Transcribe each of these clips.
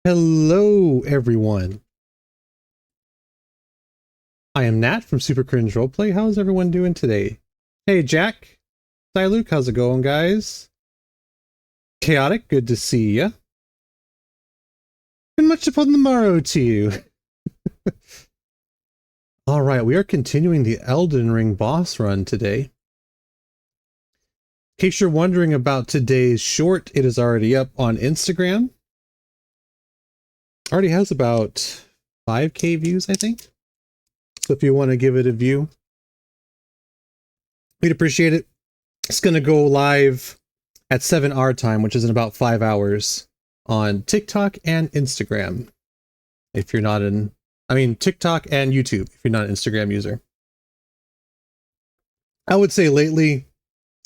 Hello, everyone. I am Nat from Super Cringe Roleplay. How is everyone doing today? Hey, Jack. Hi, Luke. How's it going, guys? Chaotic, good to see ya. And much upon the morrow to you. All right, we are continuing the Elden Ring boss run today. In case you're wondering about today's short, it is already up on Instagram. Already has about 5K views, I think. So if you want to give it a view, we'd appreciate it. It's going to go live at 7 our time, which is in about 5 hours on TikTok and Instagram. If you're not TikTok and YouTube, if you're not an Instagram user. I would say lately,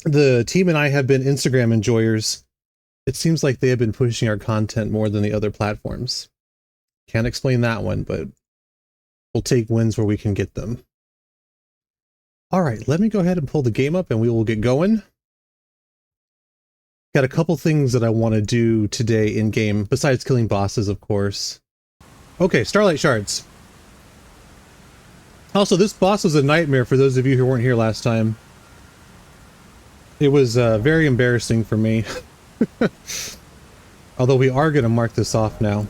the team and I have been Instagram enjoyers. It seems like they have been pushing our content more than the other platforms. Can't explain that one, but we'll take wins where we can get them. All right, let me go ahead and pull the game up and we will get going. Got a couple things that I want to do today in game, besides killing bosses, of course. Okay, Starlight Shards. Also, this boss was a nightmare for those of you who weren't here last time. It was very embarrassing for me. Although we are going to mark this off now.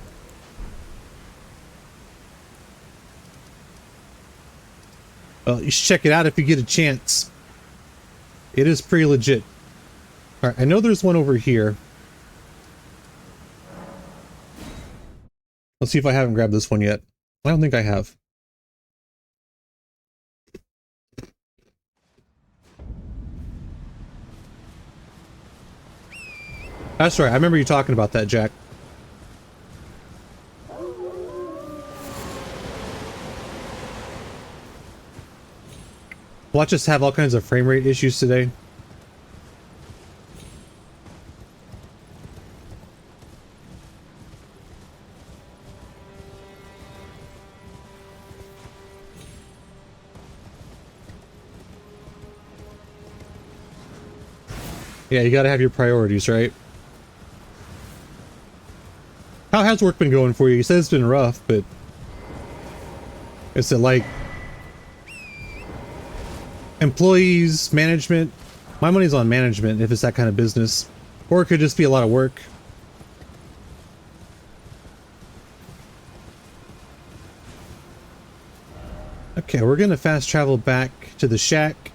Well, you should check it out if you get a chance. It is pretty legit. Alright, I know there's one over here. Let's see if I haven't grabbed this one yet. I don't think I have. That's right, I remember you talking about that, Jack. Watch us have all kinds of frame rate issues today. Yeah, you gotta have your priorities, right? How has work been going for you? You said it's been rough, but is it like employees, management? My money's on management if it's that kind of business. Or it could just be a lot of work. Okay, we're gonna fast travel back to the shack.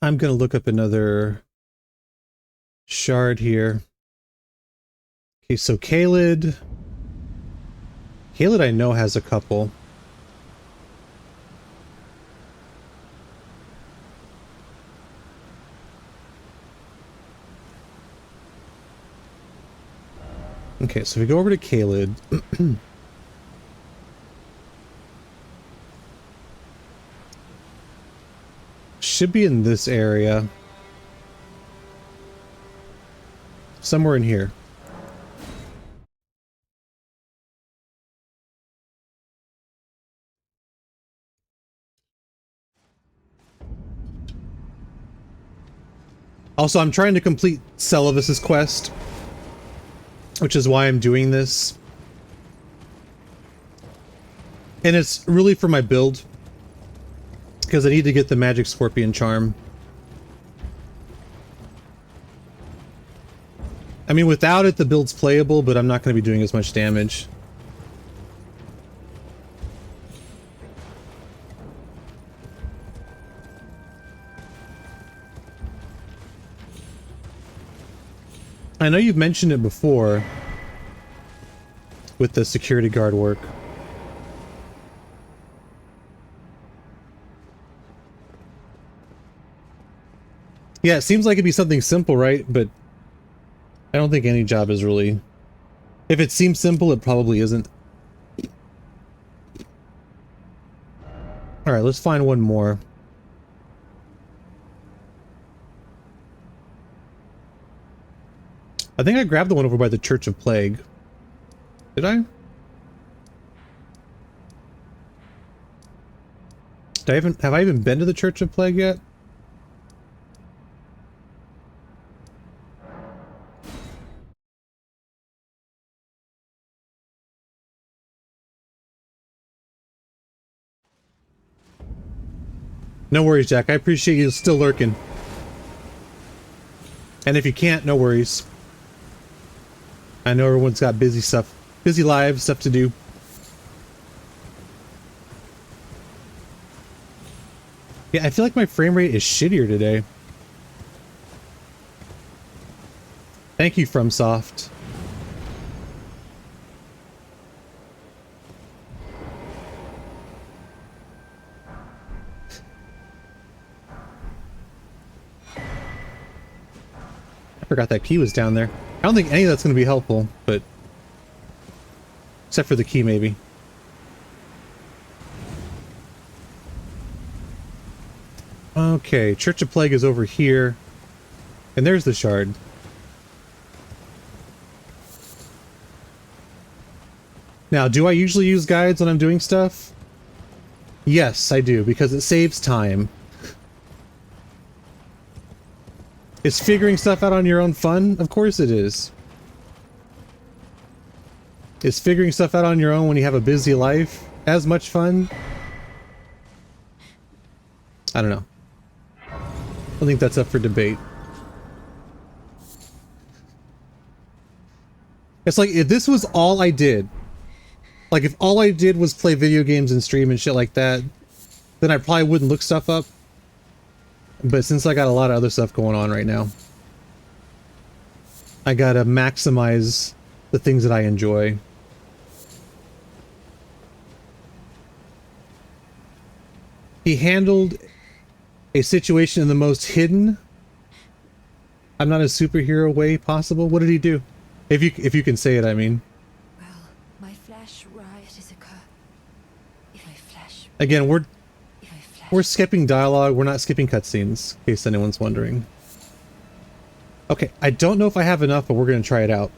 I'm gonna look up another shard here. Okay, so Kaled I know has a couple. Okay, so we go over to Kaled. Should be in this area. Somewhere in here. Also, I'm trying to complete Celavis's quest, which is why I'm doing this. And it's really for my build, because I need to get the Magic Scorpion Charm. I mean, without it, the build's playable, but I'm not going to be doing as much damage. I know you've mentioned it before with the security guard work. Yeah, it seems like it'd be something simple, right? But I don't think any job is really... If it seems simple, it probably isn't. Alright, let's find one more. I think I grabbed the one over by the Church of Plague. Did I? Have I even been to the Church of Plague yet? No worries, Jack. I appreciate you still lurking. And if you can't, no worries. I know everyone's got busy stuff, busy lives, stuff to do. Yeah, I feel like my frame rate is shittier today. Thank you, FromSoft. I forgot that key was down there. I don't think any of that's going to be helpful, but... except for the key, maybe. Okay, Church of Plague is over here. And there's the shard. Now, do I usually use guides when I'm doing stuff? Yes, I do, because it saves time. Is figuring stuff out on your own fun? Of course it is. Is figuring stuff out on your own when you have a busy life as much fun? I don't know. I think that's up for debate. It's like, if this was all I did, like if all I did was play video games and stream and shit like that, then I probably wouldn't look stuff up. But since I got a lot of other stuff going on right now, I gotta maximize the things that I enjoy. He handled a situation in the most hidden, I'm not a superhero way possible. What did he do? If you can say it, I mean. Well, my flash riot is occur. If I flash. Again, we're skipping dialogue, we're not skipping cutscenes, in case anyone's wondering. Okay, I don't know if I have enough, but we're gonna try it out.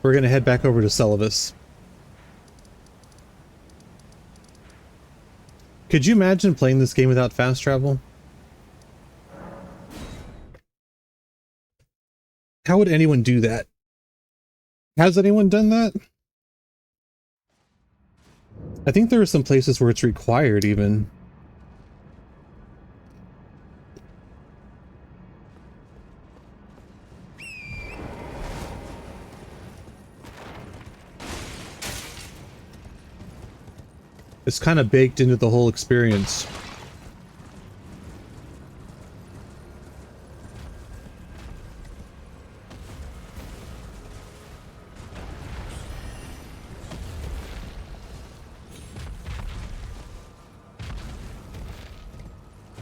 We're gonna head back over to Celovus. Could you imagine playing this game without fast travel? How would anyone do that? Has anyone done that? I think there are some places where it's required, even. It's kind of baked into the whole experience.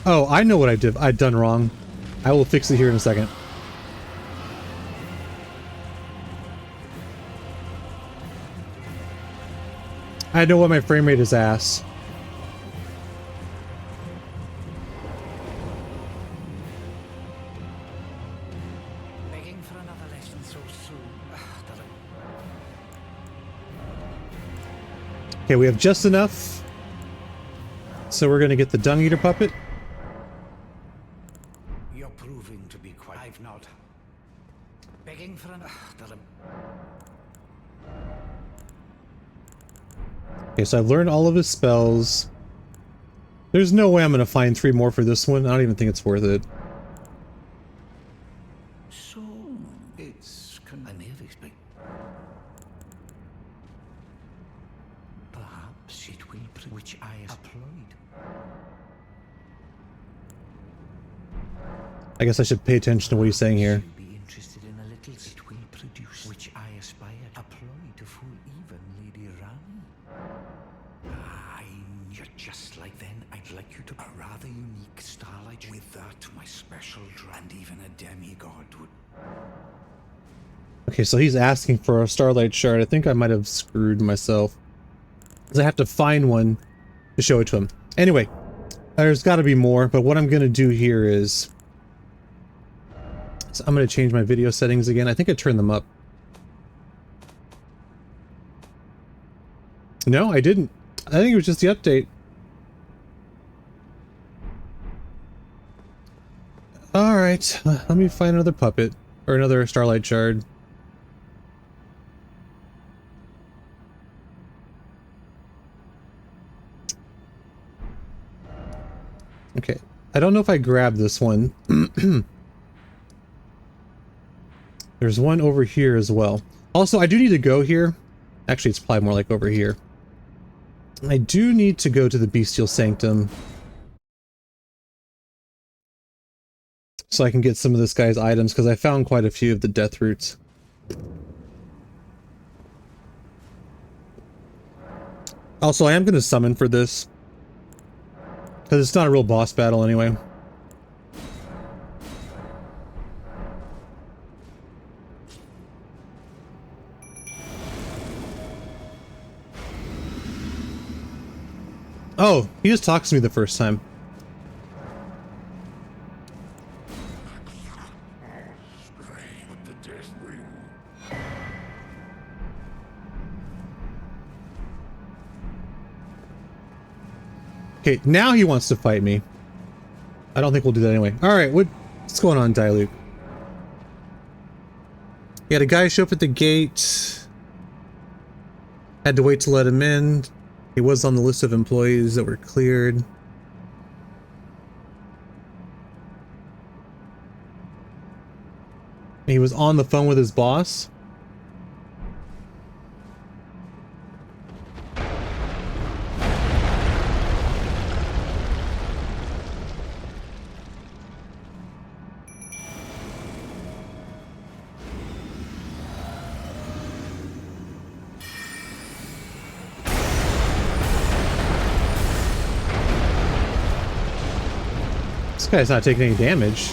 Oh, I know what I've done wrong. I will fix it here in a second. I know what my frame rate is ass. Begging for another lesson so soon. Okay, we have just enough. So we're gonna get the Dung Eater puppet. You're proving to be quite. I've not. Begging for another. Okay, so I've learned all of his spells. There's no way I'm gonna find 3 more for this one. I don't even think it's worth it. So it's I never expect. Perhaps it will which I applied. I guess I should pay attention to what he's saying here. Be interested in a little. It will produce which I aspire. Apply to full even, Lady Rani. You're just like then. I'd like you to a rather unique starlight. With that, my special and even a demigod would. Okay, so he's asking for a Starlight Shard. I think I might have screwed myself, because I have to find one to show it to him. Anyway, there's got to be more, but what I'm going to do here is... so I'm going to change my video settings again. I think I turned them up. No, I didn't. I think it was just the update. Alright, let me find another puppet. Or another Starlight Shard. Okay. I don't know if I grabbed this one. There's one over here as well. Also, I do need to go here. Actually, it's probably more like over here. I do need to go to the Bestial Sanctum so I can get some of this guy's items, because I found quite a few of the death roots. Also, I am going to summon for this, because it's not a real boss battle anyway. Oh, he just talks to me the first time. Okay, now he wants to fight me. I don't think we'll do that anyway. Alright, what's going on, Diluc? We had a guy show up at the gate. Had to wait to let him in. He was on the list of employees that were cleared. He was on the phone with his boss. This guy's not taking any damage.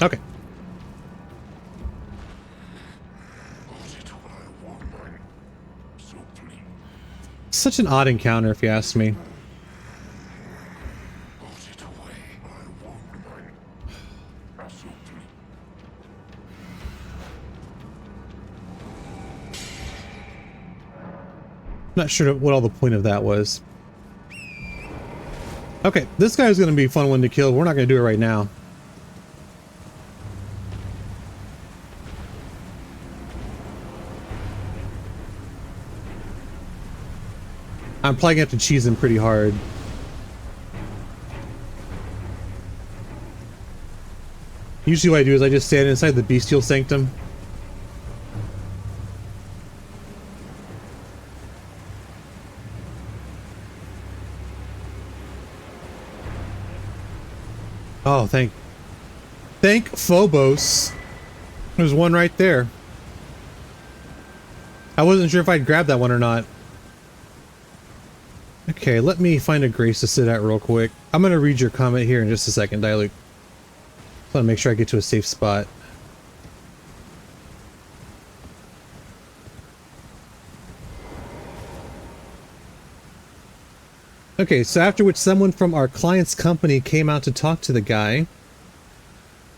Okay. Such an odd encounter, if you ask me. Not sure what all the point of that was. Okay, this guy's gonna be a fun one to kill. We're not gonna do it right now. I'm probably gonna have to cheese him pretty hard. Usually what I do is I just stand inside the Bestial Sanctum. Oh, thank Phobos. There's one right there. I wasn't sure if I'd grab that one or not. Okay, let me find a grace to sit at real quick. I'm gonna read your comment here in just a second, Diluc. I want to make sure I get to a safe spot. Okay, so after which someone from our client's company came out to talk to the guy.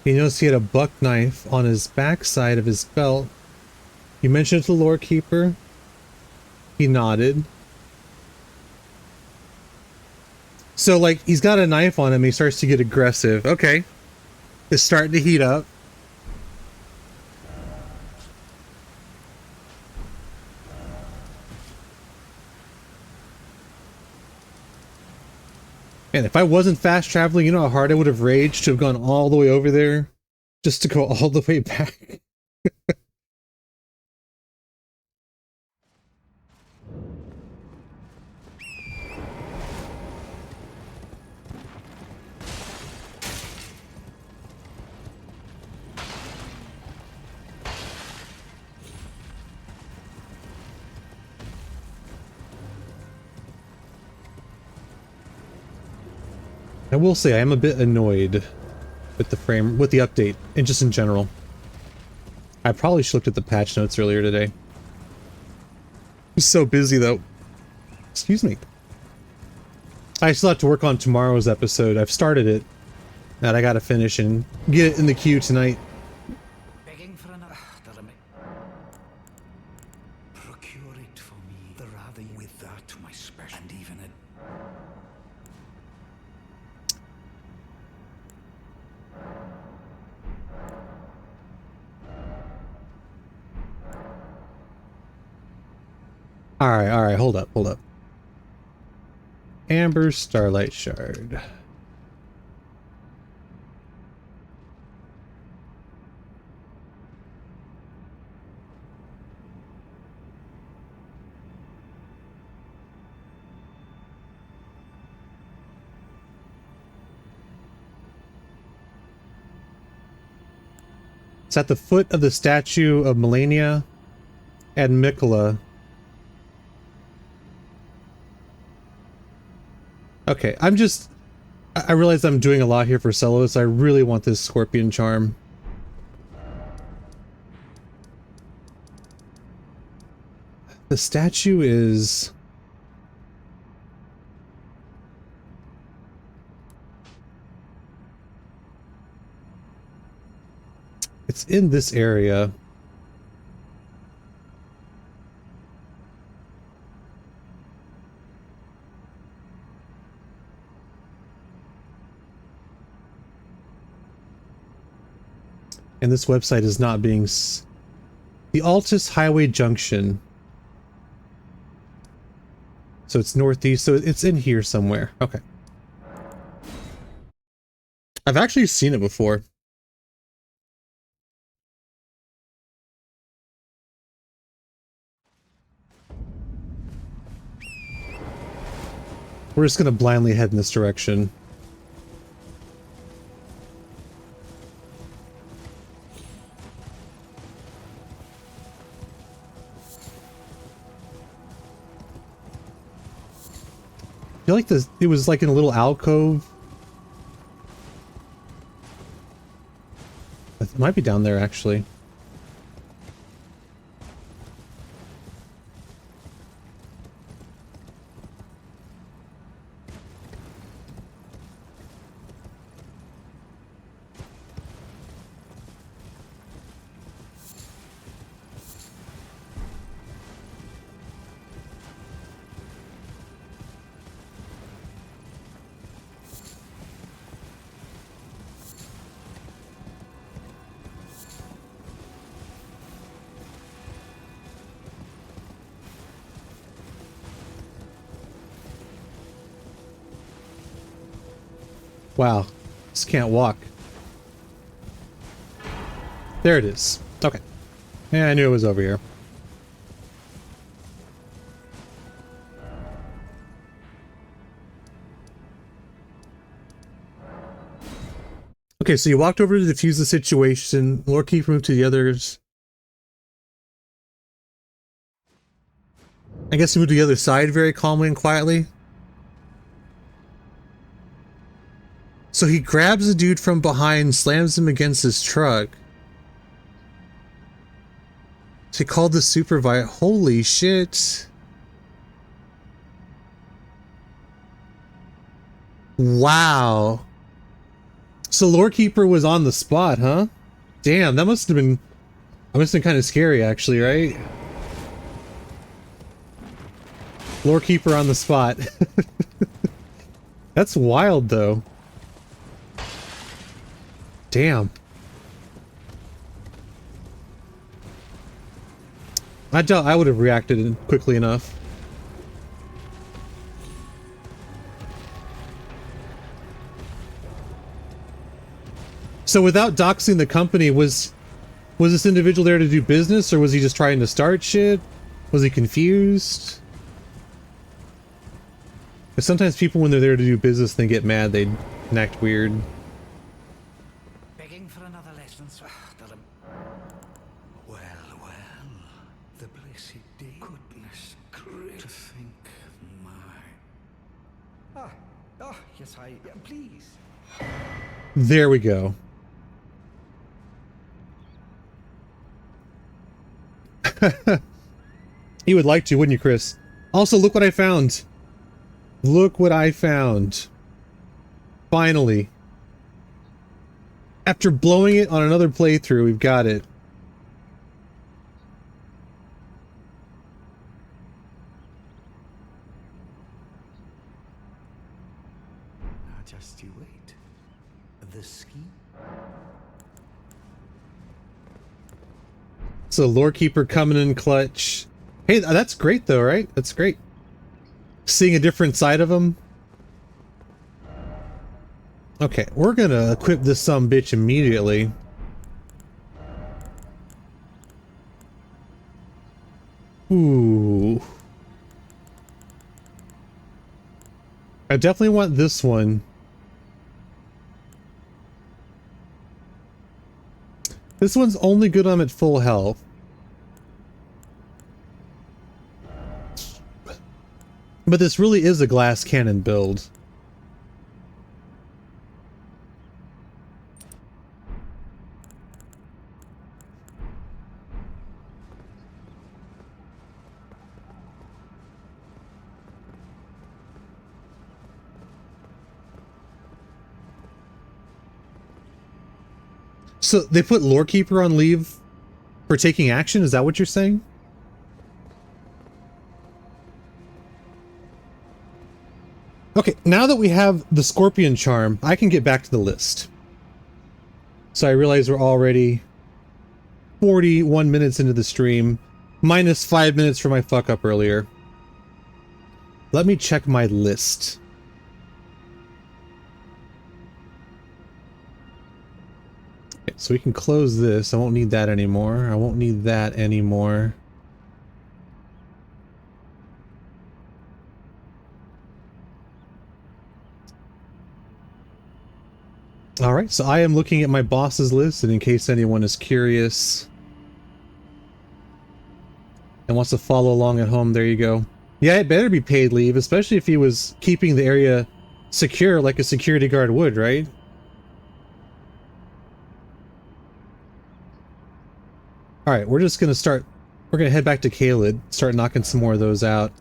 He noticed he had a buck knife on his backside of his belt. You mentioned it to the lore keeper. He nodded. So, like, he's got a knife on him, he starts to get aggressive. Okay. It's starting to heat up. And if I wasn't fast traveling, you know how hard I would have raged to have gone all the way over there just to go all the way back. I will say I am a bit annoyed with the update, and just in general. I probably should have looked at the patch notes earlier today. I'm so busy though. Excuse me. I still have to work on tomorrow's episode. I've started it, and I gotta finish and get it in the queue tonight. Begging for another. Procure it for me. The rather with that my special and even a. All right, hold up, hold up. Amber Starlight Shard. It's at the foot of the statue of Melania and Mikola. Okay, I realize I'm doing a lot here for Celos. I really want this Scorpion Charm. The statue is... It's in this area. And this website is not being... The Altus Highway Junction. So it's northeast, so it's in here somewhere. Okay. I've actually seen it before. We're just gonna blindly head in this direction. I feel like this, it was like in a little alcove. It might be down there actually. Wow, just can't walk. There it is. Okay. Yeah, I knew it was over here. Okay, so you walked over to defuse the situation. Lord Keeper moved to the others. I guess he moved to the other side very calmly and quietly. So he grabs the dude from behind, slams him against his truck. So he called the supervisor. Holy shit. Wow. So Lore Keeper was on the spot, huh? Damn, that must have been kind of scary actually, right? Lore Keeper on the spot. That's wild though. Damn. I doubt I would have reacted quickly enough. So without doxing the company, was this individual there to do business, or was he just trying to start shit? Was he confused? But sometimes people, when they're there to do business, they get mad, they act weird. Begging for another lesson, sir. Well, the blessed day. Goodness great. To think, my... yes, please. There we go. You would like to, wouldn't you, Chris? Also, look what I found. Look what I found. Finally. After blowing it on another playthrough, we've got it. Now just you wait. The scheme. So, Lore Keeper coming in clutch. Hey, that's great though, right? That's great. Seeing a different side of him. Okay, we're gonna equip this sumbitch immediately. Ooh. I definitely want this one. This one's only good when I'm at full health. But this really is a glass cannon build. So they put Lorekeeper on leave for taking action? Is that what you're saying? Okay, now that we have the Scorpion Charm, I can get back to the list. So I realize we're already 41 minutes into the stream, minus 5 minutes for my fuck up earlier. Let me check my list. Okay, so we can close this. I won't need that anymore. I won't need that anymore. Alright, so I am looking at my boss's list, and in case anyone is curious and wants to follow along at home, there you go. Yeah, it better be paid leave, especially if he was keeping the area secure like a security guard would, right? Alright, we're just gonna start... We're gonna head back to Caelid, start knocking some more of those out.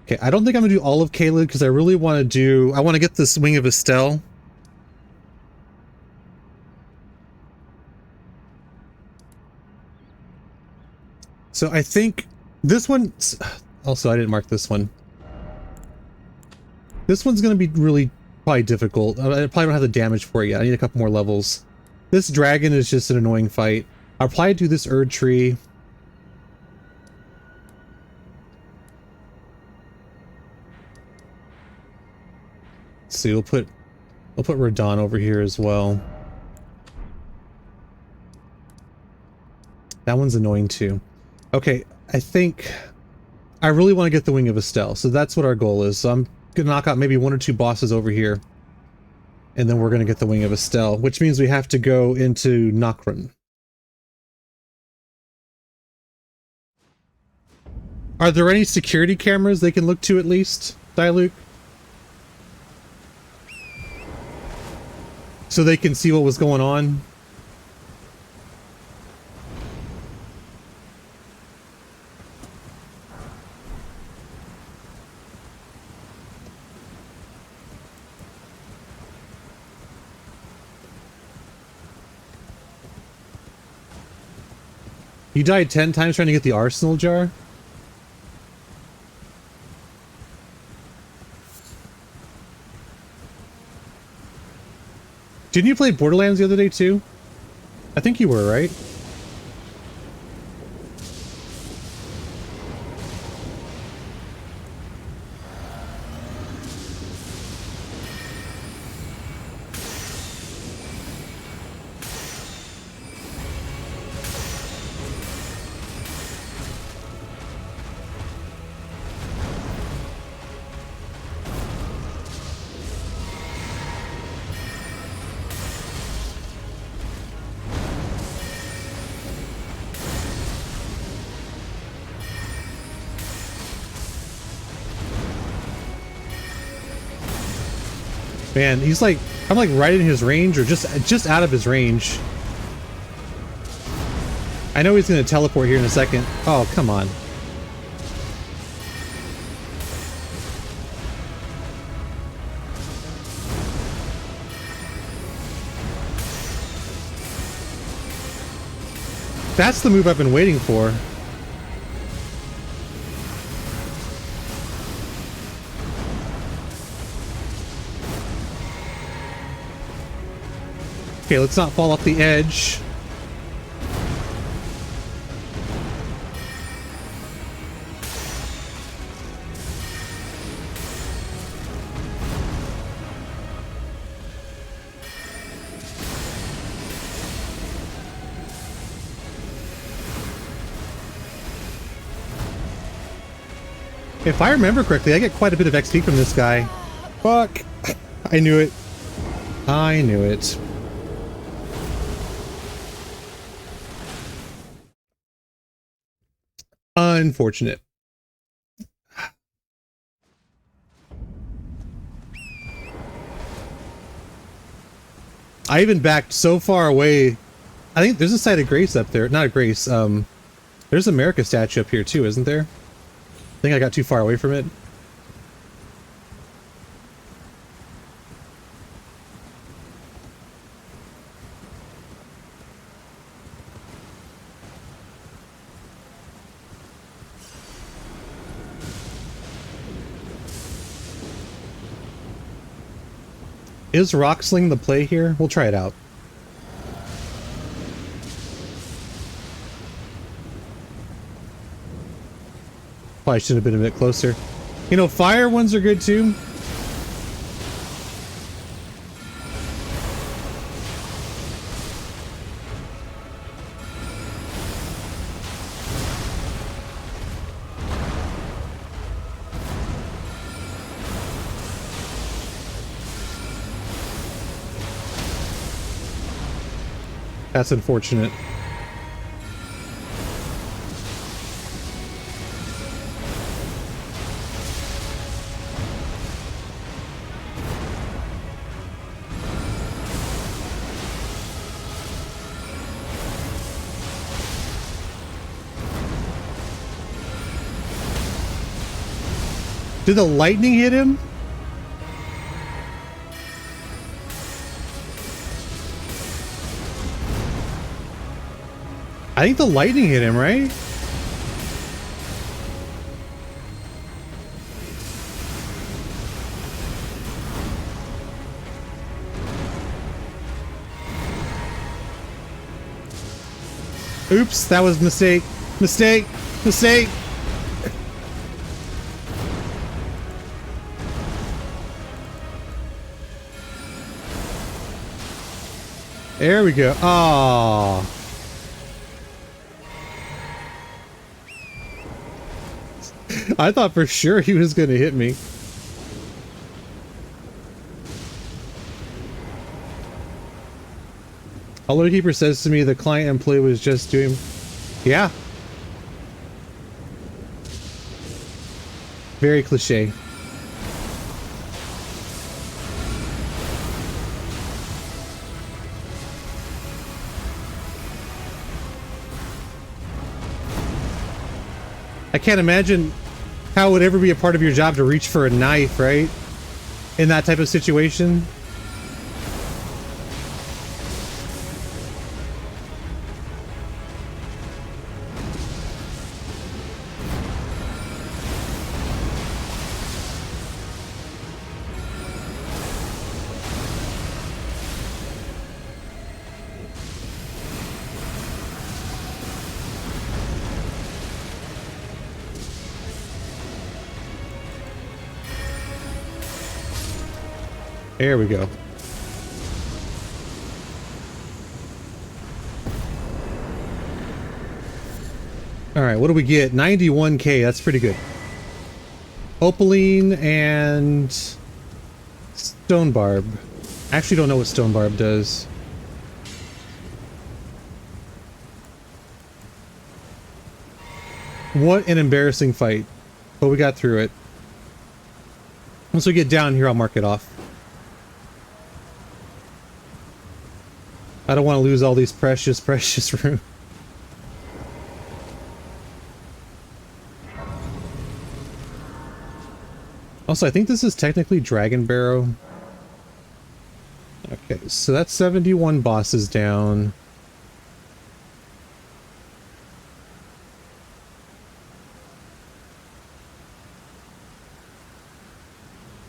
Okay, I don't think I'm gonna do all of Caelid because I really want to do... I want to get this Wing of Estelle. So I think this one... Also, I didn't mark this one. This one's gonna be really probably difficult. I probably don't have the damage for it yet. I need a couple more levels. This dragon is just an annoying fight. I'll probably do this Erd Tree. Let's see, we'll put Radon over here as well. That one's annoying too. Okay, I think I really want to get the Wing of Estelle, so that's what our goal is. So I'm gonna knock out maybe 1 or 2 bosses over here, and then we're gonna get the Wing of Estelle, which means we have to go into Nokron. Are there any security cameras they can look to at least, Diluc? So they can see what was going on? You died 10 times trying to get the Arsenal jar? Didn't you play Borderlands the other day too? I think you were, right? Man, he's like, I'm like right in his range or just out of his range. I know he's gonna teleport here in a second. Oh, come on. That's the move I've been waiting for. Okay, let's not fall off the edge. If I remember correctly, I get quite a bit of XP from this guy. Fuck. I knew it. I knew it. Unfortunate. I even backed so far away. I think there's a site of Grace up there. Not a Grace. There's a America statue up here too, isn't there? I think I got too far away from it. Is rock sling the play here? We'll try it out. Probably should have been a bit closer. You know, fire ones are good too. That's unfortunate. Did the lightning hit him? I think the lightning hit him, right? Oops, that was a mistake. Mistake. Mistake. There we go. Aww. I thought for sure he was going to hit me. Alert Keeper says to me the client employee was just doing... Yeah. Very cliche. I can't imagine how it would ever be a part of your job to reach for a knife, right? In that type of situation. There we go. Alright, what do we get? 91k, that's pretty good. Opaline and Stone Barb. Actually don't know what Stone Barb does. What an embarrassing fight. But we got through it. Once we get down here, I'll mark it off. I don't want to lose all these precious room. Also, I think this is technically Dragon Barrow. Okay, so that's 71 bosses down.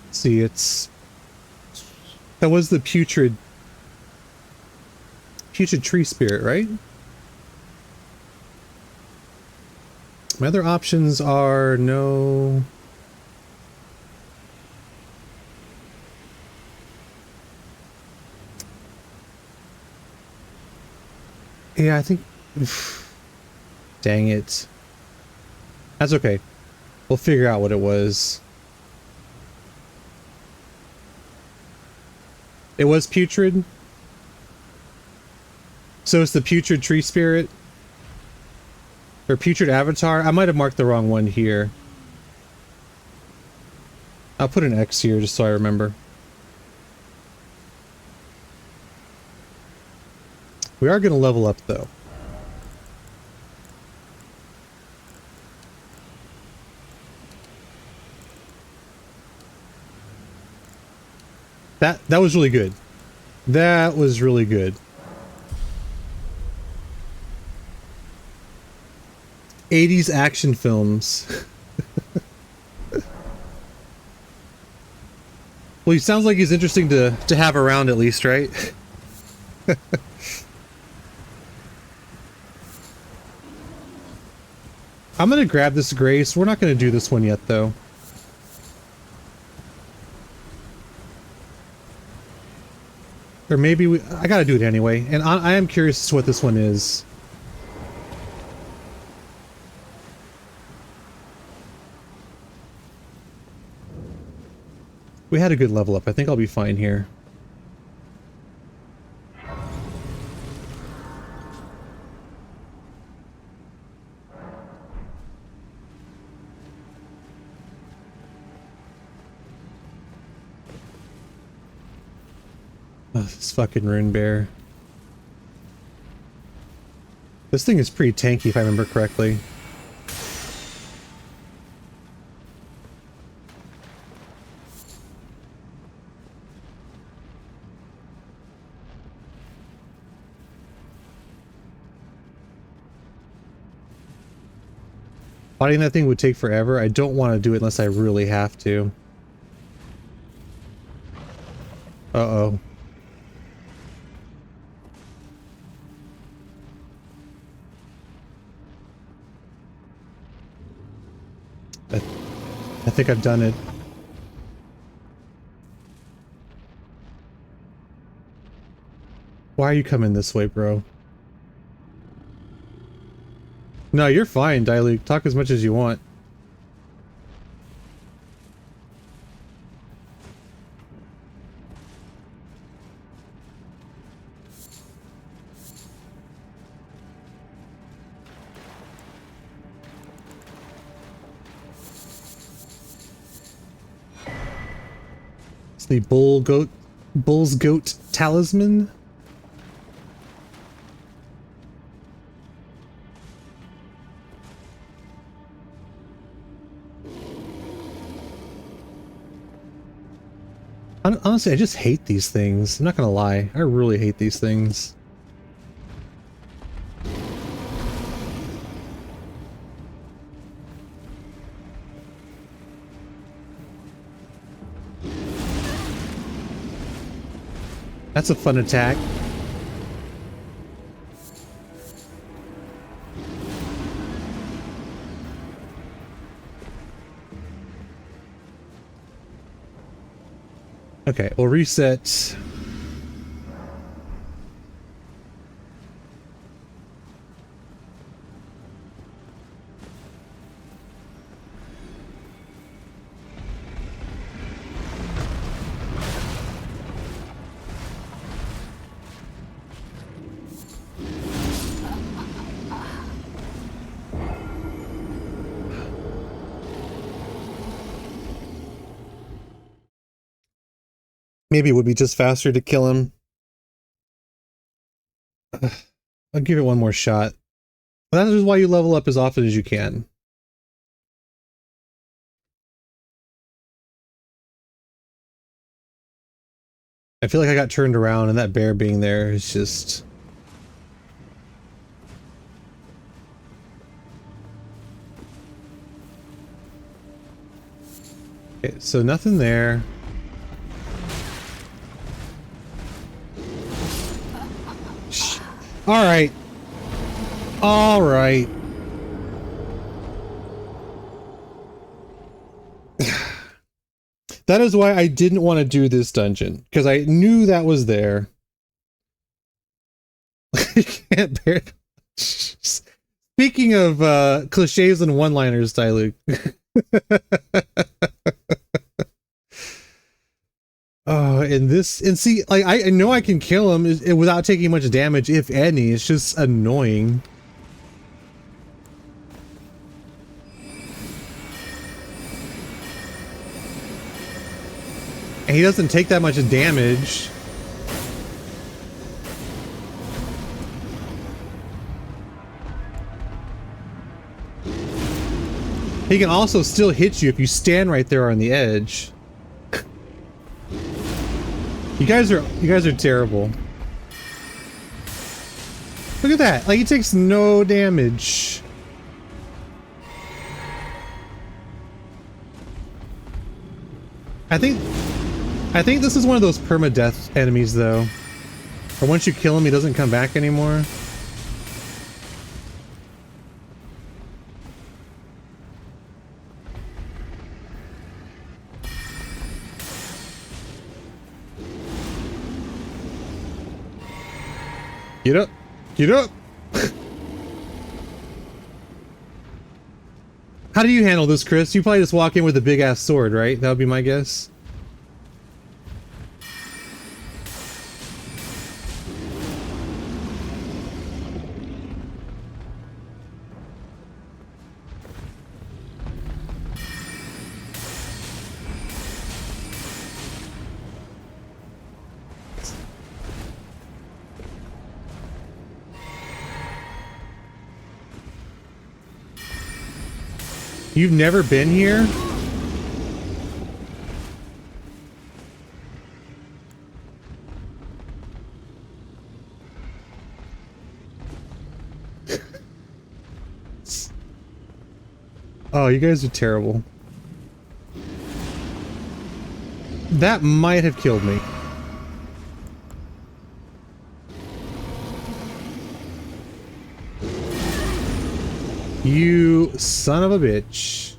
Let's see, it's... That was the putrid tree spirit, right? My other options are no... Yeah, I think... Dang it. That's okay. We'll figure out what it was. It was putrid. So it's the putrid tree spirit? Or putrid avatar? I might have marked the wrong one here. I'll put an X here just so I remember. We are going to level up though. That was really good. That was really good. 80s action films. Well, he sounds like he's interesting to have around at least, right? I'm gonna grab this Grace. We're not gonna do this one yet, though. Or maybe I gotta do it anyway, and I am curious as to what this one is. We had a good level up. I think I'll be fine here. Oh, this fucking rune bear. This thing is pretty tanky if I remember correctly. Fighting that thing would take forever. I don't want to do it unless I really have to. Uh-oh. I think I've done it. Why are you coming this way, bro? No, you're fine, Dilute. Talk as much as you want. It's the bull's goat talisman. Honestly, I just hate these things. I'm not gonna lie. I really hate these things. That's a fun attack. Okay, we'll reset. Maybe it would be just faster to kill him. I'll give it one more shot. That is why you level up as often as you can. I feel like I got turned around and that bear being there is just... Okay, so nothing there. All right. All right. That is why I didn't want to do this dungeon, because I knew that was there. I can't bear it. Speaking of cliches and one-liners, Dilute. Oh, and see, like I know I can kill him without taking much damage, if any. It's just annoying. And he doesn't take that much damage. He can also still hit you if you stand right there on the edge. You guys are terrible. Look at that. Like, he takes no damage. I think this is one of those permadeath enemies though. Or once you kill him, he doesn't come back anymore. Get up! Get up! How do you handle this, Chris? You probably just walk in with a big ass sword, right? That would be my guess. You've never been here? Oh, you guys are terrible. That might have killed me. You son of a bitch.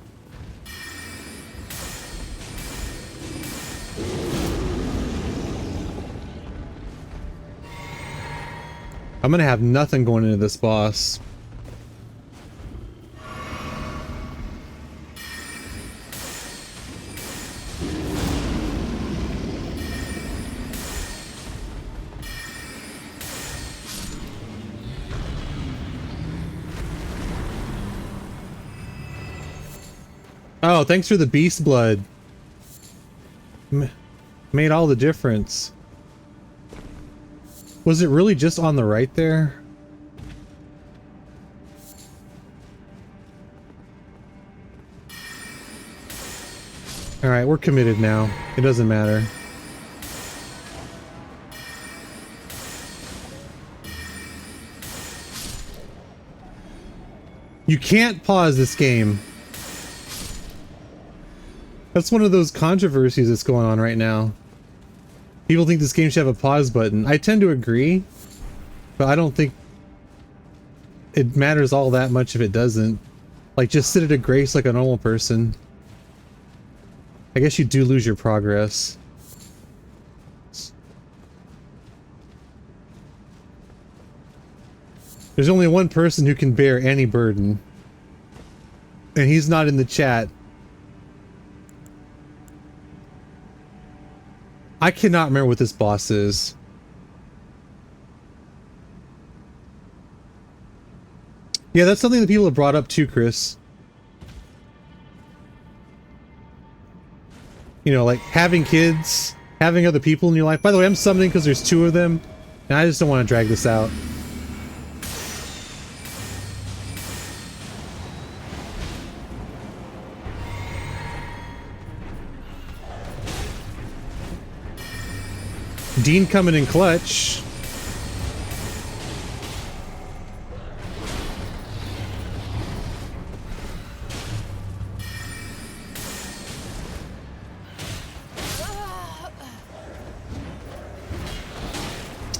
I'm gonna have nothing going into this boss. Oh, thanks for the beast blood. Made all the difference. Was it really just on the right there? Alright, we're committed now. It doesn't matter. You can't pause this game. That's one of those controversies that's going on right now. People think this game should have a pause button. I tend to agree, but I don't think it matters all that much if it doesn't. Like, just sit at a grace like a normal person. I guess you do lose your progress. There's only one person who can bear any burden. And he's not in the chat. I cannot remember what this boss is. Yeah, that's something that people have brought up too, Chris. You know, like having kids, having other people in your life. By the way, I'm summoning because there's 2 of them, and I just don't want to drag this out. Dean coming in clutch.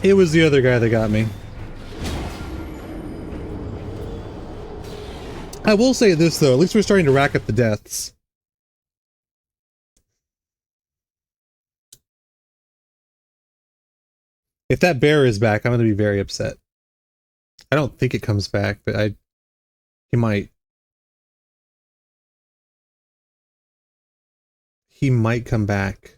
It was the other guy that got me. I will say this though, at least we're starting to rack up the deaths. If that bear is back, I'm going to be very upset. I don't think it comes back, but he might. he might come back.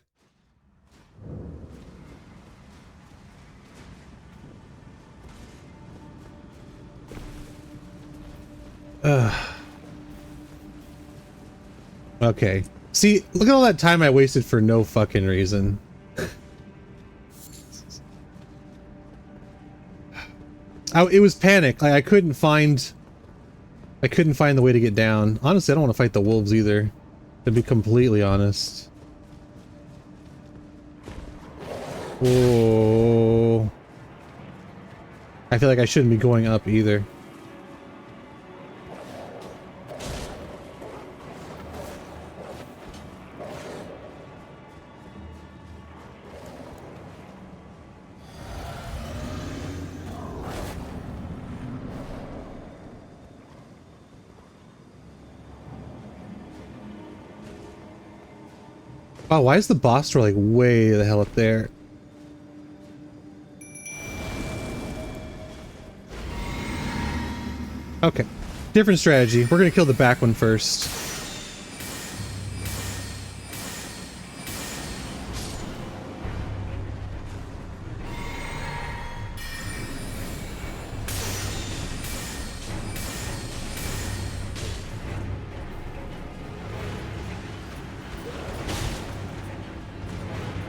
Okay. See, look at all that time I wasted for no fucking reason. It was panic. Like, I couldn't find the way to get down. Honestly, I don't want to fight the wolves either, to be completely honest. Oh. I feel like I shouldn't be going up either. Wow, why is the boss door like way the hell up there? Okay, different strategy. We're gonna kill the back one first.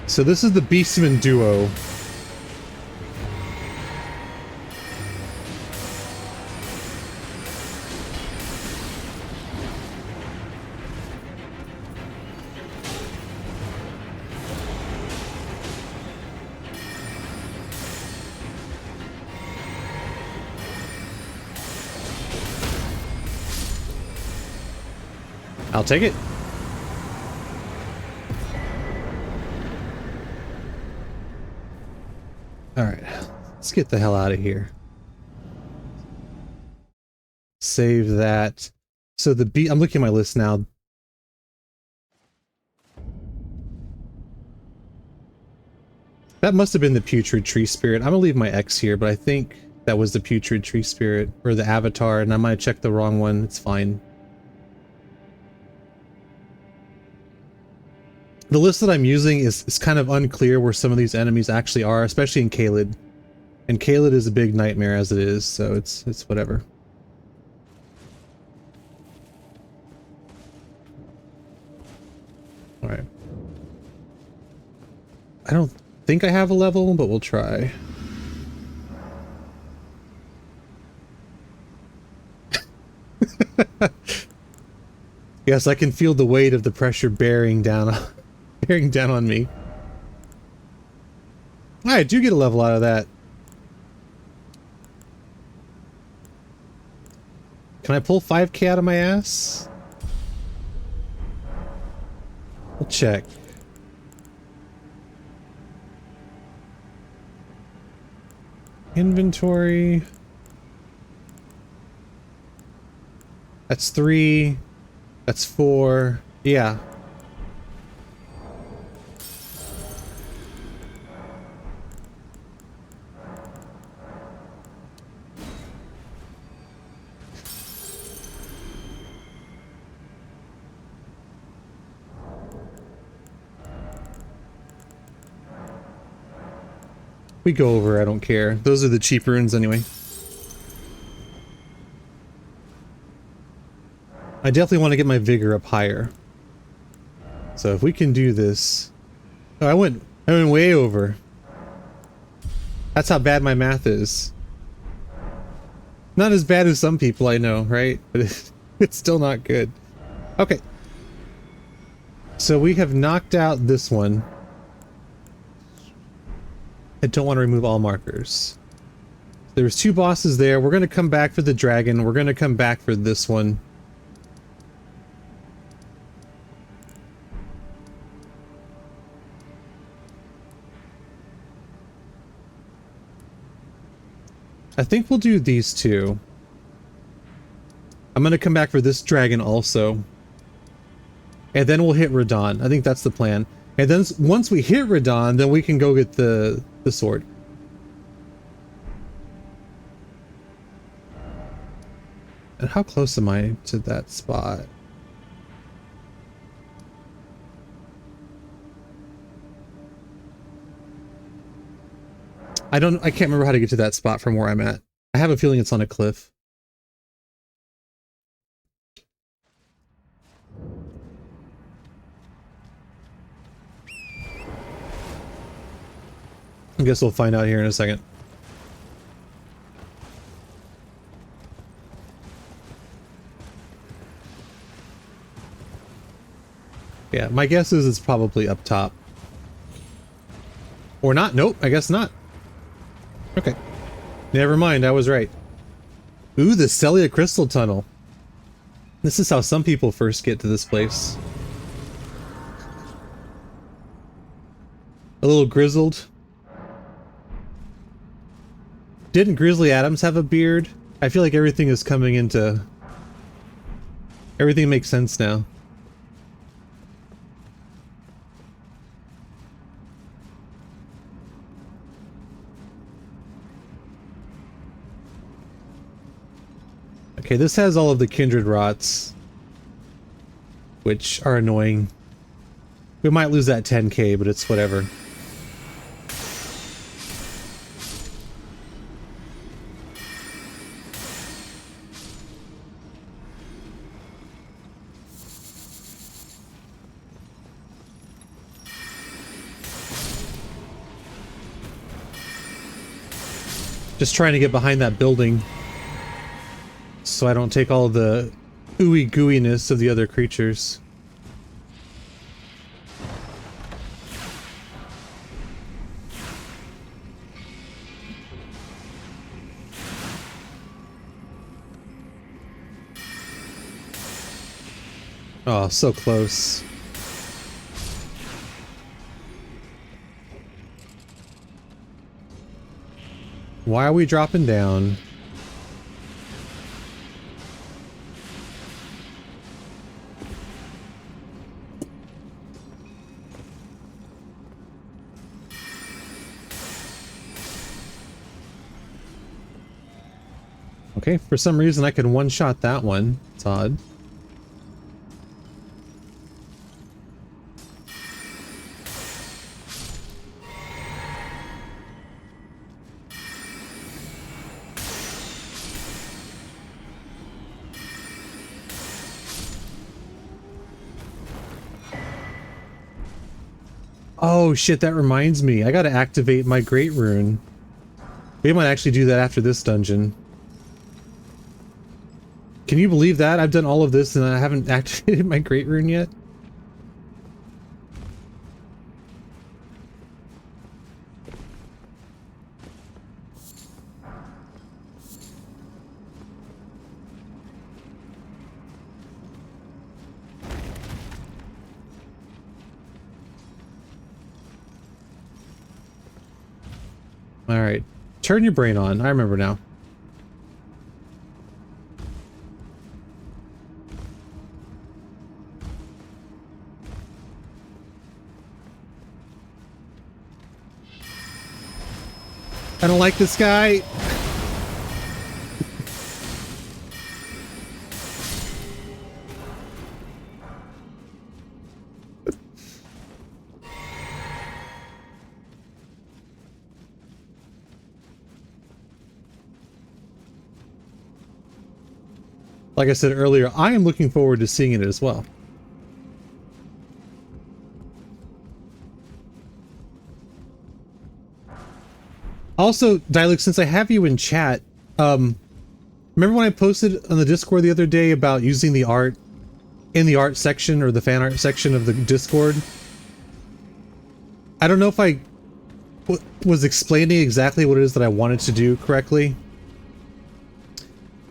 So this is the Beastman duo. I'll take it. Alright, let's get the hell out of here. Save that. So I'm looking at my list now. That must have been the Putrid Tree Spirit. I'm gonna leave my X here, but I think that was the Putrid Tree Spirit, or the Avatar, and I might have checked the wrong one. It's fine. The list that I'm using is kind of unclear where some of these enemies actually are, especially in Caelid. And Caelid is a big nightmare as it is, so it's whatever. Alright. I don't think I have a level, but we'll try. Yes, I can feel the weight of the pressure bearing down on me. I do get a level out of that. Can I pull 5k out of my ass? We'll check. Inventory. That's 3. That's 4. Yeah. We go over, I don't care. Those are the cheap runes anyway. I definitely want to get my vigor up higher. So if we can do this... Oh, I went way over. That's how bad my math is. Not as bad as some people I know, right? But it's still not good. Okay. So we have knocked out this one. I don't want to remove all markers. There's 2 bosses there. We're going to come back for the dragon. We're going to come back for this one. I think we'll do these 2. I'm going to come back for this dragon also. And then we'll hit Radon. I think that's the plan. And then once we hit Radon, then we can go get the sword. And how close am I to that spot? I can't remember how to get to that spot from where I'm at. I have a feeling it's on a cliff. I guess we'll find out here in a second. Yeah, my guess is it's probably up top. Or not. Nope, I guess not. Okay. Never mind, I was right. Ooh, the Celia Crystal Tunnel. This is how some people first get to this place. A little grizzled. Didn't Grizzly Adams have a beard? I feel like everything is coming into... Everything makes sense now. Okay, this has all of the kindred rots, which are annoying. We might lose that 10k, but it's whatever. Just trying to get behind that building so I don't take all the ooey gooiness of the other creatures. Oh, so close. Why are we dropping down? Okay, for some reason I can one-shot that one. It's odd. Oh shit, that reminds me. I gotta activate my Great Rune. We might actually do that after this dungeon. Can you believe that? I've done all of this and I haven't activated my Great Rune yet? Alright. Turn your brain on. I remember now. I don't like this guy. Like I said earlier, I am looking forward to seeing it as well. Also, Dialux, since I have you in chat, remember when I posted on the Discord the other day about using the art in the art section or the fan art section of the Discord? I don't know if I was explaining exactly what it is that I wanted to do correctly.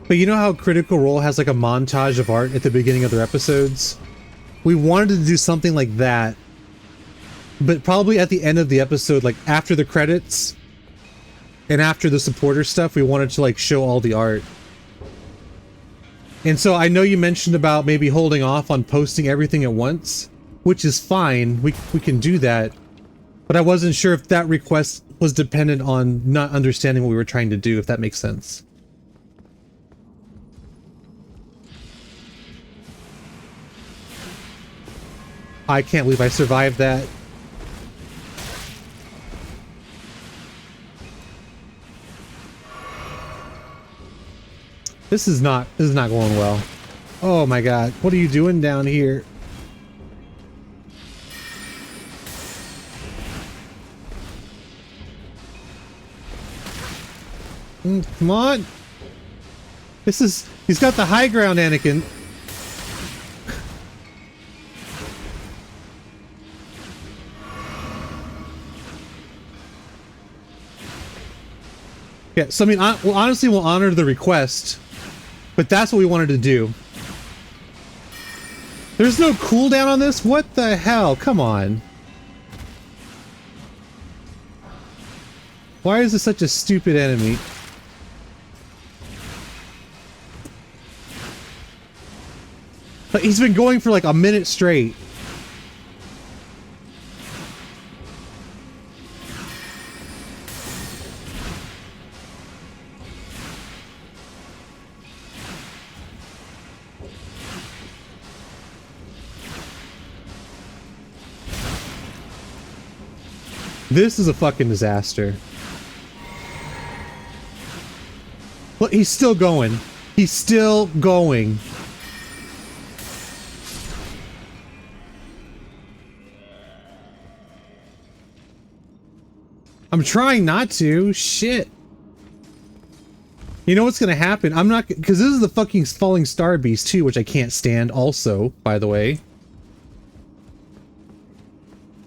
But you know how Critical Role has like a montage of art at the beginning of their episodes? We wanted to do something like that, but probably at the end of the episode, like after the credits and after the supporter stuff, we wanted to like show all the art. And so I know you mentioned about maybe holding off on posting everything at once, which is fine. We can do that. But I wasn't sure if that request was dependent on not understanding what we were trying to do, if that makes sense. I can't believe I survived that. This is not going well. Oh my god, what are you doing down here? Come on. He's got the high ground, Anakin. Yeah, so I mean, well, honestly, we'll honor the request, but that's what we wanted to do. There's no cooldown on this? What the hell? Come on. Why is this such a stupid enemy? Like, he's been going for like a minute straight. This is a fucking disaster. Look, he's still going. He's still going. I'm trying not to. Shit. You know what's gonna happen? I'm not, because this is the fucking falling star beast too, which I can't stand also, by the way.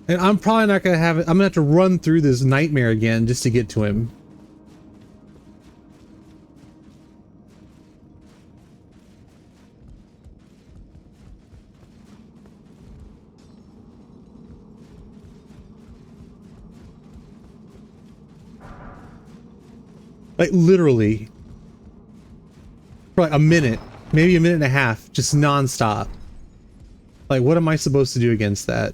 And I'm probably not gonna have it. I'm gonna have to run through this nightmare again just to get to him. Like literally. For like a minute, maybe a minute and a half, just non-stop. Like, what am I supposed to do against that?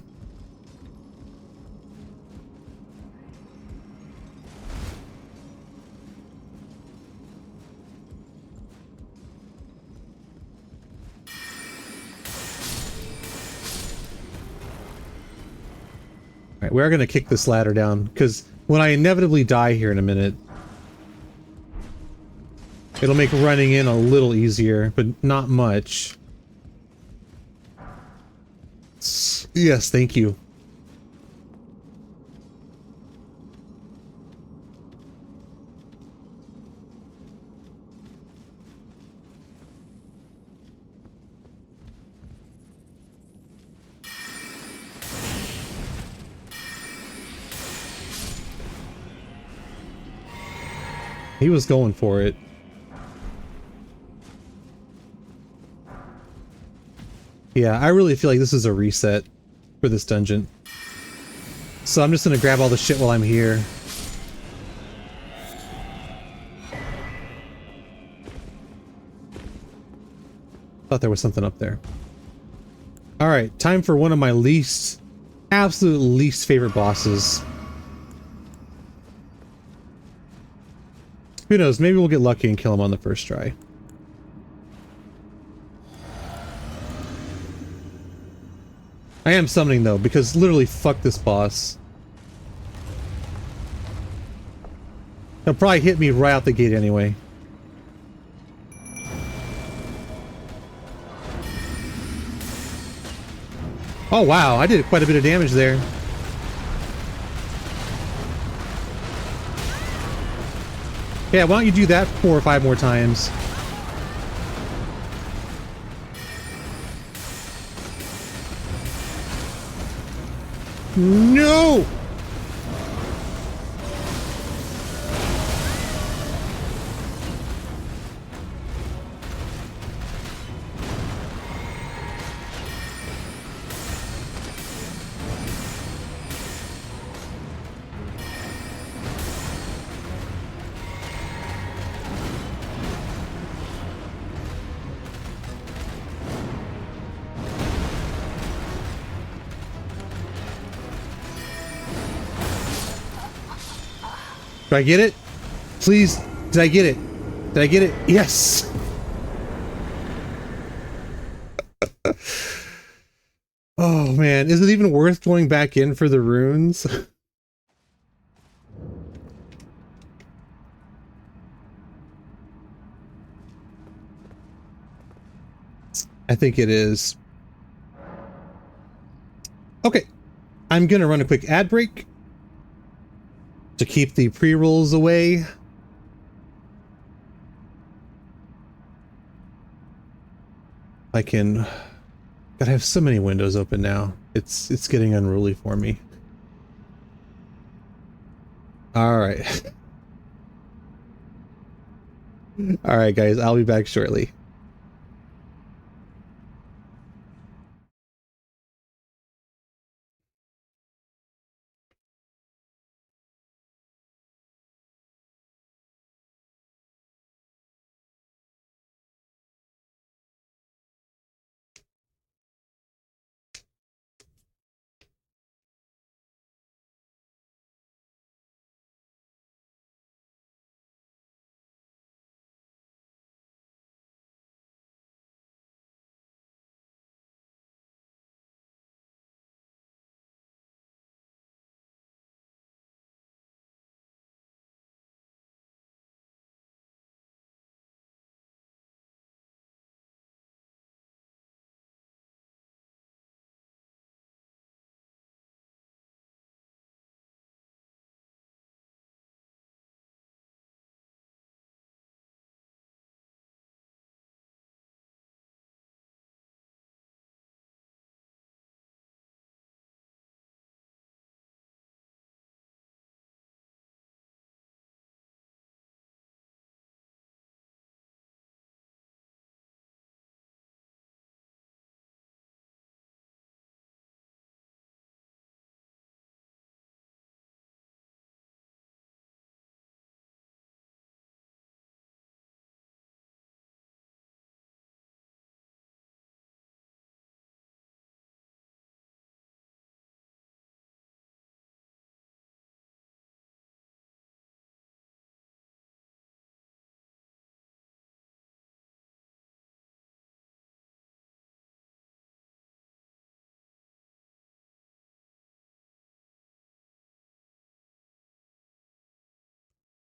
Alright, we are gonna kick this ladder down, because when I inevitably die here in a minute, it'll make running in a little easier, but not much. Yes, thank you. He was going for it. Yeah, I really feel like this is a reset for this dungeon. So I'm just gonna grab all the shit while I'm here. Thought there was something up there. Alright, time for one of my absolute least favorite bosses. Who knows, maybe we'll get lucky and kill him on the first try. I am summoning though, because literally fuck this boss. He'll probably hit me right out the gate anyway. Oh wow, I did quite a bit of damage there. Yeah, why don't you do that 4 or 5 more times? No! Did I get it? Please, did I get it? Did I get it? Yes! Oh man, is it even worth going back in for the runes? I think it is. Okay, I'm gonna run a quick ad break to keep the pre-rolls away. I can. God, I have so many windows open now. It's getting unruly for me. All right. All right, guys. I'll be back shortly.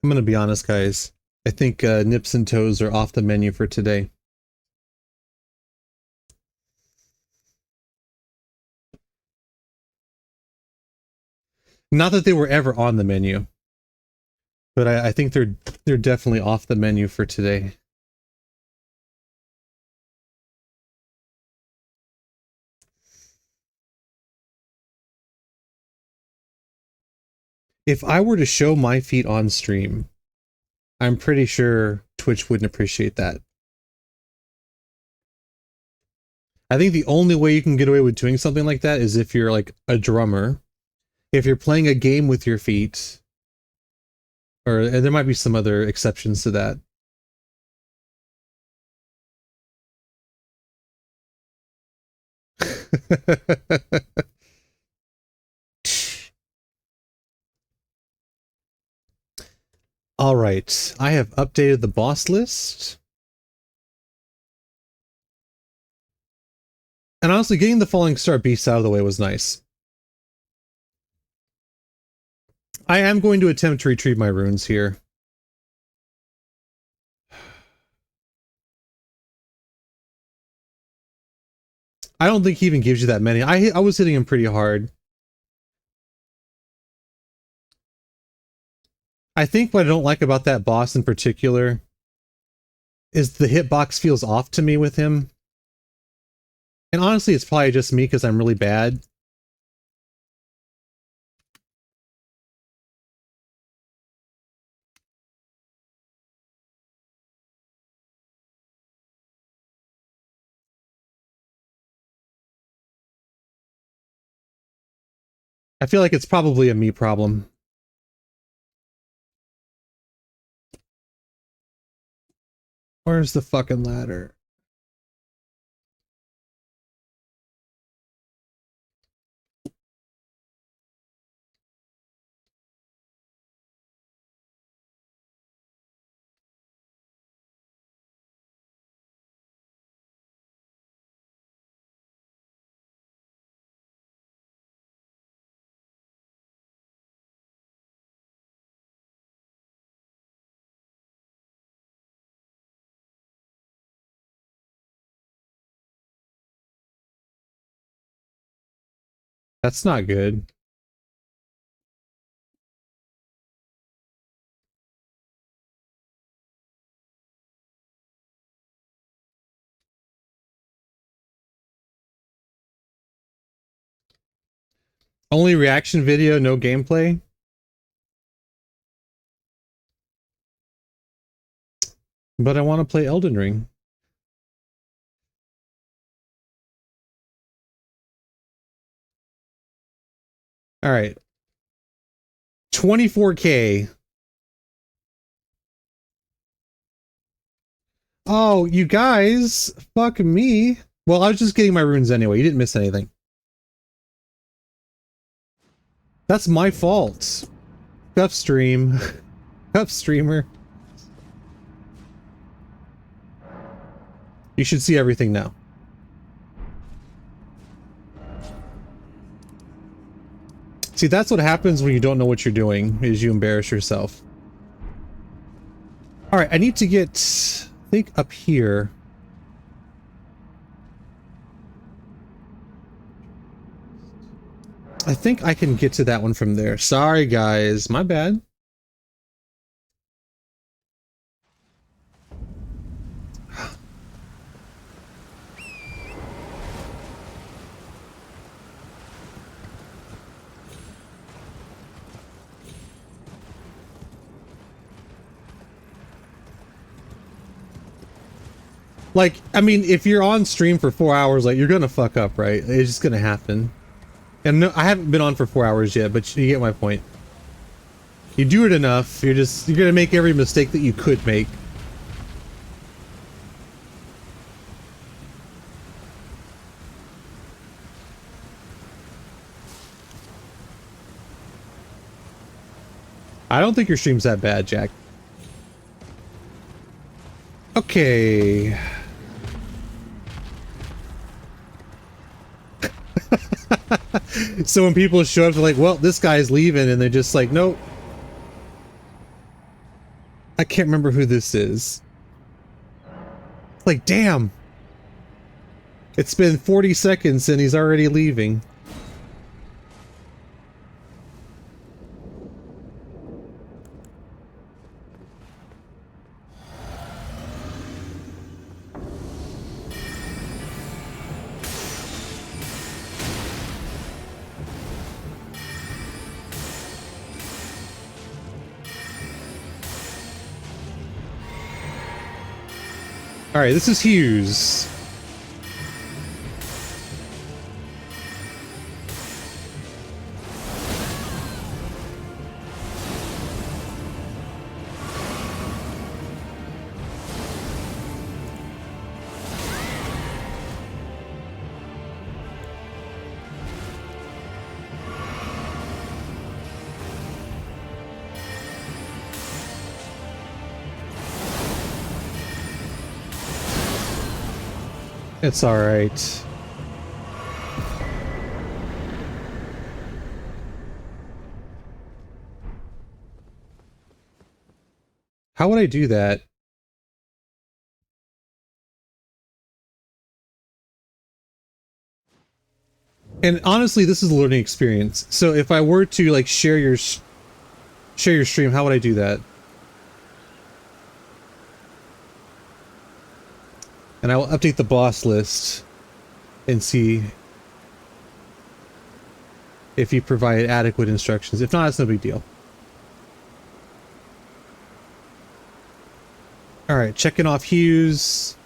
I'm gonna be honest, guys. I think nips and toes are off the menu for today. Not that they were ever on the menu, but I think they're definitely off the menu for today. If I were to show my feet on stream, I'm pretty sure Twitch wouldn't appreciate that. I think the only way you can get away with doing something like that is if you're like a drummer. If you're playing a game with your feet, or and there might be some other exceptions to that. All right, I have updated the boss list. And honestly, getting the Falling Star Beast out of the way was nice. I am going to attempt to retrieve my runes here. I don't think he even gives you that many. I was hitting him pretty hard. I think what I don't like about that boss in particular is the hitbox feels off to me with him. And honestly, it's probably just me because I'm really bad. I feel like it's probably a me problem. Where's the fucking ladder? That's not good. Only reaction video, no gameplay? But I want to play Elden Ring. All right. 24K. Oh, you guys, fuck me. Well, I was just getting my runes anyway. You didn't miss anything. That's my fault. Tough stream. Tough streamer. You should see everything now. See, that's what happens when you don't know what you're doing, is you embarrass yourself. All right, I need to get, I think, up here. I think I can get to that one from there. Sorry, guys. My bad. Like, I mean, if you're on stream for 4 hours, like, you're gonna fuck up, right? It's just gonna happen. And no, I haven't been on for 4 hours yet, but you get my point. You do it enough, you're gonna make every mistake that you could make. I don't think your stream's that bad, Jack. Okay. So when people show up, they're like, well, this guy's leaving, and they're just like, nope. I can't remember who this is. Like, damn. It's been 40 seconds and he's already leaving. Alright, this is Hughes. It's alright. How would I do that? And honestly, this is a learning experience. So if I were to like share your stream, how would I do that? And I will update the boss list and see if you provide adequate instructions. If not, it's no big deal. Alright, checking off Hughes.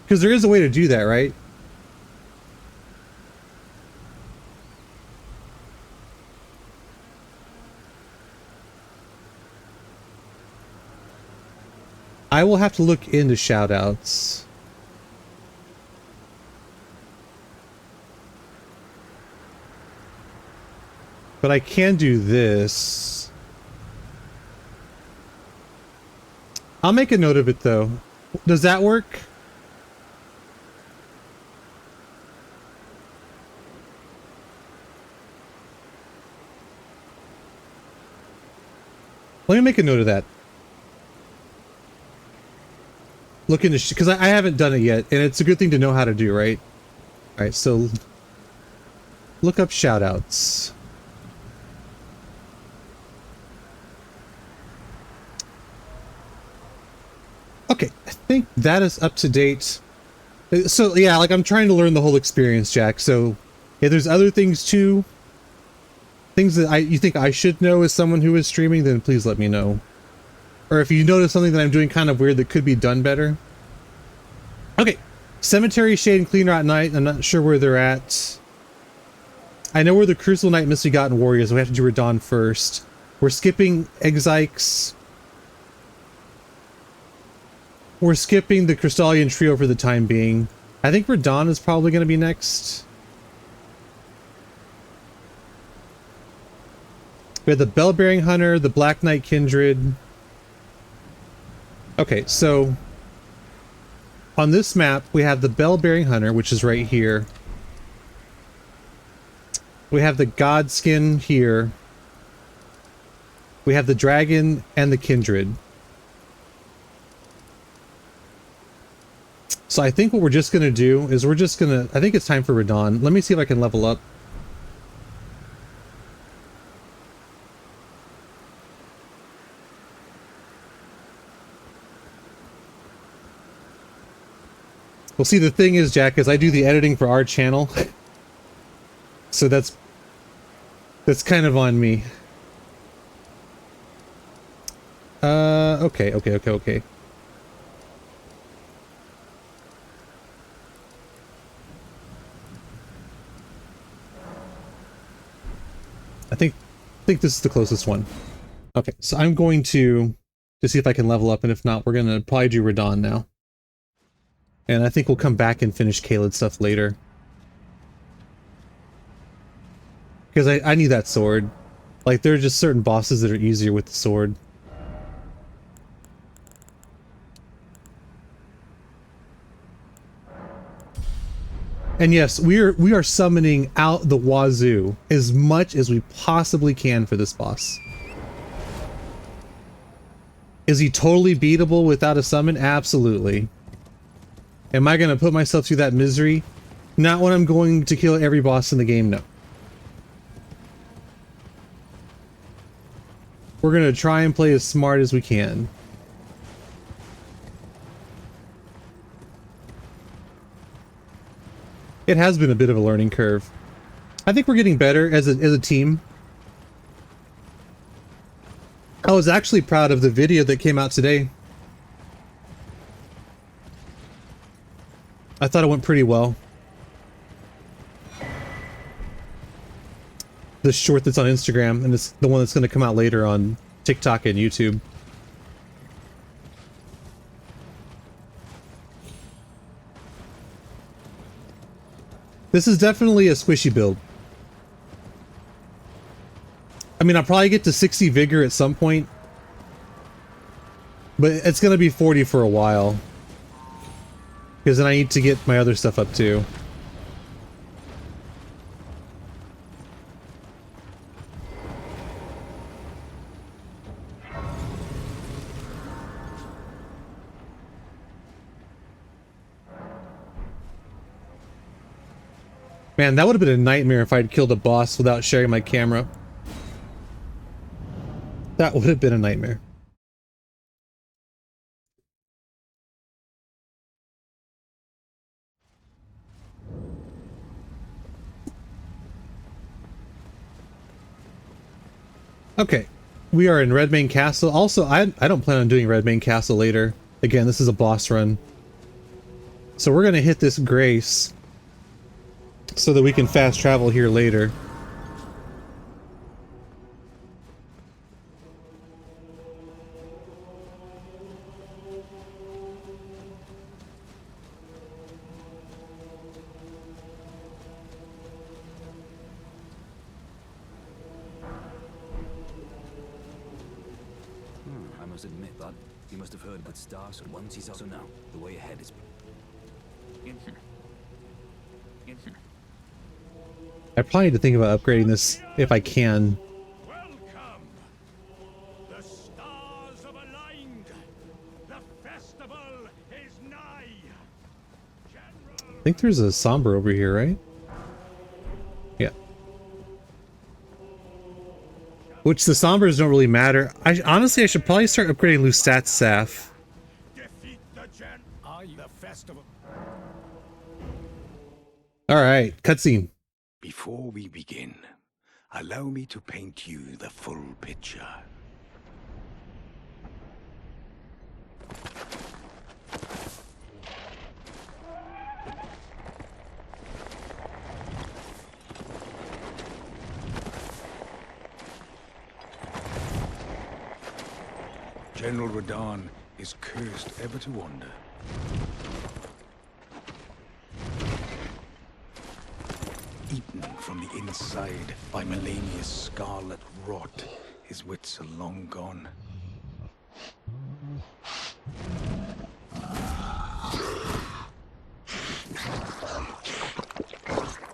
Because there is a way to do that, right? I will have to look into shoutouts. But I can do this. I'll make a note of it though. Does that work? Let me make a note of that. Look into, because I haven't done it yet, and it's a good thing to know how to do, right? Alright, so look up shoutouts. Okay, I think that is up to date. So yeah, like I'm trying to learn the whole experience, Jack. So if there's other things too, things that you think I should know as someone who is streaming, then please let me know. Or if you notice something that I'm doing kind of weird that could be done better. Okay, Cemetery, Shade, and Clean Rot Night. I'm not sure where they're at. I know where the Crucible Knight Misbegotten Warriors. We have to do Radon first. We're skipping Exikes. We're skipping the Crystallian Trio for the time being. I think Radon is probably going to be next. We have the Bell-Bearing Hunter, the Black Knight Kindred. Okay, so on this map, we have the Bell-Bearing Hunter, which is right here. We have the Godskin here. We have the Dragon and the Kindred. So I think what we're just going to do is we're just going to... I think it's time for Radon. Let me see if I can level up. Well, see, the thing is, Jack, is I do the editing for our channel. So that's kind of on me. Okay. I think this is the closest one. Okay, so I'm going to see if I can level up, and if not, we're gonna probably do Radon now. And I think we'll come back and finish Caelid stuff later. Because I need that sword. Like, there are just certain bosses that are easier with the sword. And yes, we are summoning out the wazoo as much as we possibly can for this boss. Is he totally beatable without a summon? Absolutely. Am I going to put myself through that misery? Not when I'm going to kill every boss in the game, no. We're going to try and play as smart as we can. It has been a bit of a learning curve. I think we're getting better as a team. I was actually proud of the video that came out today. I thought it went pretty well. The short that's on Instagram, and it's the one that's going to come out later on TikTok and YouTube. This is definitely a squishy build. I mean, I'll probably get to 60 vigor at some point, but it's going to be 40 for a while. Because then I need to get my other stuff up too. Man, that would have been a nightmare if I'd killed a boss without sharing my camera. That would have been a nightmare. Okay, we are in Redmane Castle. Also, I don't plan on doing Redmane Castle later. Again, this is a boss run. So we're going to hit this Grace so that we can fast travel here later. I must admit that he must have heard about stars, and once he's also now, the way ahead is in here. In here. I probably need to think about upgrading this if I can. Welcome! The stars have aligned! The festival is nigh! General I think there's a Sombra over here, right? Yeah. Which the Sombras don't really matter. Honestly, I should probably start upgrading Lustat's staff. Defeat the the festival. Alright, cutscene. Before we begin, allow me to paint you the full picture. General Radahn is cursed ever to wander. Eaten from the inside by Melania's scarlet rot, his wits are long gone.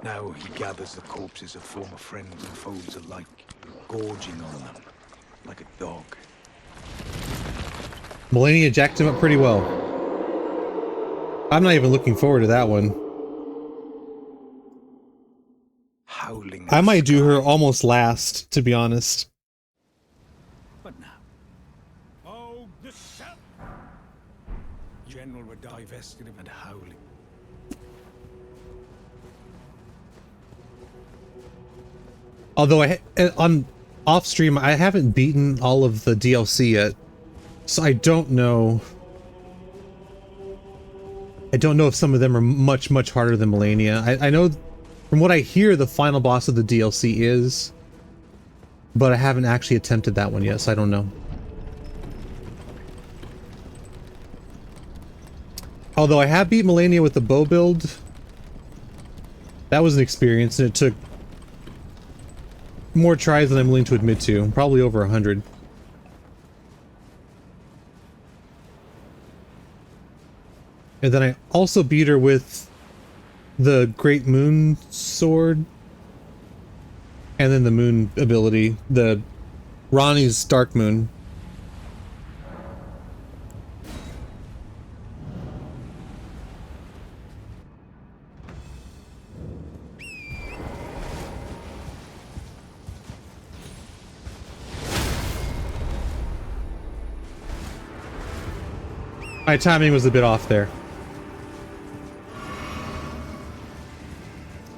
Now he gathers the corpses of former friends and foes alike, gorging on them like a dog. Melania jacked him up pretty well. I'm not even looking forward to that one. Howling I might do her almost last, to be honest. But now, Oh, the self. General were divested him and howling. Although on off stream, I haven't beaten all of the DLC yet, so I don't know. I don't know if some of them are much harder than Melania. I know from what I hear, the final boss of the DLC is, but I haven't actually attempted that one yet, so I don't know. Although I have beat Melania with the bow build. That was an experience, and it took more tries than I'm willing to admit to. Probably over 100. And then I also beat her with the Great Moon Sword. And then the Moon ability. The Ronnie's Dark Moon. My timing was a bit off there.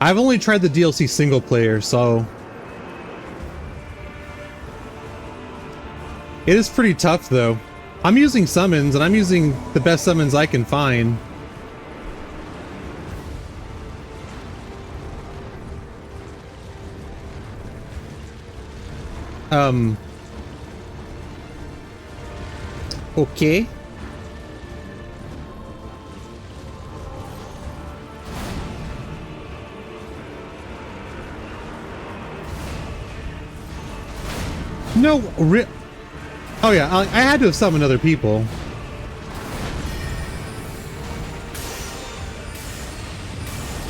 I've only tried the DLC single player, so it is pretty tough though. I'm using summons, and I'm using the best summons I can find. Okay. No, oh yeah, I had to have summoned other people.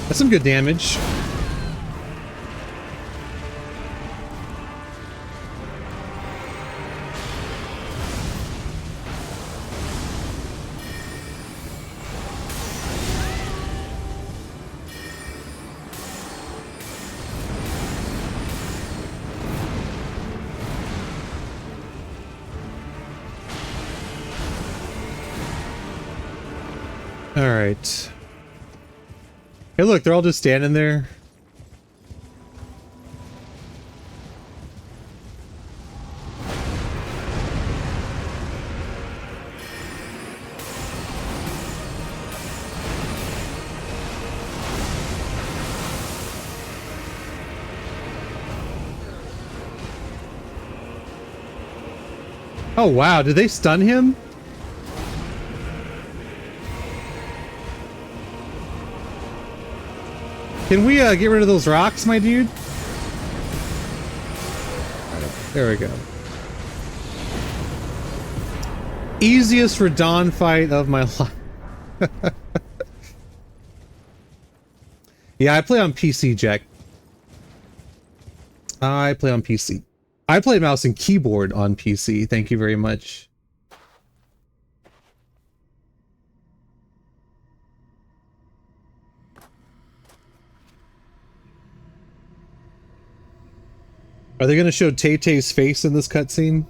That's some good damage. Alright. Hey look, they're all just standing there. Oh wow, did they stun him? Can we get rid of those rocks, my dude? There we go. Easiest Radahn fight of my life. Yeah, I play on PC, Jack. I play on PC. I play mouse and keyboard on PC. Thank you very much. Are they going to show Tay-Tay's face in this cutscene?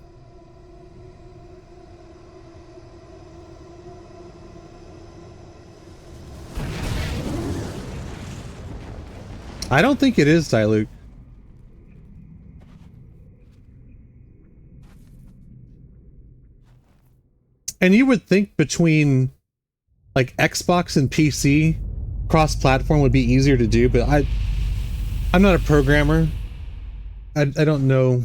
I don't think it is, Diluc. And you would think between like Xbox and PC, cross-platform would be easier to do, but I'm not a programmer. I don't know.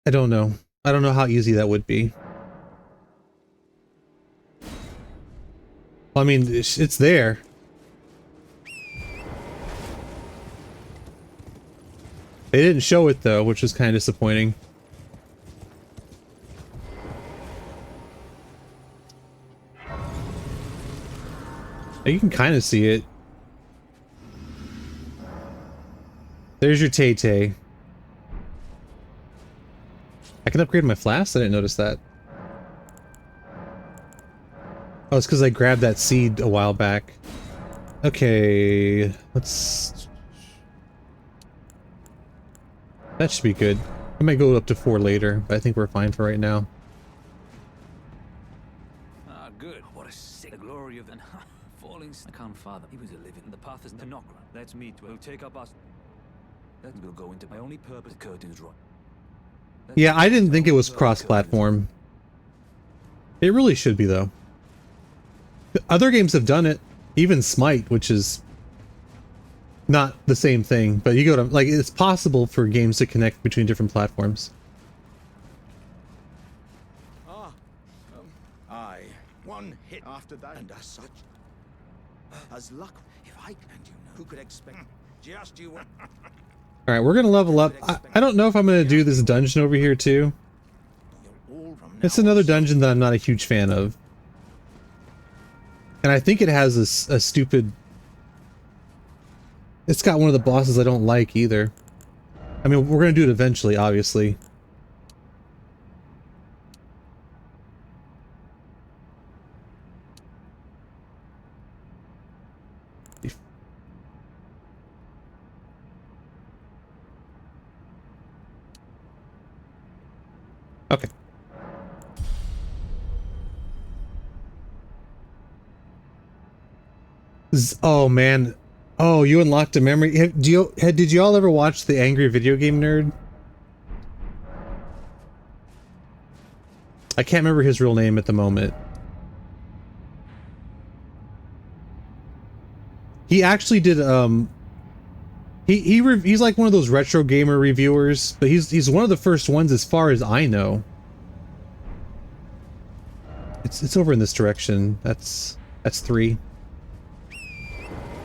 I don't know. I don't know how easy that would be. Well, I mean, it's there. They didn't show it though, which was kind of disappointing. You can kind of see it. There's your Tay-Tay. I can upgrade my flask? I didn't notice that. Oh, it's because I grabbed that seed a while back. Okay, let's... That should be good. I might go up to 4 later, but I think we're fine for right now. Ah, good. What a sick the glory of the falling. I can't father. He was a living. The path is to knock. Let's meet. We'll take up us. Then we'll go into my only purpose. The curtains right. Yeah, I didn't think it was cross-platform. It really should be, though. Other games have done it. Even Smite, which is not the same thing, but you go to, like, it's possible for games to connect between different platforms. Aye. One hit after that, and as such, as luck. If I and you know, who could expect? Just you. All right, we're gonna level up. I don't know if I'm gonna do this dungeon over here too. It's another dungeon that I'm not a huge fan of, and I think it has a stupid. It's got one of the bosses I don't like either. I mean, we're gonna do it eventually, obviously. Okay. Oh man. Oh, you unlocked a memory. Did you all ever watch The Angry Video Game Nerd? I can't remember his real name at the moment. He actually did he's like one of those retro gamer reviewers, but he's one of the first ones as far as I know. It's over in this direction. That's 3.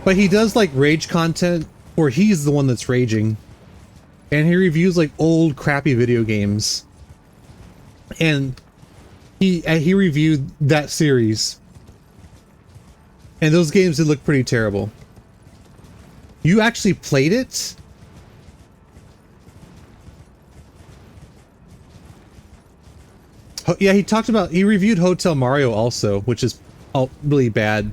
But he does like rage content, or he's the one that's raging. And he reviews like old crappy video games. And he reviewed that series. And those games did look pretty terrible. You actually played it? Yeah, he reviewed Hotel Mario also, which is really bad.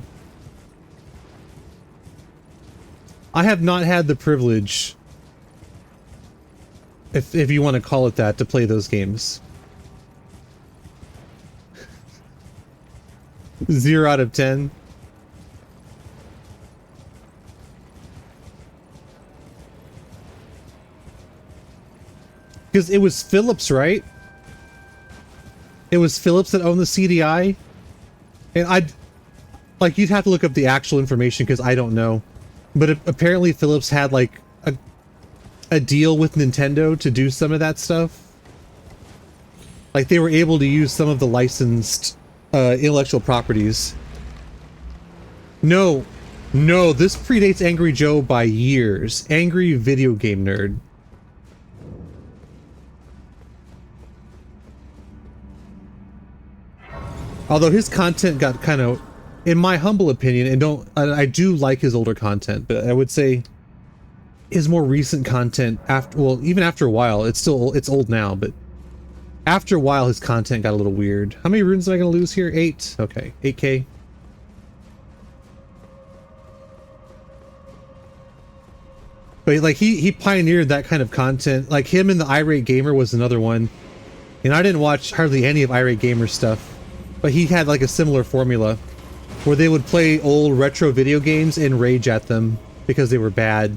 I have not had the privilege, if you want to call it that, to play those games. 0 out of 10. Because it was Philips, right? It was Philips that owned the CDI. And you'd have to look up the actual information because I don't know. But apparently Philips had like a deal with Nintendo to do some of that stuff. Like they were able to use some of the licensed intellectual properties. No, this predates Angry Joe by years. Angry Video Game Nerd. Although his content got kind of, in my humble opinion, and I do like his older content, but I would say his more recent content even after a while, it's old now, but after a while his content got a little weird. How many runes am I going to lose here? 8? Okay, 8k. But like he pioneered that kind of content. Like him and the Irate Gamer was another one. And I didn't watch hardly any of Irate Gamer's stuff, but he had like a similar formula where they would play old retro video games and rage at them because they were bad.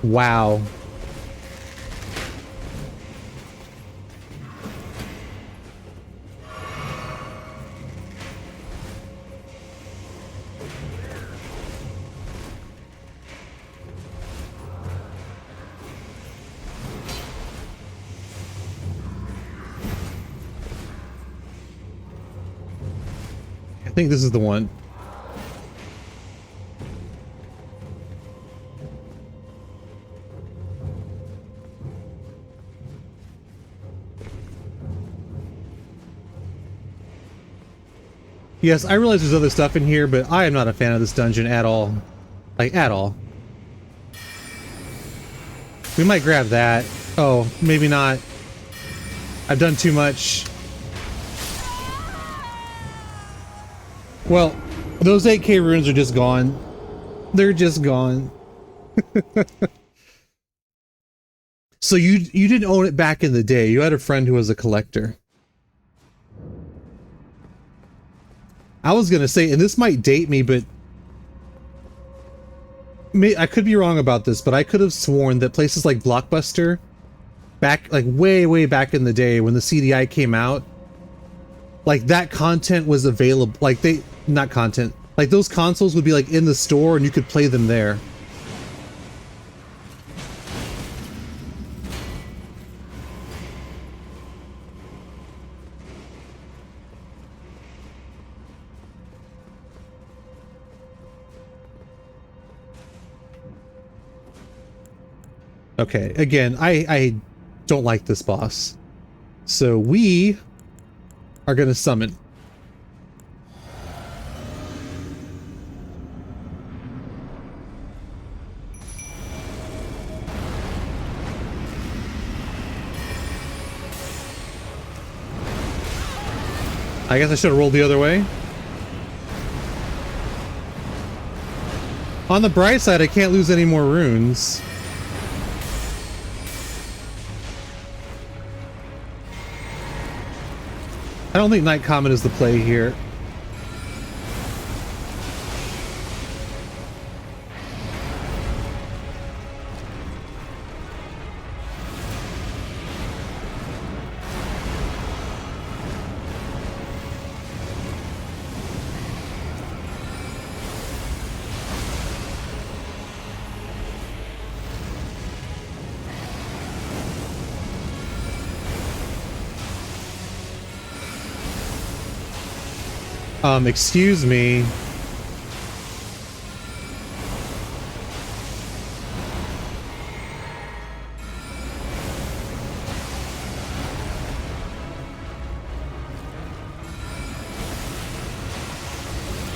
Wow. I think this is the one. Yes, I realize there's other stuff in here, but I am not a fan of this dungeon at all. Like, at all. We might grab that. Oh, maybe not. I've done too much. Well, those 8K runes are just gone. They're just gone. So you didn't own it back in the day. You had a friend who was a collector. I was gonna say, and this might date me, but I could be wrong about this, but I could have sworn that places like Blockbuster, back like way back in the day when the CDI came out, like that content was available. Like not content, like those consoles would be like in the store and you could play them there. Okay, again, I don't like this boss. So we are gonna summon. I guess I should have rolled the other way. On the bright side, I can't lose any more runes. I don't think Night Comet is the play here. Excuse me.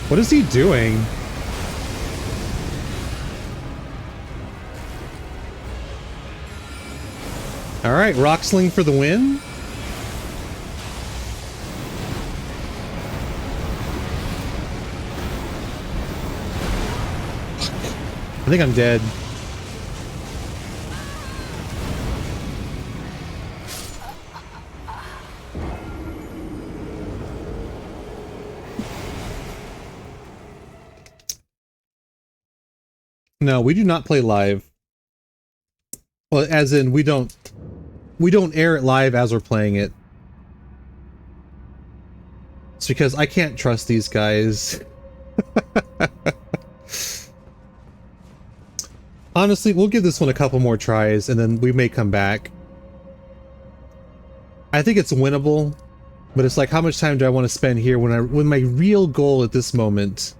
What is he doing? All right, Rock Sling for the win. I think I'm dead. No, we do not play live. Well, as in we don't air it live as we're playing it. It's because I can't trust these guys. Honestly, we'll give this one a couple more tries and then we may come back. I think it's winnable, but it's like, how much time do I want to spend here when my real goal at this moment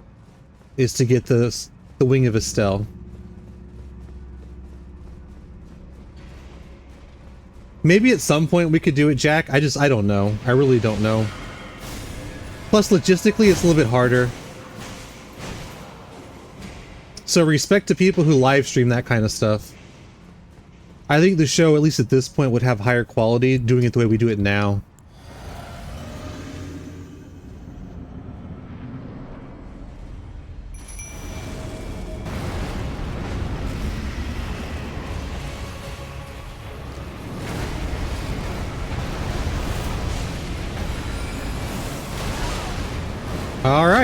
is to get the Wing of Estelle. Maybe at some point we could do it, Jack. I don't know. I really don't know. Plus, logistically, it's a little bit harder. So respect to people who live stream that kind of stuff. I think the show, at least at this point, would have higher quality doing it the way we do it now.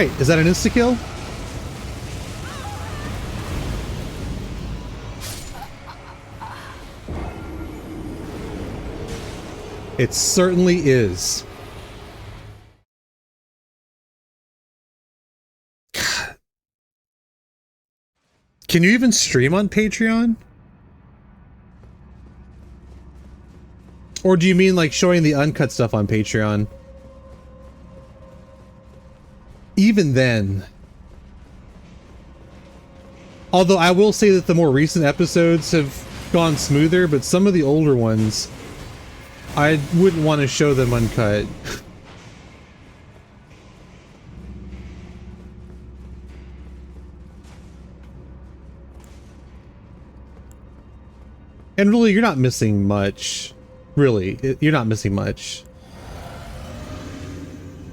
Alright, is that an insta-kill? It certainly is. God. Can you even stream on Patreon? Or do you mean like showing the uncut stuff on Patreon? Even then. Although I will say that the more recent episodes have gone smoother, but some of the older ones, I wouldn't want to show them uncut. And really, you're not missing much. Really, you're not missing much.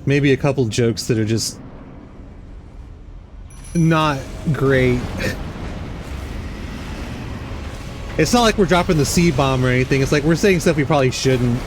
Maybe a couple jokes that are just not great. It's not like we're dropping the C-bomb or anything. It's like we're saying stuff we probably shouldn't.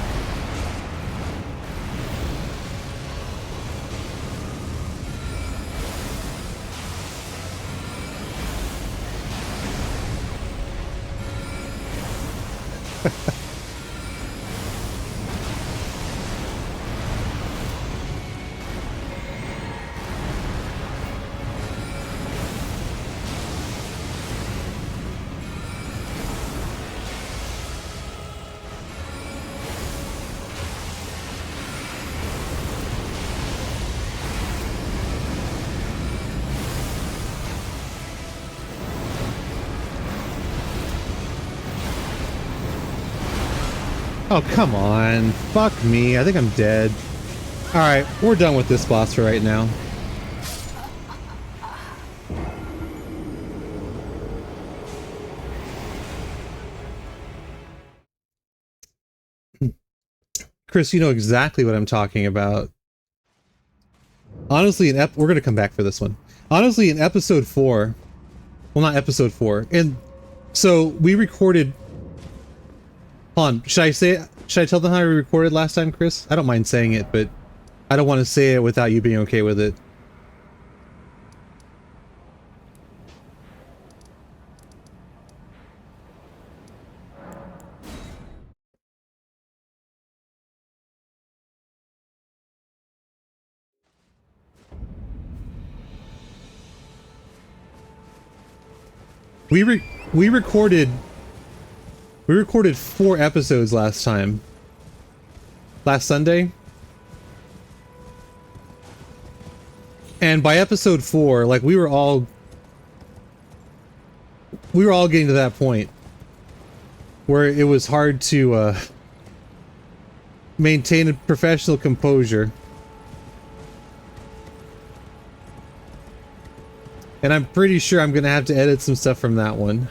Oh, come on. Fuck me. I think I'm dead. Alright, we're done with this boss for right now. Chris, you know exactly what I'm talking about. Honestly, we're gonna come back for this one. Honestly, in episode 4... Well, not episode 4. And so, we recorded... Hold on, should I say it? Should I tell them how we recorded last time, Chris? I don't mind saying it, but I don't want to say it without you being okay with it. We recorded 4 episodes last time. Last Sunday. And by episode 4, like we were all getting to that point where it was hard to maintain a professional composure. And I'm pretty sure I'm gonna have to edit some stuff from that one.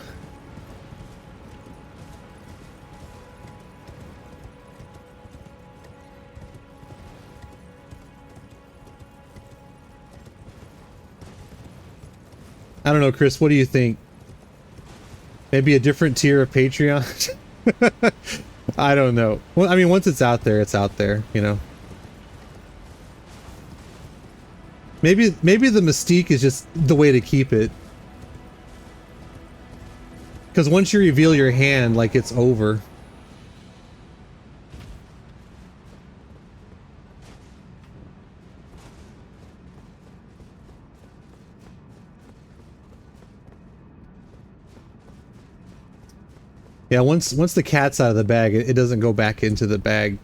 I don't know, Chris, what do you think? Maybe a different tier of Patreon? I don't know. Well, I mean, once it's out there, you know? Maybe the mystique is just the way to keep it. Because once you reveal your hand, like, it's over. Yeah, once the cat's out of the bag, it doesn't go back into the bag.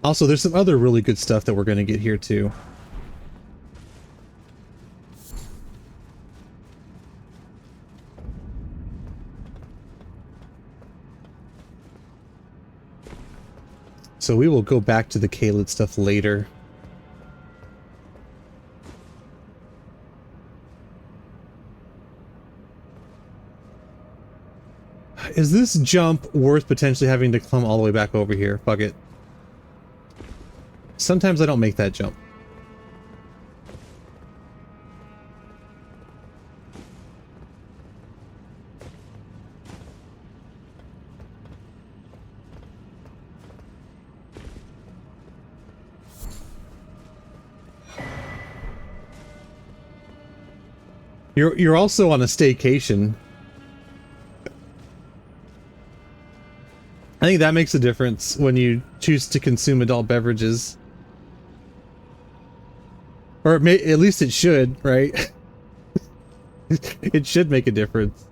Also, there's some other really good stuff that we're going to get here too. So we will go back to the Caelid stuff later. Is this jump worth potentially having to come all the way back over here? Fuck it. Sometimes I don't make that jump. You're also on a staycation. I think that makes a difference when you choose to consume adult beverages. Or at least it should, right? It should make a difference.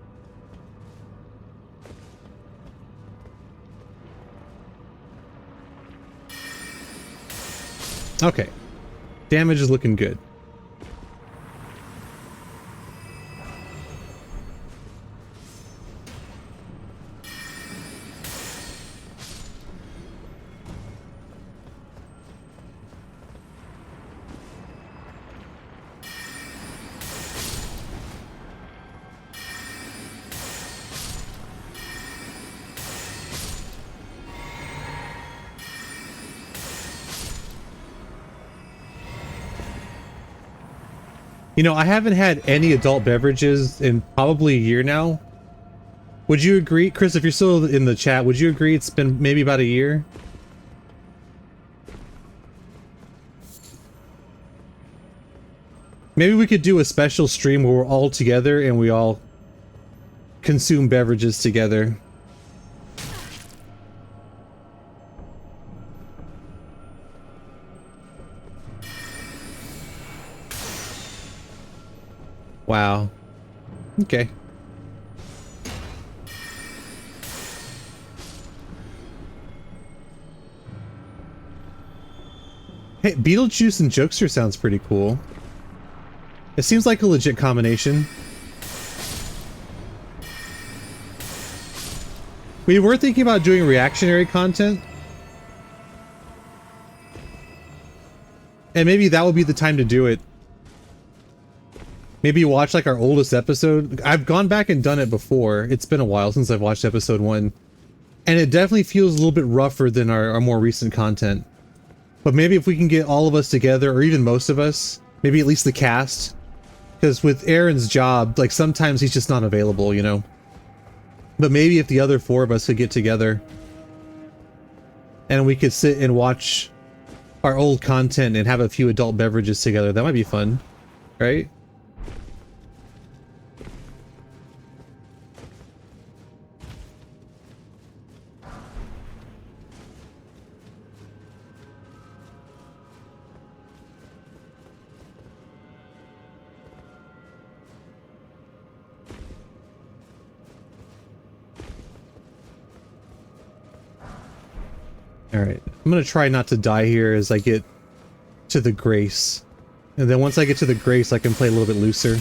Okay. Damage is looking good. You know, I haven't had any adult beverages in probably a year now. Would you agree, Chris, if you're still in the chat, would you agree it's been maybe about a year? Maybe we could do a special stream where we're all together and we all consume beverages together. Wow. Okay. Hey, Beetlejuice and Jokester sounds pretty cool. It seems like a legit combination. We were thinking about doing reactionary content. And maybe that would be the time to do it. Maybe watch like our oldest episode. I've gone back and done it before. It's been a while since I've watched episode 1. And it definitely feels a little bit rougher than our more recent content. But maybe if we can get all of us together, or even most of us, maybe at least the cast. Because with Aaron's job, like sometimes he's just not available, you know? But maybe if the other 4 of us could get together and we could sit and watch our old content and have a few adult beverages together, that might be fun, right? Alright, I'm gonna try not to die here as I get to the Grace. And then once I get to the Grace, I can play a little bit looser.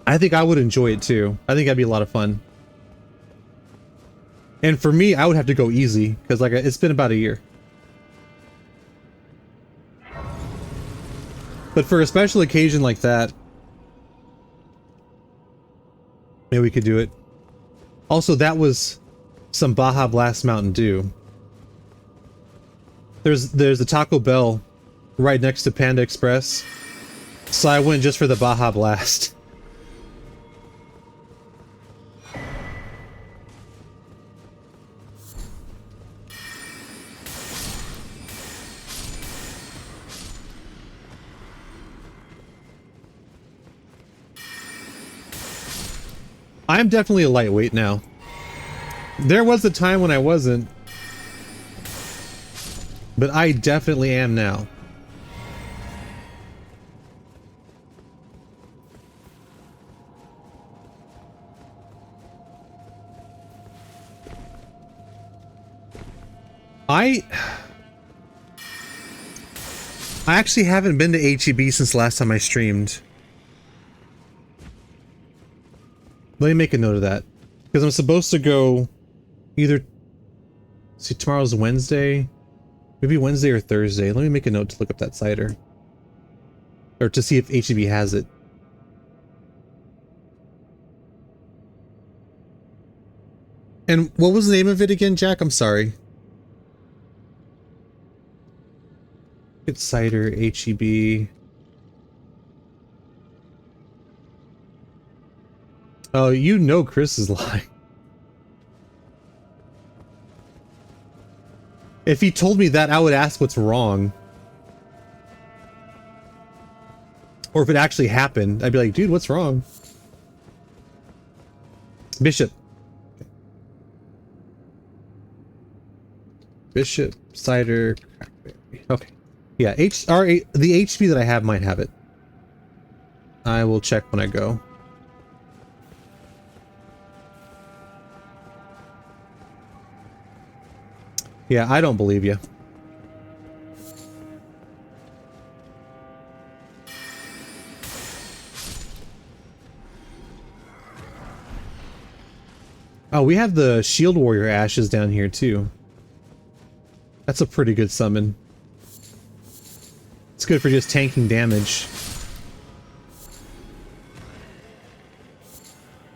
I think I would enjoy it too. I think that'd be a lot of fun. And for me, I would have to go easy, because like it's been about a year. But for a special occasion like that, maybe we could do it. Also, that was some Baja Blast Mountain Dew. There's a Taco Bell right next to Panda Express, so I went just for the Baja Blast. I'm definitely a lightweight now. There was a time when I wasn't, but I definitely am now. I actually haven't been to HEB since last time I streamed. Let me make a note of that, because I'm supposed to go either, see, tomorrow's Wednesday, maybe Wednesday or Thursday. Let me make a note to look up that cider, or to see if HEB has it. And what was the name of it again, Jack? I'm sorry. It's cider, HEB. Oh, you know Chris is lying. If he told me that, I would ask what's wrong. Or if it actually happened, I'd be like, dude, what's wrong? Bishop. Bishop, cider, crackberry. Okay. Yeah, the HP that I have might have it. I will check when I go. Yeah, I don't believe you. Oh, we have the Shield Warrior Ashes down here too. That's a pretty good summon. It's good for just tanking damage.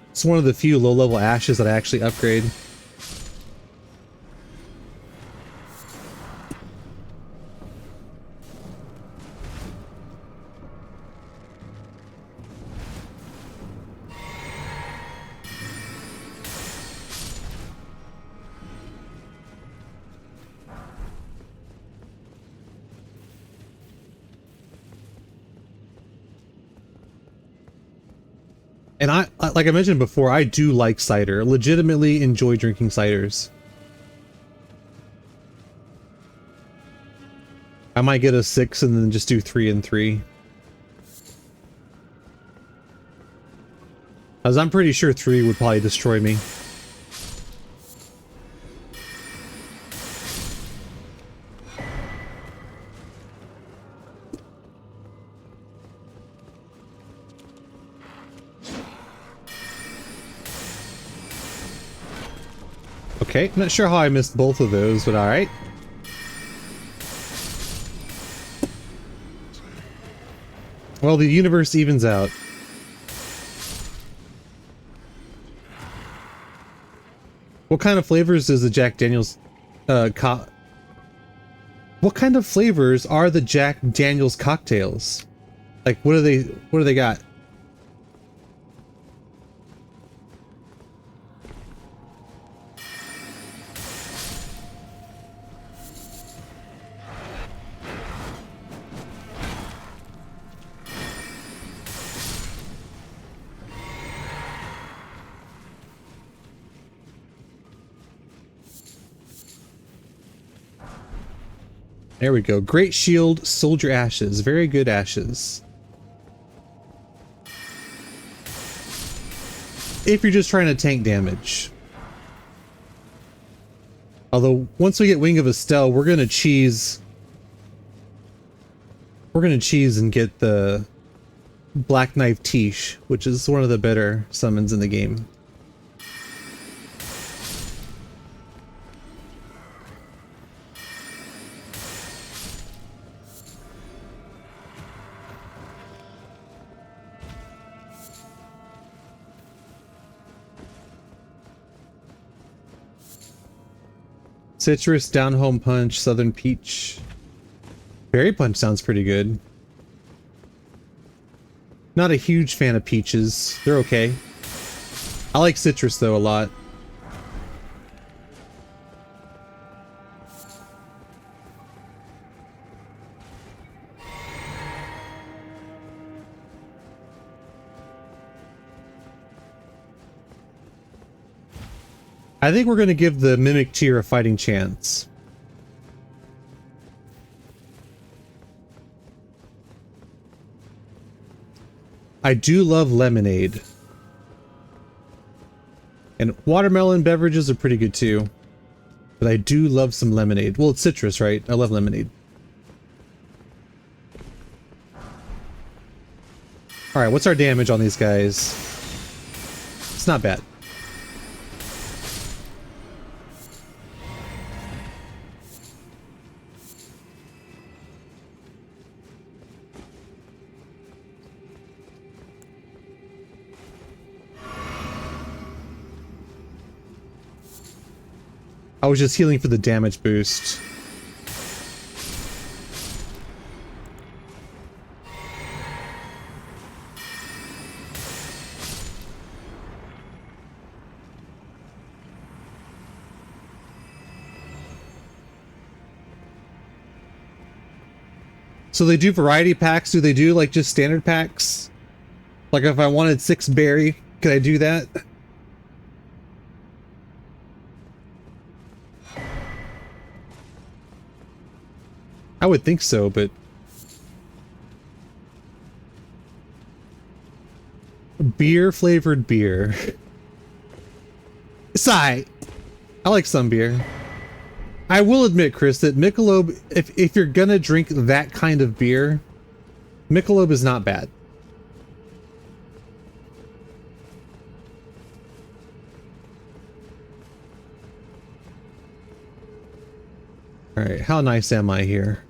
It's one of the few low-level ashes that I actually upgrade. And like I mentioned before, I do like cider. Legitimately enjoy drinking ciders. I might get a 6 and then just do 3 and 3. As I'm pretty sure 3 would probably destroy me. Okay, not sure how I missed both of those, but alright. Well, the universe evens out. What kind of flavors does the Jack Daniels what kind of flavors are the Jack Daniels cocktails? Like what do they got? There we go. Great Shield, Soldier Ashes. Very good ashes. If you're just trying to tank damage. Although, once we get Wing of Estelle, we're gonna cheese... We're gonna cheese and get the Black Knife Tiche, which is one of the better summons in the game. Citrus, Down Home Punch, Southern Peach. Berry Punch sounds pretty good. Not a huge fan of peaches. They're okay. I like citrus though a lot. I think we're going to give the Mimic Tear a fighting chance. I do love lemonade. And watermelon beverages are pretty good too. But I do love some lemonade. Well, it's citrus, right? I love lemonade. Alright, what's our damage on these guys? It's not bad. I was just healing for the damage boost. So they do variety packs? Do they do like just standard packs? Like if I wanted 6 berry, could I do that? I would think so, but beer flavored beer. Sigh. I like some beer. I will admit, Chris, that Michelob, if you're gonna drink that kind of beer, Michelob is not bad. Alright, how nice am I here?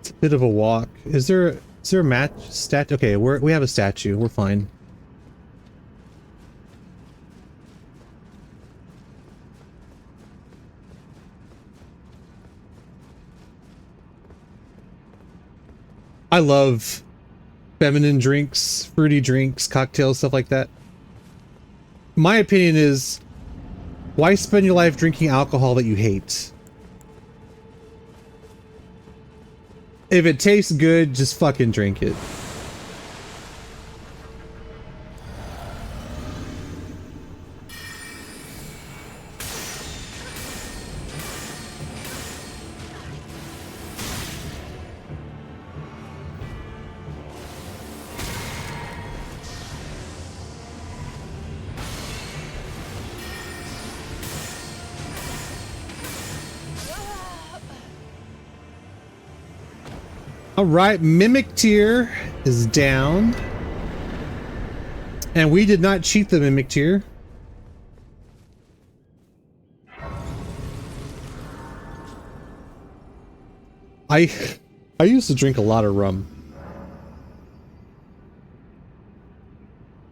It's a bit of a walk. Is there a match stat? Okay, we have a statue. We're fine. I love feminine drinks, fruity drinks, cocktails, stuff like that. My opinion is, why spend your life drinking alcohol that you hate? If it tastes good, just fucking drink it. Alright, Mimic tier is down. And we did not cheat the Mimic tier. I used to drink a lot of rum.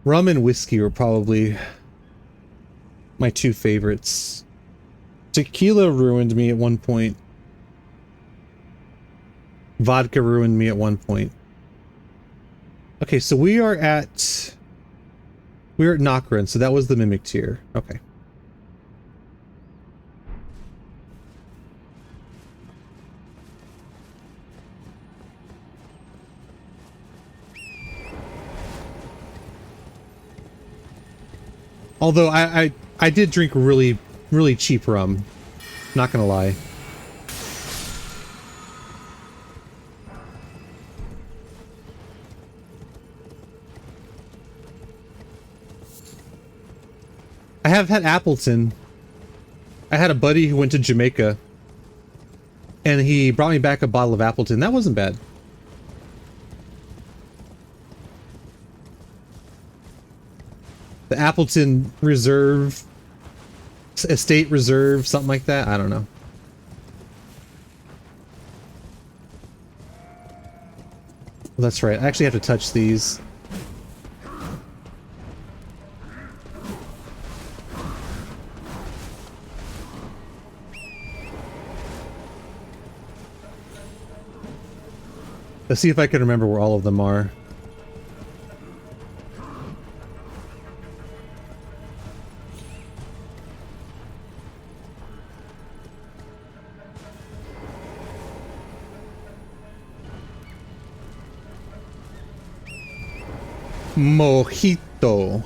Rum and whiskey were probably my 2 favorites. Tequila ruined me at one point. Vodka ruined me at one point. Okay, so we're at Nokrin, so that was the Mimic tier. Okay. Although I did drink really cheap rum. Not gonna lie. I have had Appleton. I had a buddy who went to Jamaica and he brought me back a bottle of Appleton. That wasn't bad. The Appleton Reserve, Estate Reserve, something like that. I don't know. Well, that's right. I actually have to touch these. Let's see if I can remember where all of them are. Mojito.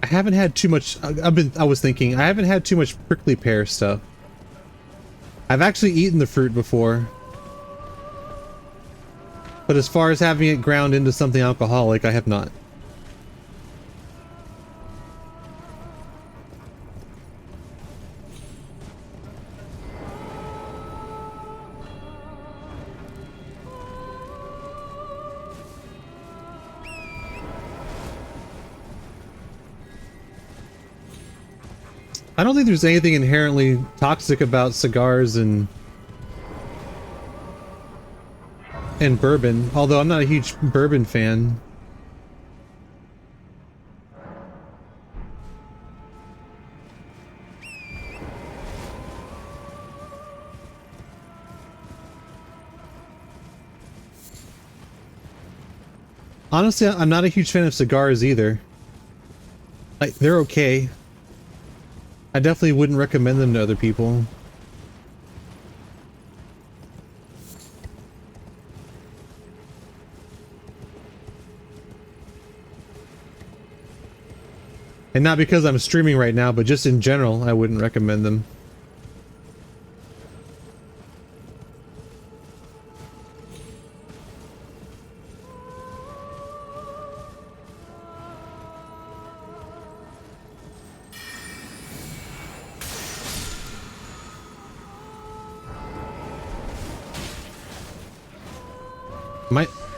I haven't had too much. I was thinking, I haven't had too much prickly pear stuff. I've actually eaten the fruit before. But as far as having it ground into something alcoholic, I have not. I don't think there's anything inherently toxic about cigars and bourbon, although I'm not a huge bourbon fan. Honestly, I'm not a huge fan of cigars either. Like, they're okay. I definitely wouldn't recommend them to other people. And not because I'm streaming right now, but just in general, I wouldn't recommend them.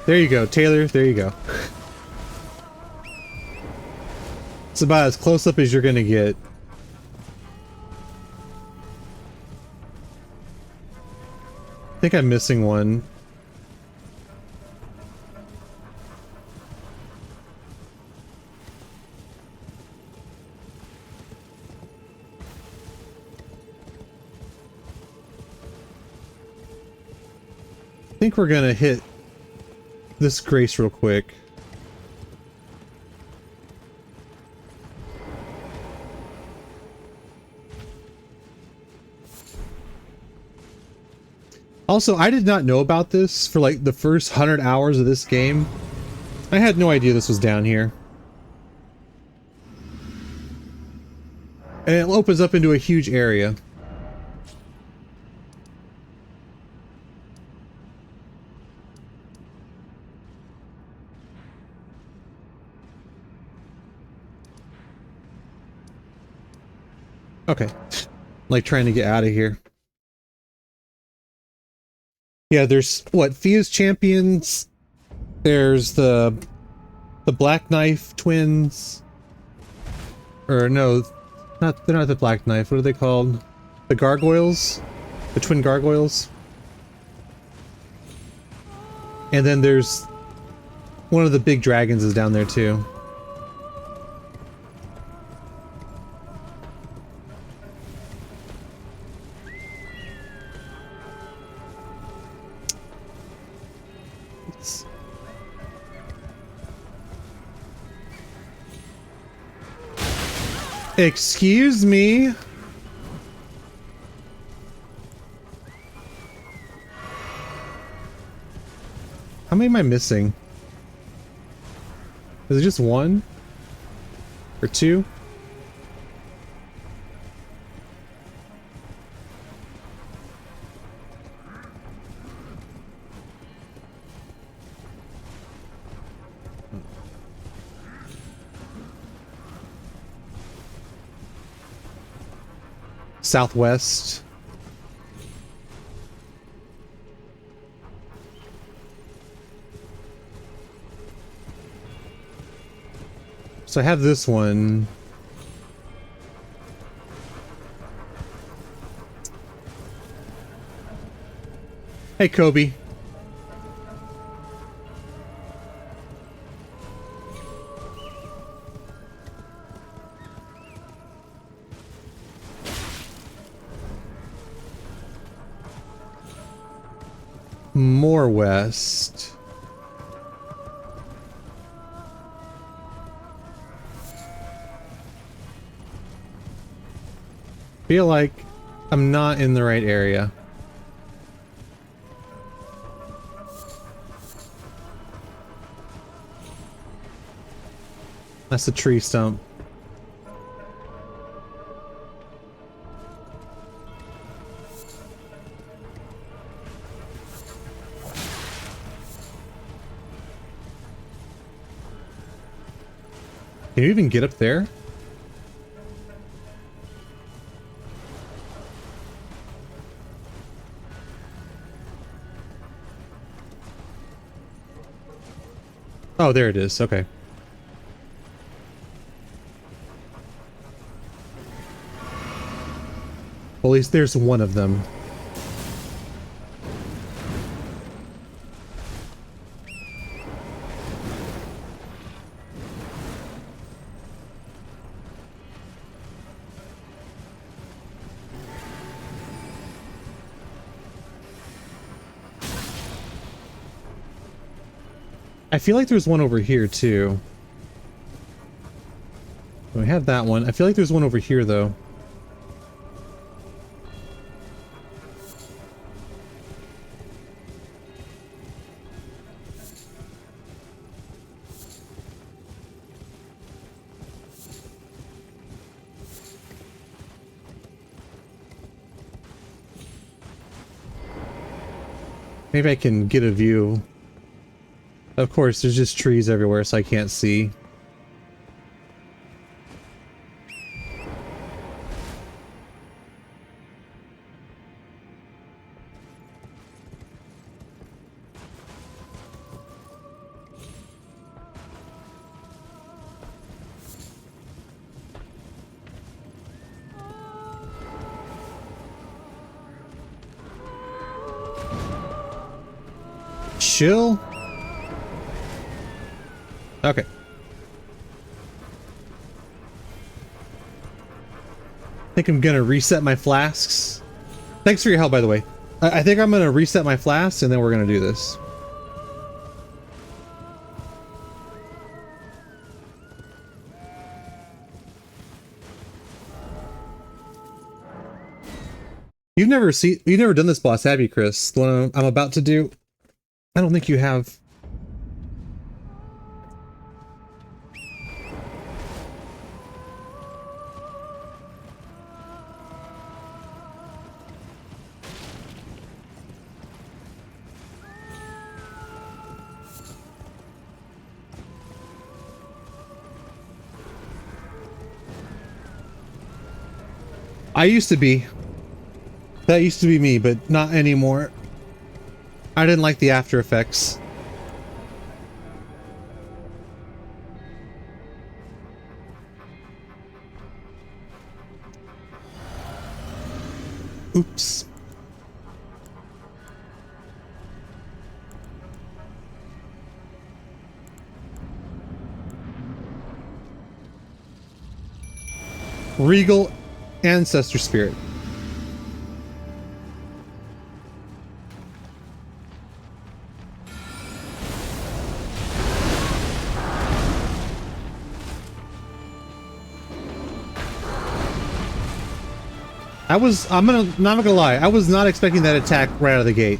There you go, Taylor, there you go. It's about as close up as you're gonna get. I think I'm missing one. I think we're gonna hit this grace real quick. Also, I did not know about this for like the first 100 hours of this game. I had no idea this was down here. And it opens up into a huge area. Okay. Like trying to get out of here. Yeah, there's what, Fia's champions. There's the Black Knife twins. Or no, they're not the Black Knife. What are they called? The gargoyles? The twin gargoyles? And then there's one of the big dragons is down there too. Excuse me? How many am I missing? Is it just one? Or two? Southwest. So I have this one. Hey, Kobe. More west. Feel like I'm not in the right area. That's a tree stump. Can you even get up there? Oh, there it is. Okay. Well, at least there's one of them. I feel like there's one over here too. We have that one. I feel like there's one over here though. Maybe I can get a view. Of course, there's just trees everywhere, so I can't see. Chill. Okay. I think I'm gonna reset my flasks. Thanks for your help, by the way. I think I'm gonna reset my flasks and then we're gonna do this. You've never done this boss, have you, Chris? The one I'm about to do? I don't think you have. I used to be. That used to be me, but not anymore. I didn't like the after effects. Oops. Regal Ancestor Spirit. I'm not gonna lie, I was not expecting that attack right out of the gate.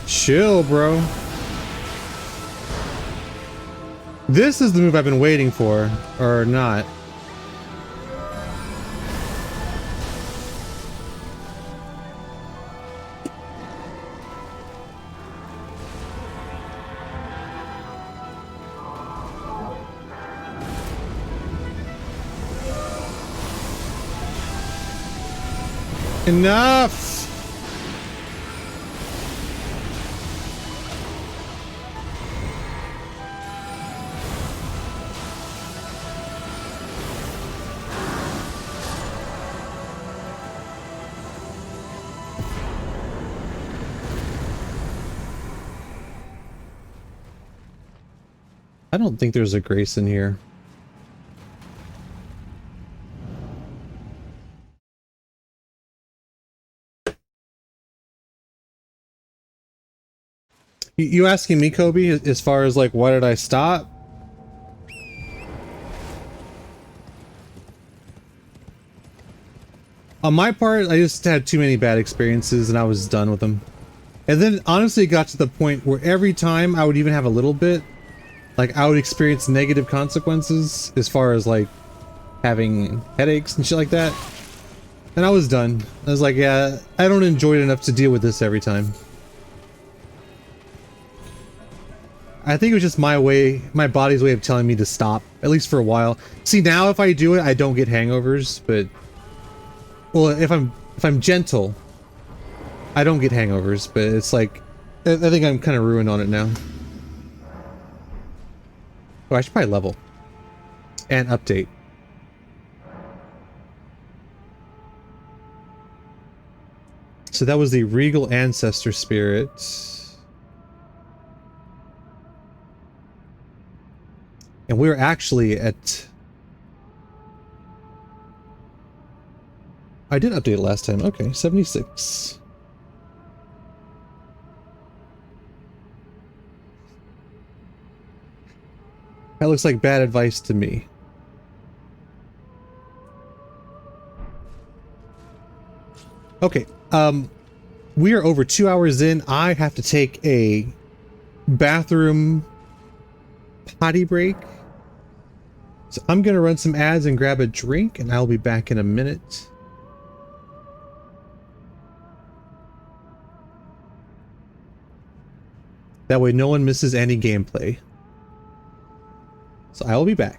Chill, bro. This is the move I've been waiting for, or not. Enough! I don't think there's a grace in here. You asking me, Kobe, as far as like, why did I stop? On my part, I just had too many bad experiences and I was done with them. And then honestly it got to the point where every time I would even have a little bit, like I would experience negative consequences as far as like having headaches and shit like that. And I was done. I was like, yeah, I don't enjoy it enough to deal with this every time. I think it was just my body's way of telling me to stop, at least for a while. See, now if I do it, I don't get hangovers, but well, if I'm gentle, I don't get hangovers, but it's like I think I'm kind of ruined on it now. Oh, I should probably level. And update. So that was the Regal Ancestor Spirit. And we're actually at... I did update it last time. Okay, 76. That looks like bad advice to me. Okay, we are over 2 hours in. I have to take a bathroom potty break. So I'm gonna run some ads and grab a drink, and I'll be back in a minute. That way no one misses any gameplay. So I will be back.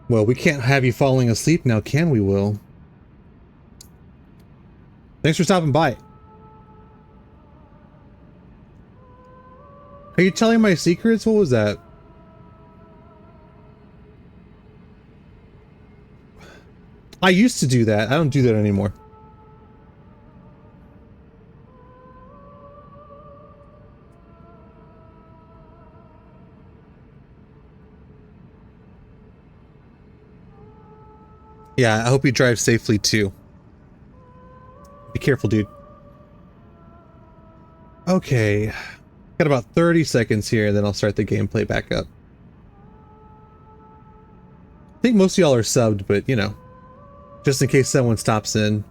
Well, we can't have you falling asleep now, can we, Will? Thanks for stopping by. Are you telling my secrets? What was that? I used to do that. I don't do that anymore. Yeah, I hope you drive safely too. Be careful, dude. Okay. Got about 30 seconds here, then I'll start the gameplay back up. I think most of y'all are subbed, but you know, just in case someone stops in.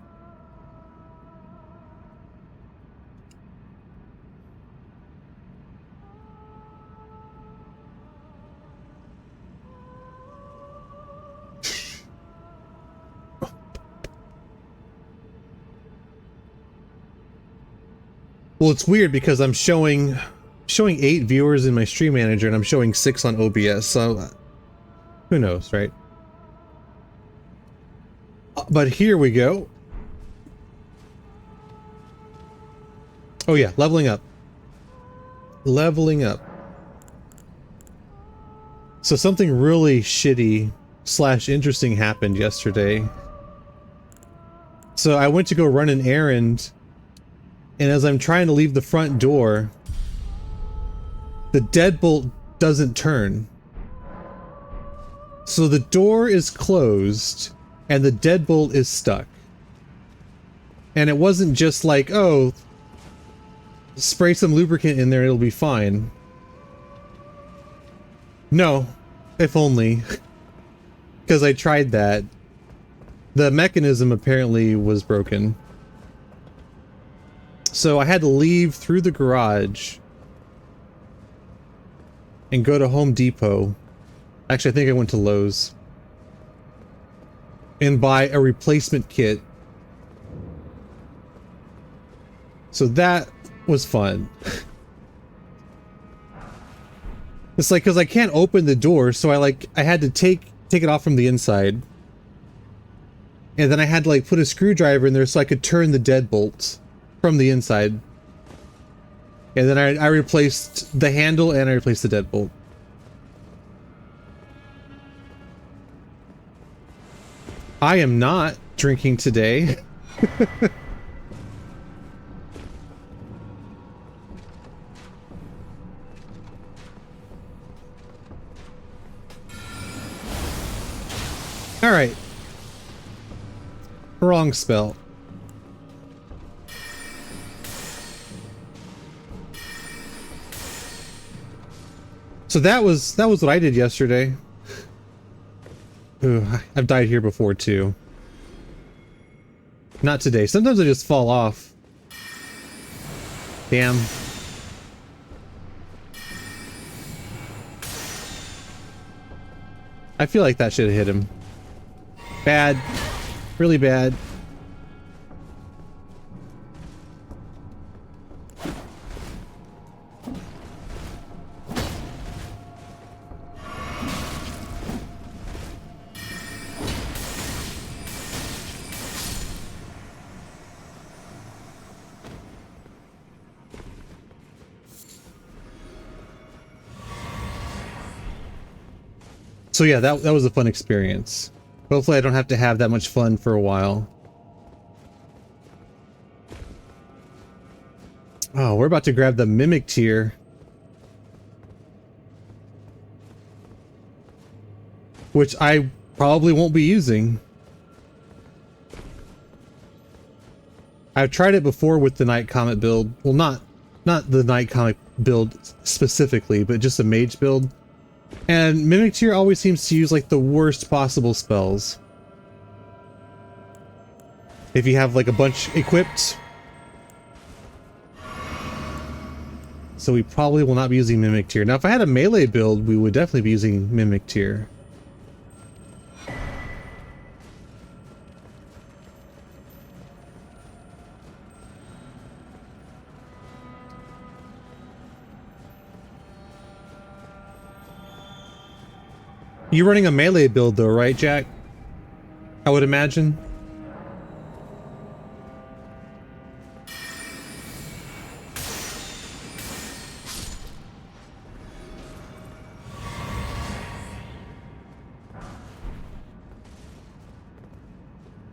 Well, it's weird because I'm showing 8 viewers in my stream manager and I'm showing 6 on OBS, so who knows, right? But here we go. Oh yeah, leveling up. Leveling up. So something really shitty / interesting happened yesterday. So I went to go run an errand, and as I'm trying to leave the front door, the deadbolt doesn't turn. So the door is closed, and the deadbolt is stuck. And it wasn't just like, oh, spray some lubricant in there, it'll be fine. No, if only. Because I tried that. The mechanism apparently was broken. So I had to leave through the garage and go to Home Depot. Actually, I think I went to Lowe's. And buy a replacement kit. So that was fun. It's like, because I can't open the door, so I had to take it off from the inside. And then I had to like put a screwdriver in there so I could turn the deadbolts from the inside. And then I replaced the handle and I replaced the deadbolt. I am not drinking today. All right. Wrong spell. So that was what I did yesterday. Ooh, I've died here before too. Not today. Sometimes I just fall off. Damn. I feel like that should have hit him. Bad. Really bad. So yeah, that was a fun experience. Hopefully I don't have to have that much fun for a while. Oh, we're about to grab the Mimic tier. Which I probably won't be using. I've tried it before with the Night Comet build. Well, not the Night Comet build specifically, but just a mage build. And Mimic tier always seems to use like the worst possible spells. If you have like a bunch equipped. So we probably will not be using Mimic tier. Now if I had a melee build, we would definitely be using Mimic tier. You're running a melee build though, right, Jack? I would imagine.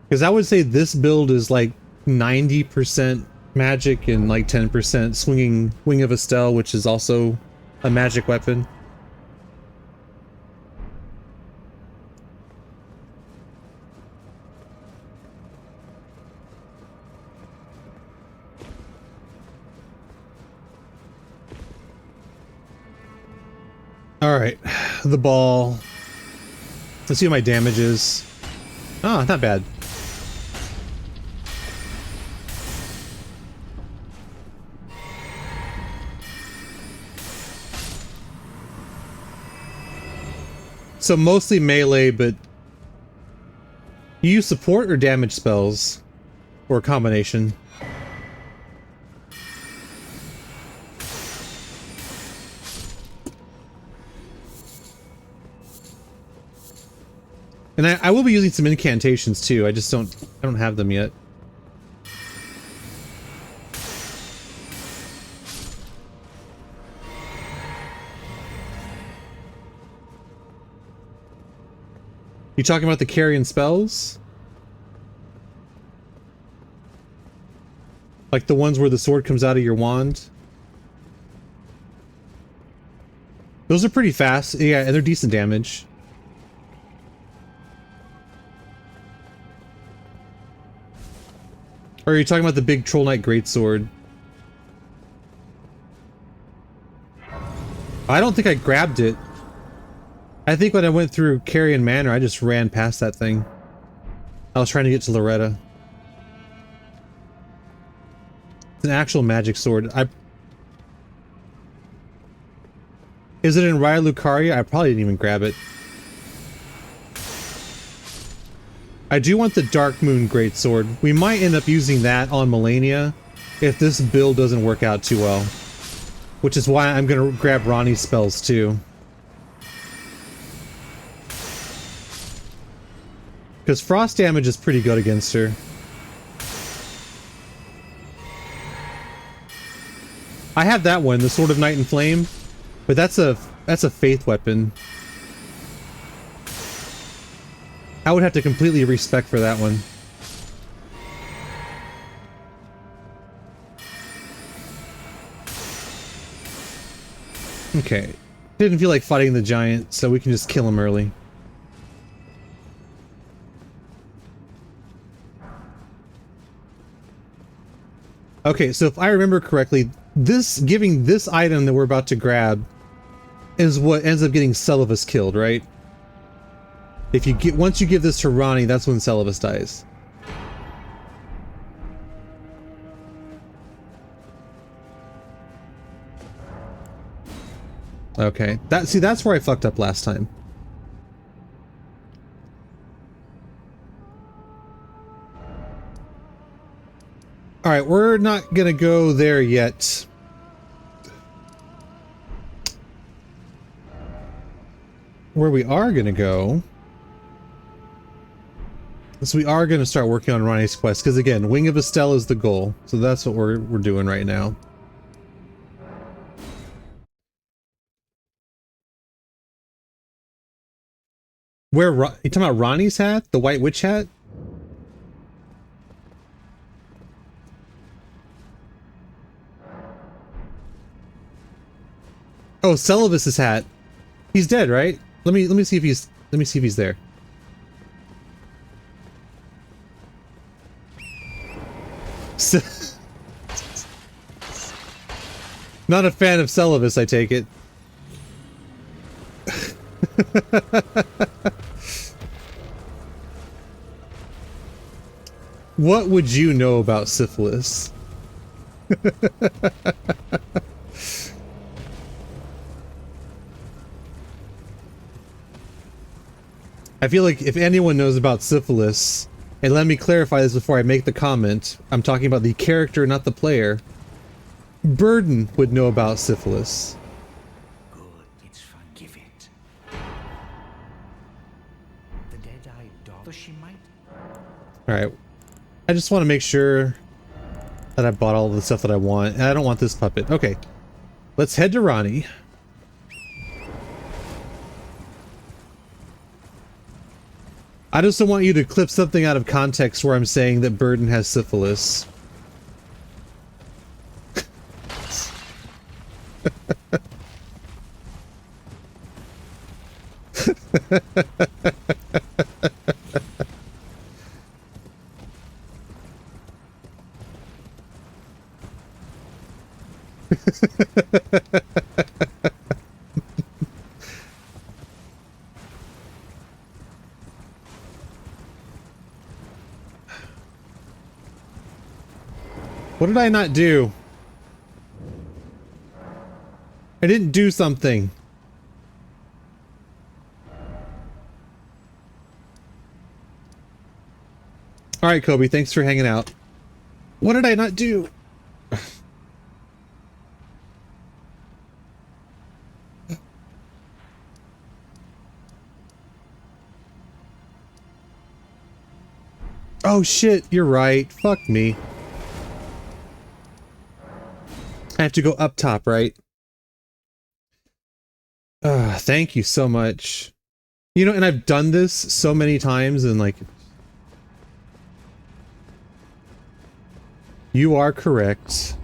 Because I would say this build is like 90% magic and like 10% swinging Wing of Estelle, which is also a magic weapon. Alright, the ball. Let's see what my damage is. Oh, not bad. So mostly melee, but you use support or damage spells? Or a combination? And I will be using some incantations too. I don't have them yet. You talking about the carrion spells? Like the ones where the sword comes out of your wand? Those are pretty fast. Yeah, and they're decent damage. Or are you talking about the big Troll Knight Greatsword? I don't think I grabbed it. I think when I went through Carrion Manor, I just ran past that thing. I was trying to get to Loretta. It's an actual magic sword. Is it in Raya Lucaria? I probably didn't even grab it. I do want the Dark Moon Greatsword. We might end up using that on Melania if this build doesn't work out too well. Which is why I'm gonna grab Ronnie's spells too. Because frost damage is pretty good against her. I have that one, the Sword of Night and Flame, but that's a faith weapon. I would have to completely respec for that one. Okay. Didn't feel like fighting the giant, so we can just kill him early. Okay, so if I remember correctly, giving this item that we're about to grab is what ends up getting Celovus killed, right? If you once you give this to Ronnie, that's when Celovus dies. Okay, that's where I fucked up last time. Alright, we're not gonna go there yet. Where we are gonna go... So we are gonna start working on Ronnie's quest, because again, Wing of Estelle is the goal. So that's what we're doing right now. You talking about Ronnie's hat? The White Witch hat? Oh, Celovus's hat. He's dead, right? Let me see if he's there. Not a fan of Celovus, I take it. What would you know about syphilis? I feel like if anyone knows about syphilis, and let me clarify this before I make the comment, I'm talking about the character, not the player. Burden would know about syphilis. Good, it's fine. Give it. The dead-eyed dog. She might. Alright. I just want to make sure that I bought all the stuff that I want, and I don't want this puppet. Okay. Let's head to Ronnie. I just don't want you to clip something out of context where I'm saying that Burden has syphilis. What did I not do? I didn't do something. Alright, Kobe, thanks for hanging out. What did I not do? Oh shit, you're right. Fuck me. I have to go up top, right? Thank you so much. You know, and I've done this so many times and like... You are correct.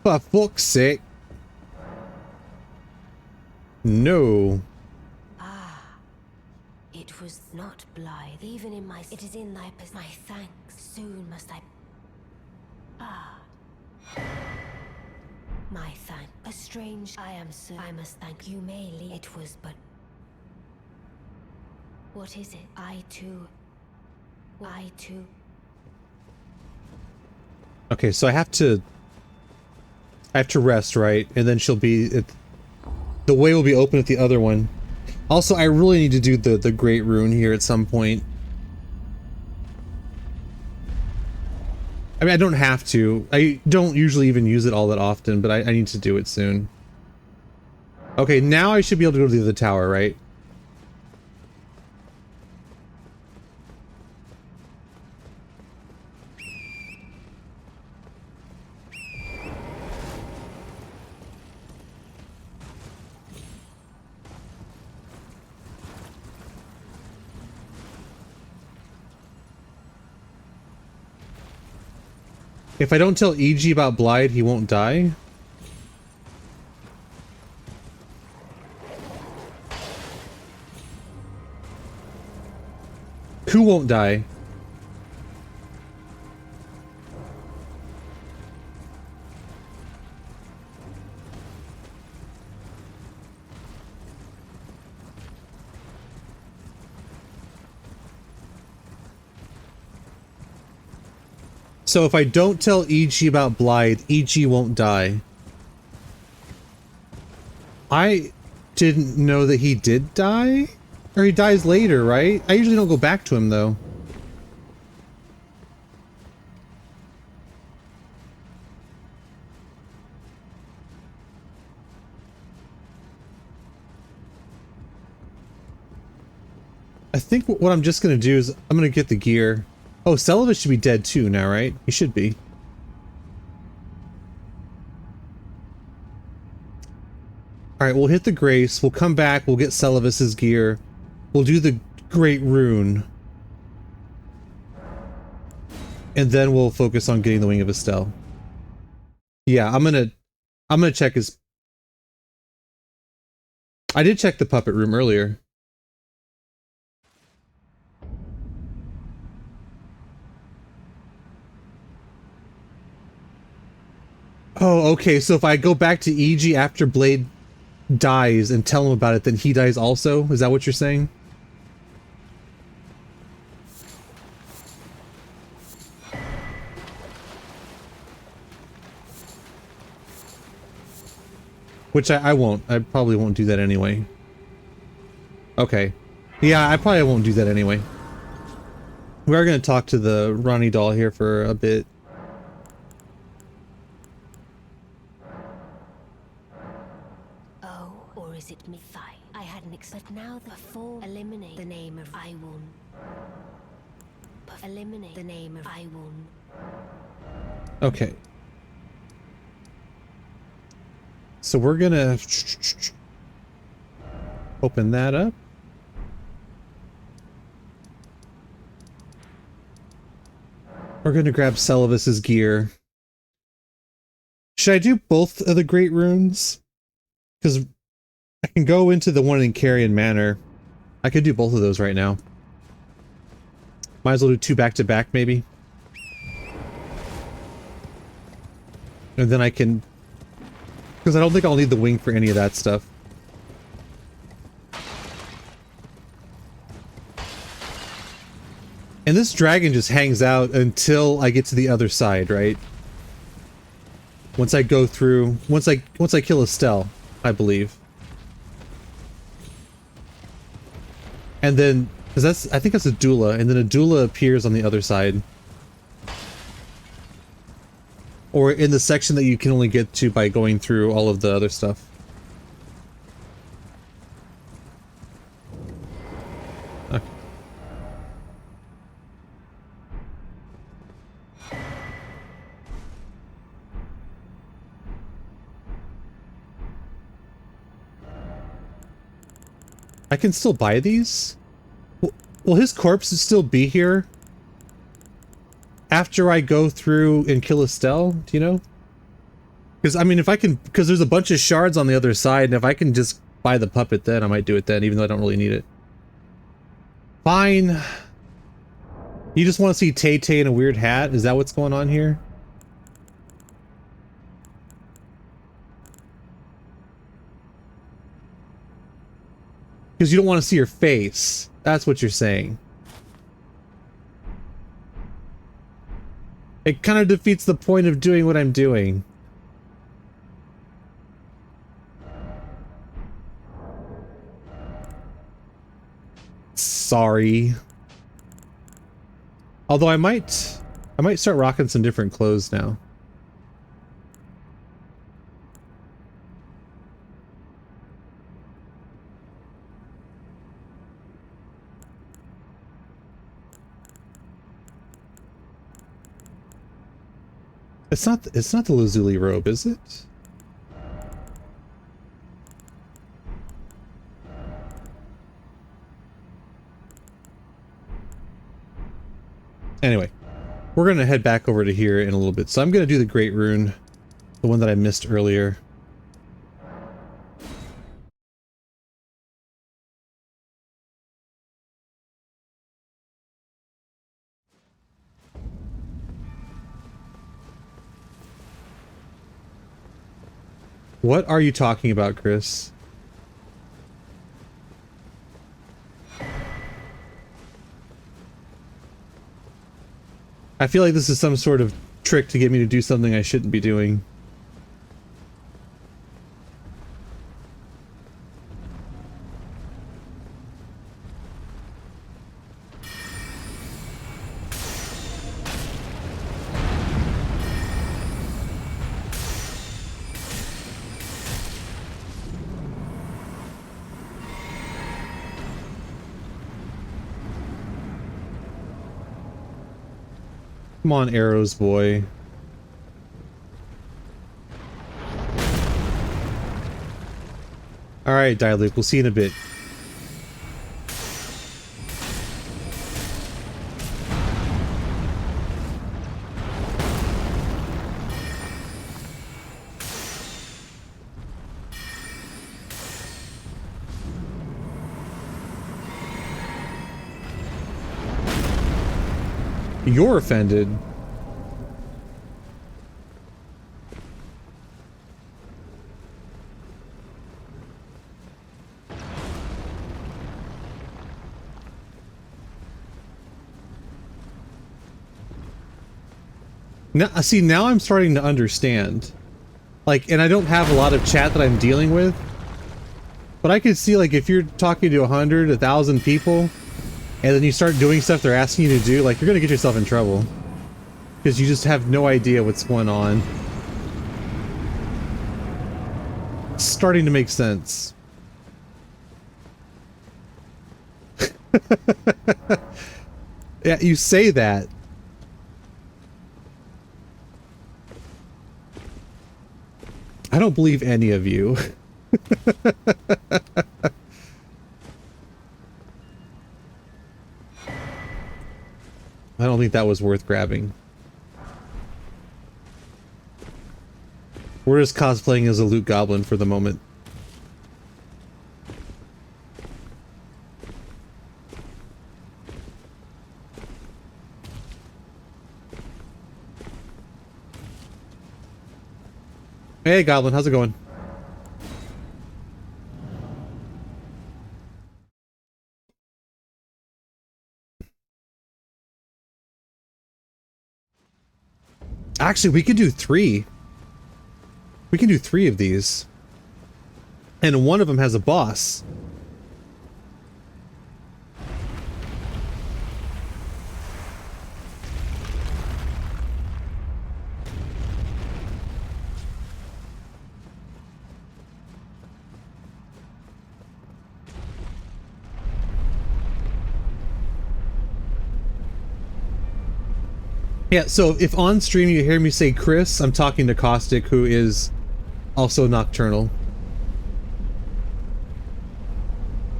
For fuck's sake. No. Ah, It was not blithe, even in my... It is in thy... My thanks. Soon must I... Ah. My thank. A strange... I am so... I must thank you. May leave. It was but... What is it? I too... Okay, so I have to rest, right? And then she'll be... the way will be open at the other one. Also, I really need to do the Great Rune here at some point. I mean, I don't have to. I don't usually even use it all that often, but I need to do it soon. Okay, now I should be able to go to the other tower, right? If I don't tell EG about Blythe, he won't die? Who won't die? So if I don't tell EG about Blythe, EG won't die. I didn't know that he did die? Or he dies later, right? I usually don't go back to him, though. I think what I'm just gonna do is I'm gonna get the gear. Oh, Celivis should be dead too now, right? He should be. Alright, we'll hit the Grace, we'll come back, we'll get Celivis's gear. We'll do the Great Rune. And then we'll focus on getting the Wing of Estelle. Yeah, I'm gonna check his... I did check the puppet room earlier. Oh, okay, so if I go back to EG after Blade dies and tell him about it, then he dies also? Is that what you're saying? Which I won't. I probably won't do that anyway. Okay. Yeah, I probably won't do that anyway. We are going to talk to the Ronnie doll here for a bit. Is it me? Fine. I hadn't expected. Now the full eliminate the name of Iwon. Eliminate the name of Iwon. Okay. So we're gonna open that up. We're gonna grab Celivis's gear. Should I do both of the Great Runes? Because I can go into the one in Carrion Manor. I could do both of those right now. Might as well do two back-to-back, maybe. And then I can... Because I don't think I'll need the wing for any of that stuff. And this dragon just hangs out until I get to the other side, right? Once I go through... Once I kill Estelle, I believe. And then, because I think that's a doula, and then a doula appears on the other side. Or in the section that you can only get to by going through all of the other stuff. Okay. I can still buy these? Will his corpse still be here after I go through and kill Estelle? Do you know? Because, I mean, if I can... Because there's a bunch of shards on the other side, and if I can just buy the puppet then, I might do it then, even though I don't really need it. Fine. You just want to see Tay-Tay in a weird hat? Is that what's going on here? Because you don't want to see her face. That's what you're saying. It kind of defeats the point of doing what I'm doing. Sorry. Although I might start rocking some different clothes now. It's not the Lazuli robe, is it? Anyway, we're going to head back over to here in a little bit. So I'm going to do the Great Rune, the one that I missed earlier. What are you talking about, Chris? I feel like this is some sort of trick to get me to do something I shouldn't be doing. Come on, arrows, boy. Alright, Diluc, we'll see you in a bit. You're offended. Now, see, now I'm starting to understand. Like, and I don't have a lot of chat that I'm dealing with. But I could see, like, if you're talking to 100, 1,000 people, and then you start doing stuff they're asking you to do, like, you're gonna get yourself in trouble. Because you just have no idea what's going on. It's starting to make sense. Yeah, you say that. I don't believe any of you. I don't think that was worth grabbing. We're just cosplaying as a loot goblin for the moment. Hey, Goblin, how's it going? Actually, we could do 3. We can do 3 of these. And one of them has a boss. Yeah, so if on stream you hear me say Chris, I'm talking to Caustic, who is also nocturnal.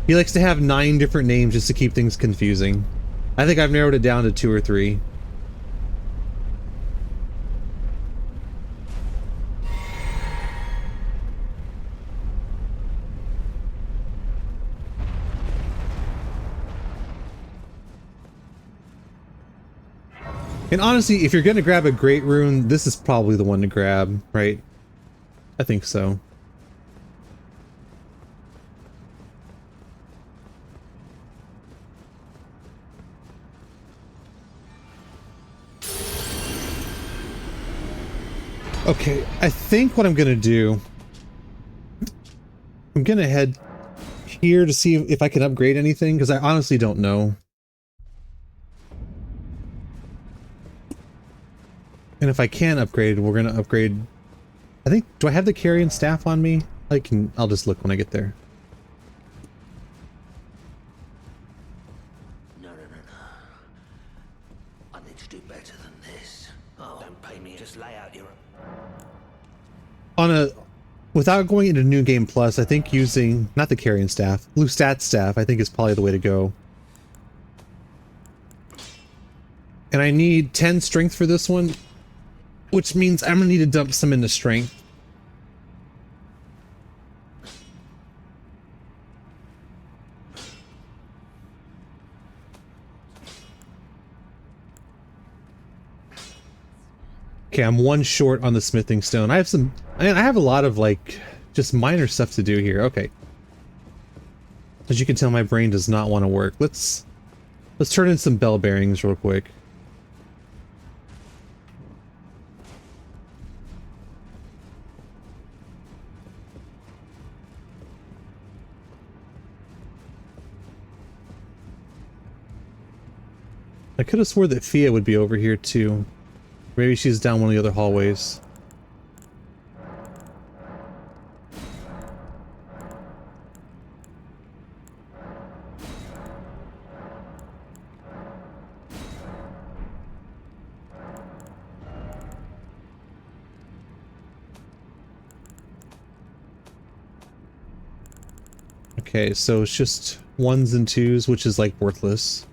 He likes to have 9 different names just to keep things confusing. I think I've narrowed it down to 2 or 3. And honestly, if you're gonna grab a great rune, this is probably the one to grab, right? I think so. Okay, I think what I'm gonna do, I'm gonna head here to see if I can upgrade anything, because I honestly don't know. And if I can upgrade, we're gonna upgrade. I think, do I have the carrion staff on me? I'll just look when I get there. No. I need to do better than this. Oh, don't pay me. Just lay out your... Without going into New Game Plus, I think using, not the carrion staff, Lusat's staff, I think is probably the way to go. And I need 10 strength for this one, which means I'm gonna need to dump some into strength. Okay, I'm one short on the smithing stone. I have a lot of like just minor stuff to do here. Okay. As you can tell, my brain does not want to work. Let's turn in some bell bearings real quick. I could have swore that Fia would be over here too. Maybe she's down one of the other hallways. Okay, so it's just 1s and 2s, which is like worthless.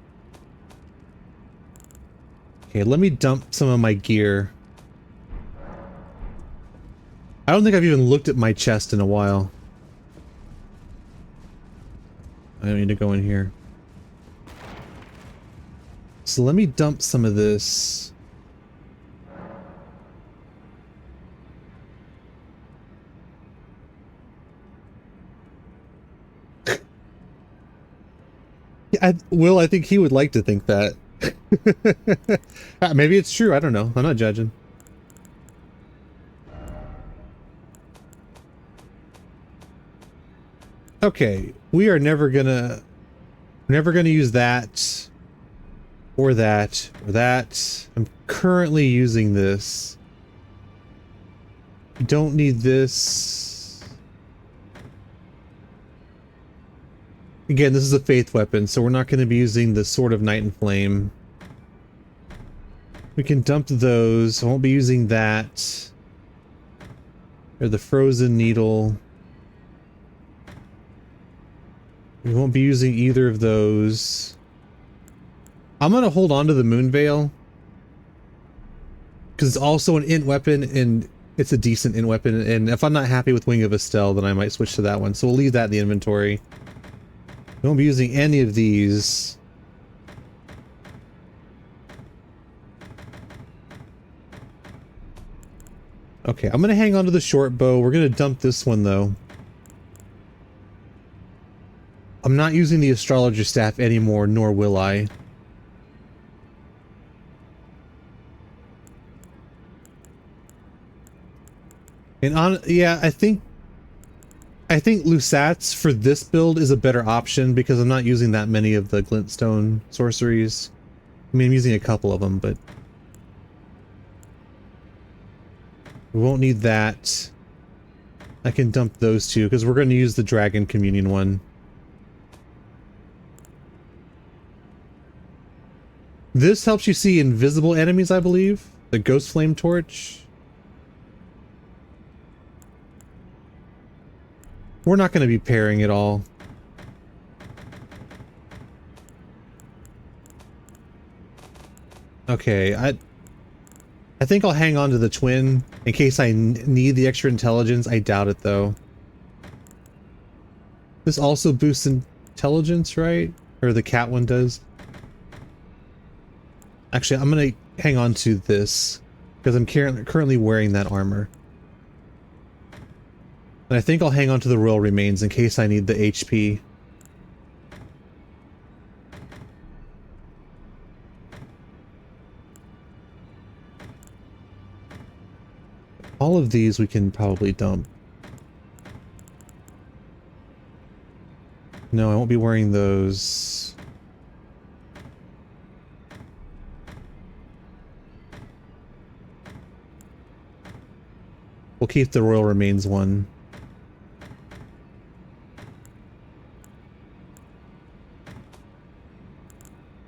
Okay, let me dump some of my gear. I don't think I've even looked at my chest in a while. I don't need to go in here. So let me dump some of this. Will, I think he would like to think that. Maybe it's true, I don't know. I'm not judging. Okay, we are never gonna use that or that or that. I'm currently using this. Don't need this. Again, this is a faith weapon, so we're not going to be using the Sword of Night and Flame. We can dump those. I won't be using that. Or the Frozen Needle. We won't be using either of those. I'm going to hold on to the Moon Veil. Because it's also an int weapon, and it's a decent int weapon. And if I'm not happy with Wing of Estelle, then I might switch to that one. So we'll leave that in the inventory. We won't be using any of these. Okay, I'm going to hang on to the short bow. We're going to dump this one, though. I'm not using the astrologer staff anymore, nor will I. And yeah, I think Lusat's for this build is a better option because I'm not using that many of the glintstone sorceries. I mean, I'm using a couple of them, but we won't need that. I can dump those two because we're going to use the Dragon Communion one. This helps you see invisible enemies, I believe. The Ghost Flame Torch. We're not going to be pairing it all. Okay, I think I'll hang on to the twin in case I need the extra intelligence. I doubt it, though. This also boosts intelligence, right? Or the cat one does. Actually, I'm hang on to this because I'm currently wearing that armor. And I think I'll hang on to the royal remains in case I need the HP. All of these we can probably dump. No, I won't be wearing those. We'll keep the royal remains one.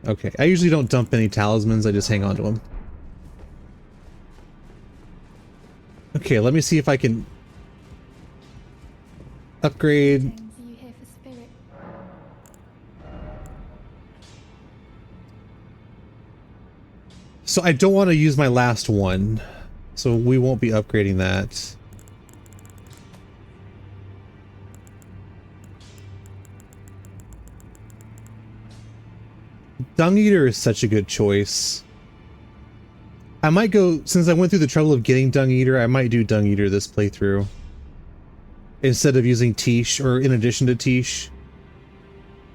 Okay, I usually don't dump any talismans, I just hang on to them. Okay, let me see if I can upgrade. James, are you here for spirit? So I don't want to use my last one, so we won't be upgrading that. Dung Eater is such a good choice. I might go, since I went through the trouble of getting Dung Eater, I might do Dung Eater this playthrough. Instead of using Tish, or in addition to Tish.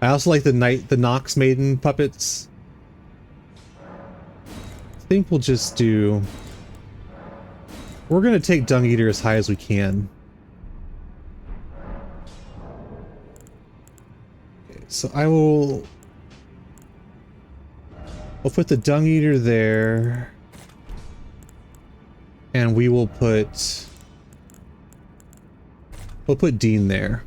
I also like the Nox Maiden puppets. I think we'll just do... We're gonna take Dung Eater as high as we can. Okay, so I'll put the Dung Eater there. And we will put... We'll put Dean there.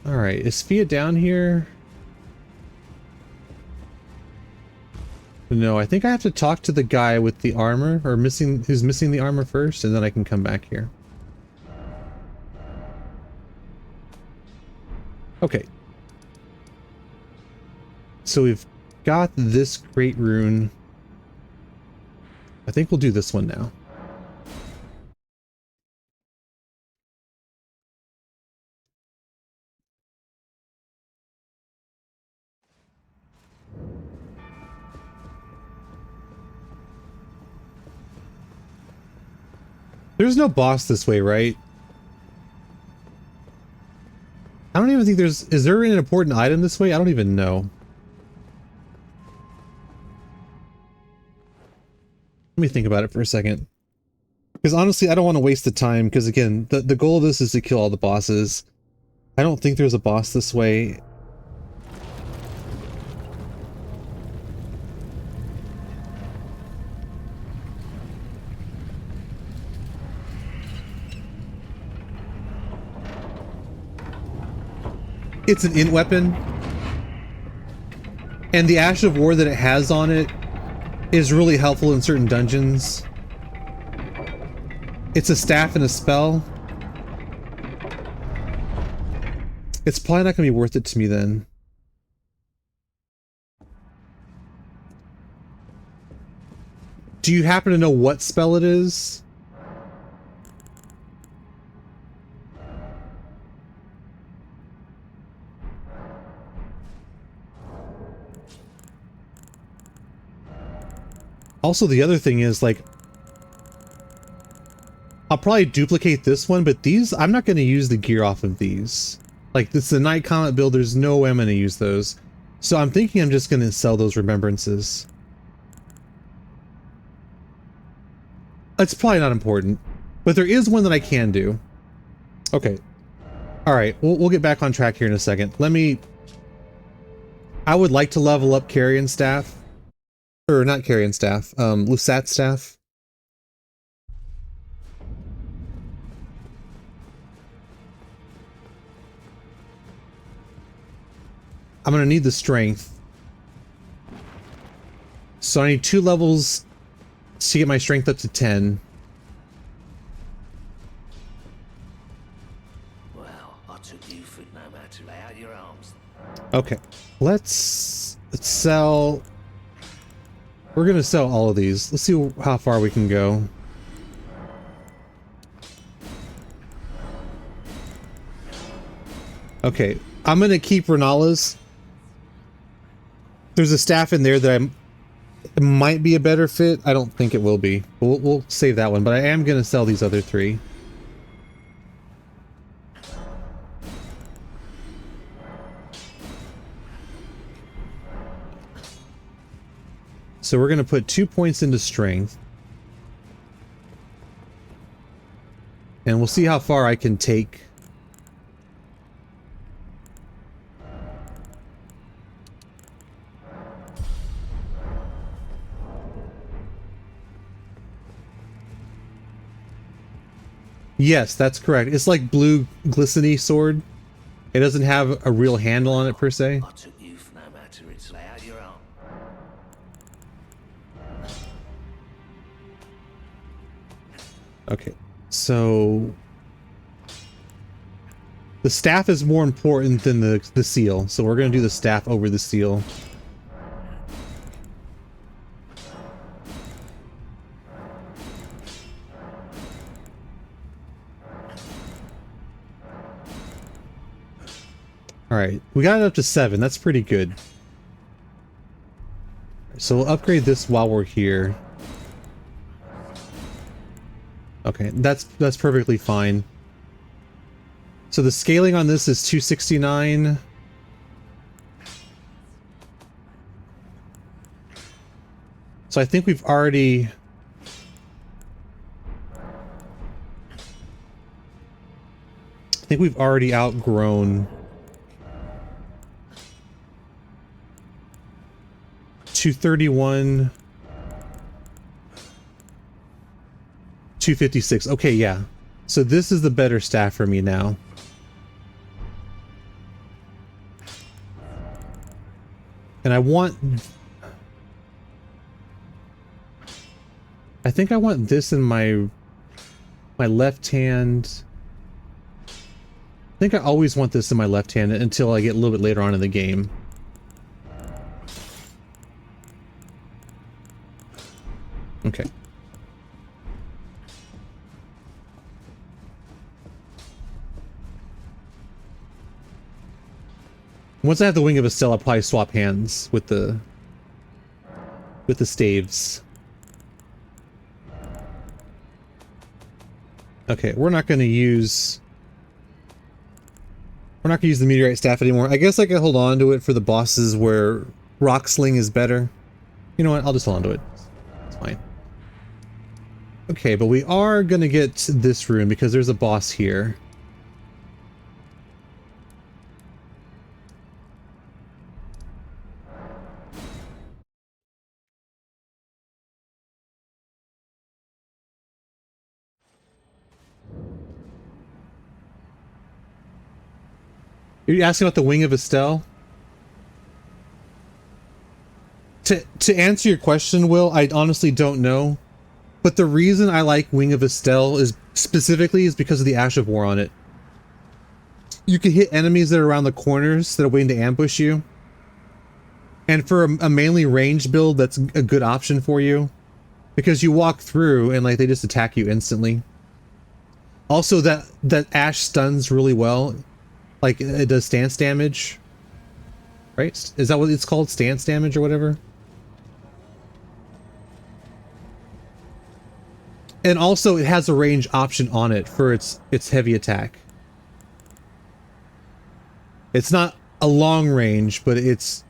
Alright, is Fia down here? No, I think I have to talk to the guy with the armor, or who's missing the armor first, and then I can come back here. Okay. So we've got this great rune. I think we'll do this one now. There's no boss this way, right? I don't even think there's... Is there an important item this way? I don't even know. Let me think about it for a second. Because honestly, I don't want to waste the time, because again, the goal of this is to kill all the bosses. I don't think there's a boss this way. It's an int weapon. And the Ash of War that it has on it is really helpful in certain dungeons. It's a staff and a spell. It's probably not going to be worth it to me then. Do you happen to know what spell it is? Also, the other thing is, like, I'll probably duplicate this one, but these, I'm not going to use the gear off of these. Like, this is the Night Comet build, there's no way I'm going to use those. So I'm thinking I'm just going to sell those remembrances. It's probably not important, but there is one that I can do. Okay. Alright, we'll get back on track here in a second. I would like to level up Carrion Staff. Or not Carrion Staff, Lusat Staff. I'm gonna need the strength. So I need 2 levels to get my strength up to 10. Well, I took you for no matter. Lay out your arms. Okay, let's sell... We're gonna sell all of these. Let's see how far we can go. Okay, I'm gonna keep Renala's There's a staff in there that it might be a better fit. I don't think it will be. But we'll save that one, but I am going to sell these other 3. So we're going to put 2 points into strength. And we'll see how far I can take. Yes, that's correct. It's like blue glistening sword. It doesn't have a real handle on it per se. I took youth no matter its lay out your own. Okay, so the staff is more important than the seal, so we're going to do the staff over the seal. Alright, we got it up to 7. That's pretty good. So we'll upgrade this while we're here. Okay, that's perfectly fine. So the scaling on this is 269. So I think we've already... outgrown 231, 256. Okay, yeah. So this is the better staff for me now. And I think I want this in my left hand. I think I always want this in my left hand until I get a little bit later on in the game. Okay. Once I have the Wing of Estelle, I'll probably swap hands with the staves. Okay, we're not going to use the meteorite staff anymore. I guess I can hold on to it for the bosses where rock sling is better. You know what? I'll just hold on to it. It's fine. Okay, but we are going to get this room because there's a boss here. You're asking about the Wing of Estelle? To answer your question, Will, I honestly don't know. But the reason I like Wing of Estelle is because of the Ash of War on it. You can hit enemies that are around the corners that are waiting to ambush you. And for a mainly ranged build, that's a good option for you. Because you walk through and like they just attack you instantly. Also, that Ash stuns really well. Like, it does stance damage. Right? Is that what it's called? Stance damage or whatever? And also, it has a range option on it for its heavy attack. It's not a long range, but it's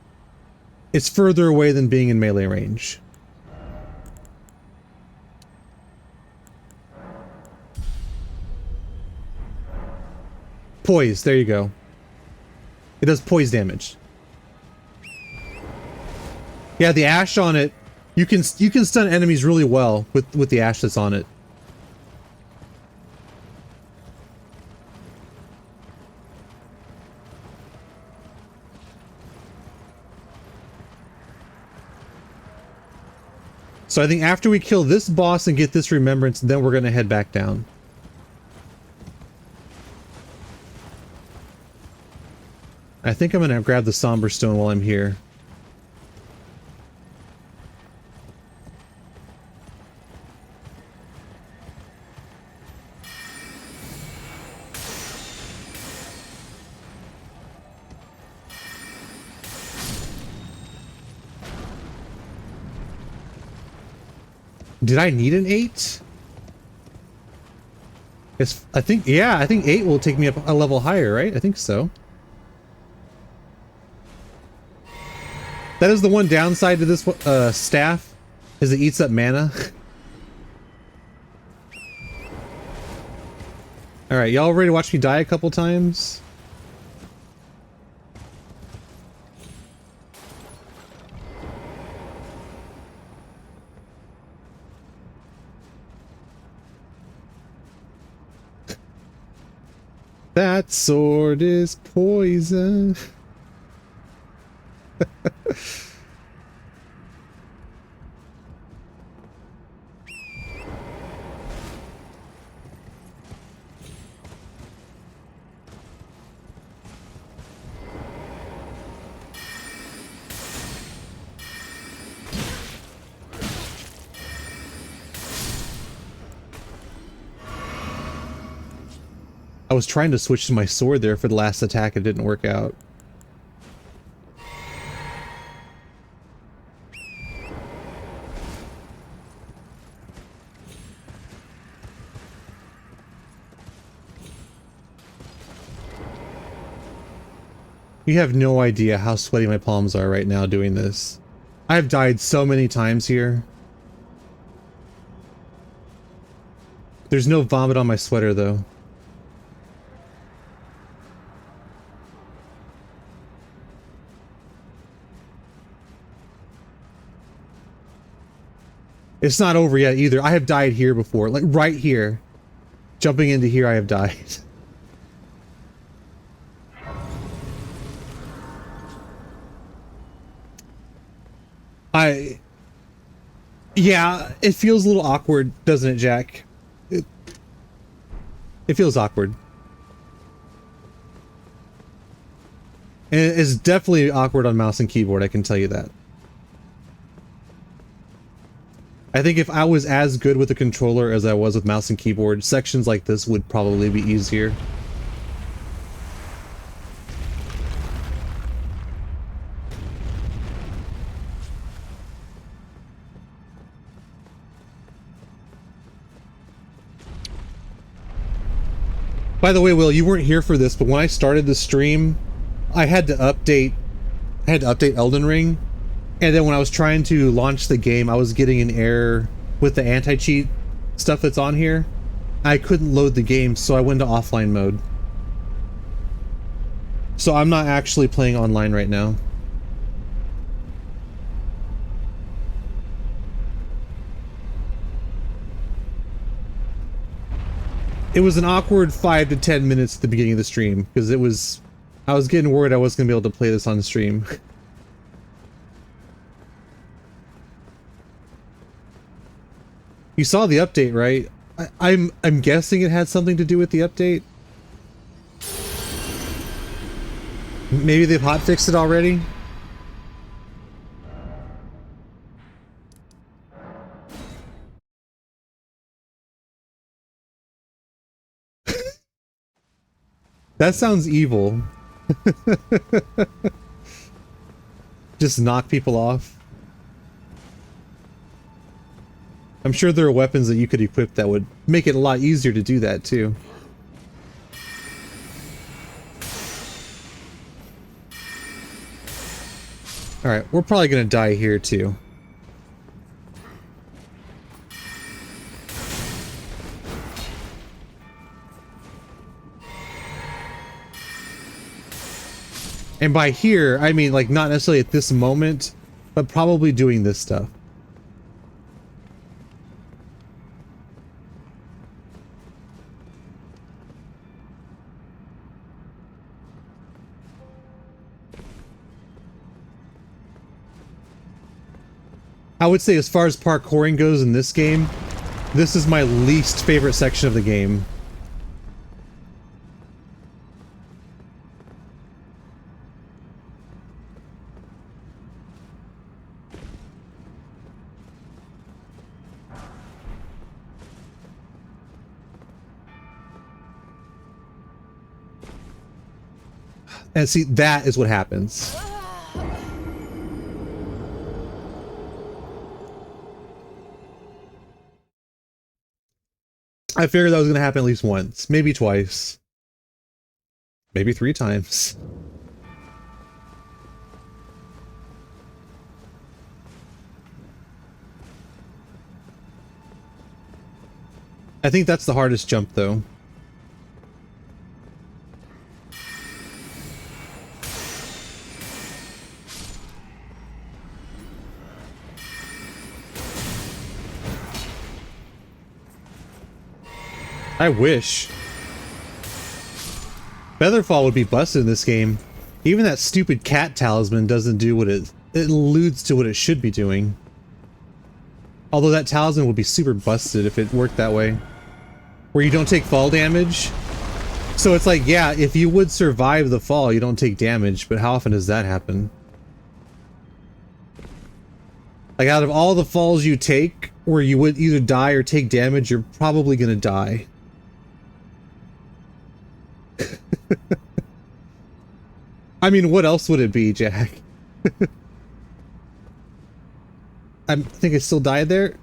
further away than being in melee range. Poise, there you go. It does poise damage. Yeah, the ash on it, you can stun enemies really well with the ash that's on it. So I think after we kill this boss and get this remembrance, then we're going to head back down. I think I'm going to grab the Somber Stone while I'm here. Did I need an 8? I think, yeah, I think 8 will take me up a level higher, right? I think so. That is the one downside to this staff, is it eats up mana. Alright, y'all ready to watch me die a couple times? That sword is poison. I was trying to switch to my sword there for the last attack, it didn't work out. You have no idea how sweaty my palms are right now doing this. I've died so many times here. There's no vomit on my sweater though. It's not over yet either. I have died here before, like right here. Jumping into here, I have died. Yeah, it feels a little awkward, doesn't it, Jack? It feels awkward. And it's definitely awkward on mouse and keyboard, I can tell you that. I think if I was as good with the controller as I was with mouse and keyboard, sections like this would probably be easier. By the way, Will, you weren't here for this, but when I started the stream, I had to update Elden Ring. And then when I was trying to launch the game, I was getting an error with the anti-cheat stuff that's on here. I couldn't load the game, so I went to offline mode. So I'm not actually playing online right now. It was an awkward 5 to 10 minutes at the beginning of the stream, because I was getting worried I wasn't going to be able to play this on the stream. You saw the update, right? I'm guessing it had something to do with the update. Maybe they've hotfixed it already? That sounds evil. Just knock people off. I'm sure there are weapons that you could equip that would make it a lot easier to do that too. Alright, we're probably gonna die here too. And by here, I mean like not necessarily at this moment, but probably doing this stuff. I would say as far as parkouring goes in this game, this is my least favorite section of the game. And see, that is what happens. I figured that was going to happen at least once, maybe twice, maybe 3 times. I think that's the hardest jump, though. I wish. Featherfall would be busted in this game. Even that stupid cat talisman doesn't do what it alludes to what it should be doing. Although that talisman would be super busted if it worked that way. Where you don't take fall damage. So it's like, yeah, if you would survive the fall, you don't take damage, but how often does that happen? Like, out of all the falls you take, where you would either die or take damage, you're probably gonna die. I mean, what else would it be, Jack? I think I still died there.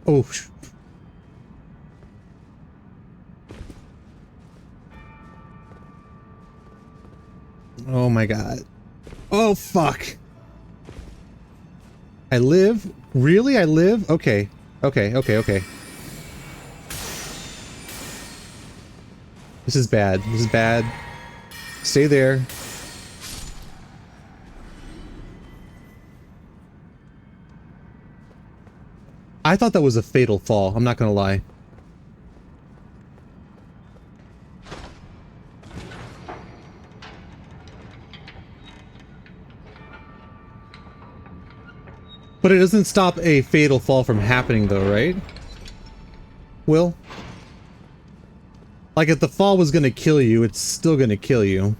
Oh. Oh my god. Oh fuck. I live? Really? I live? Okay. Okay. This is bad. This is bad. Stay there. I thought that was a fatal fall. I'm not gonna lie. But it doesn't stop a fatal fall from happening though, right? Will? Like, if the fall was gonna kill you, it's still gonna kill you.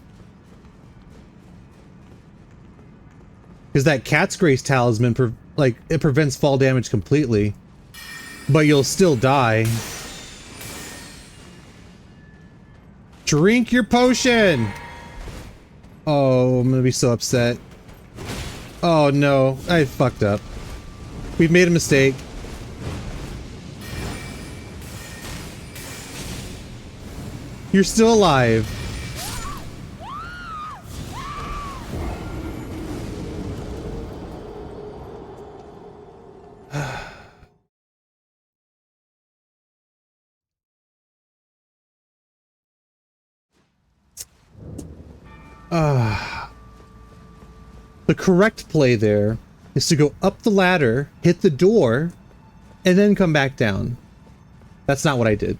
Because that Cat's Grace talisman, it prevents fall damage completely. But you'll still die. Drink your potion! Oh, I'm gonna be so upset. Oh no, I fucked up. We've made a mistake. You're still alive. The correct play there is to go up the ladder, hit the door, and then come back down. That's not what I did.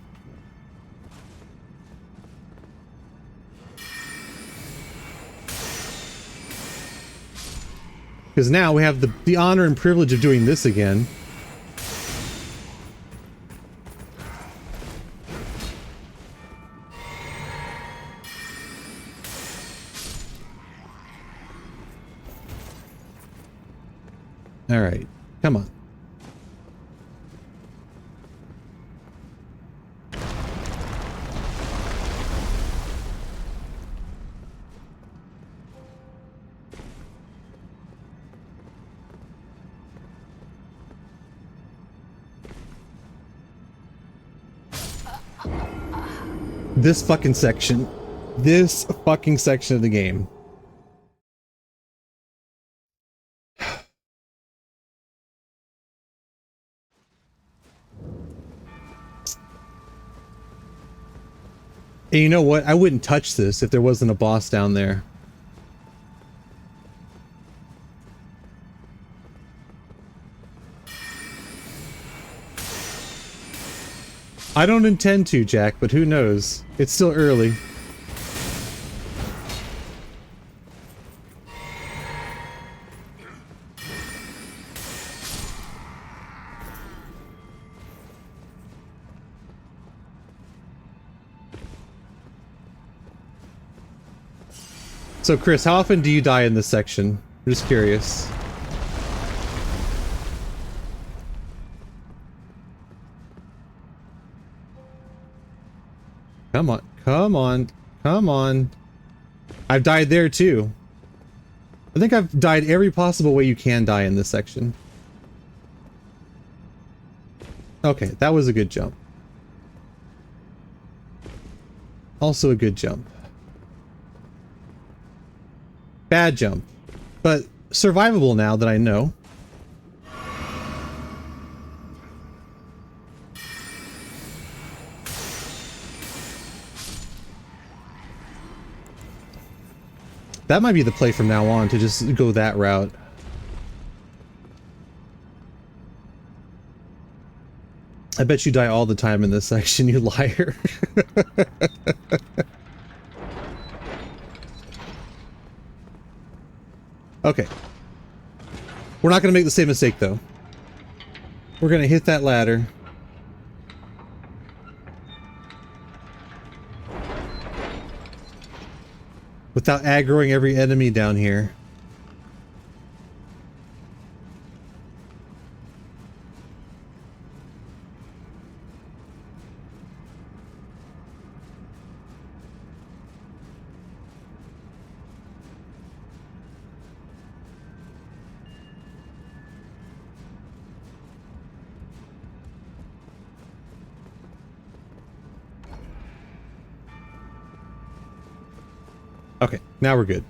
Because now we have the honor and privilege of doing this again. All right, come on. This fucking section. This fucking section of the game. And you know what? I wouldn't touch this if there wasn't a boss down there. I don't intend to, Jack, but who knows? It's still early. So, Chris, how often do you die in this section? I'm just curious. Come on, come on, come on. I've died there too. I think I've died every possible way you can die in this section. Okay, that was a good jump. Also a good jump. Bad jump, but survivable now that I know. That might be the play from now on, to just go that route. I bet you die all the time in this section, you liar. Okay. We're not going to make the same mistake, though. We're going to hit that ladder. Without aggroing every enemy down here. Okay, now we're good.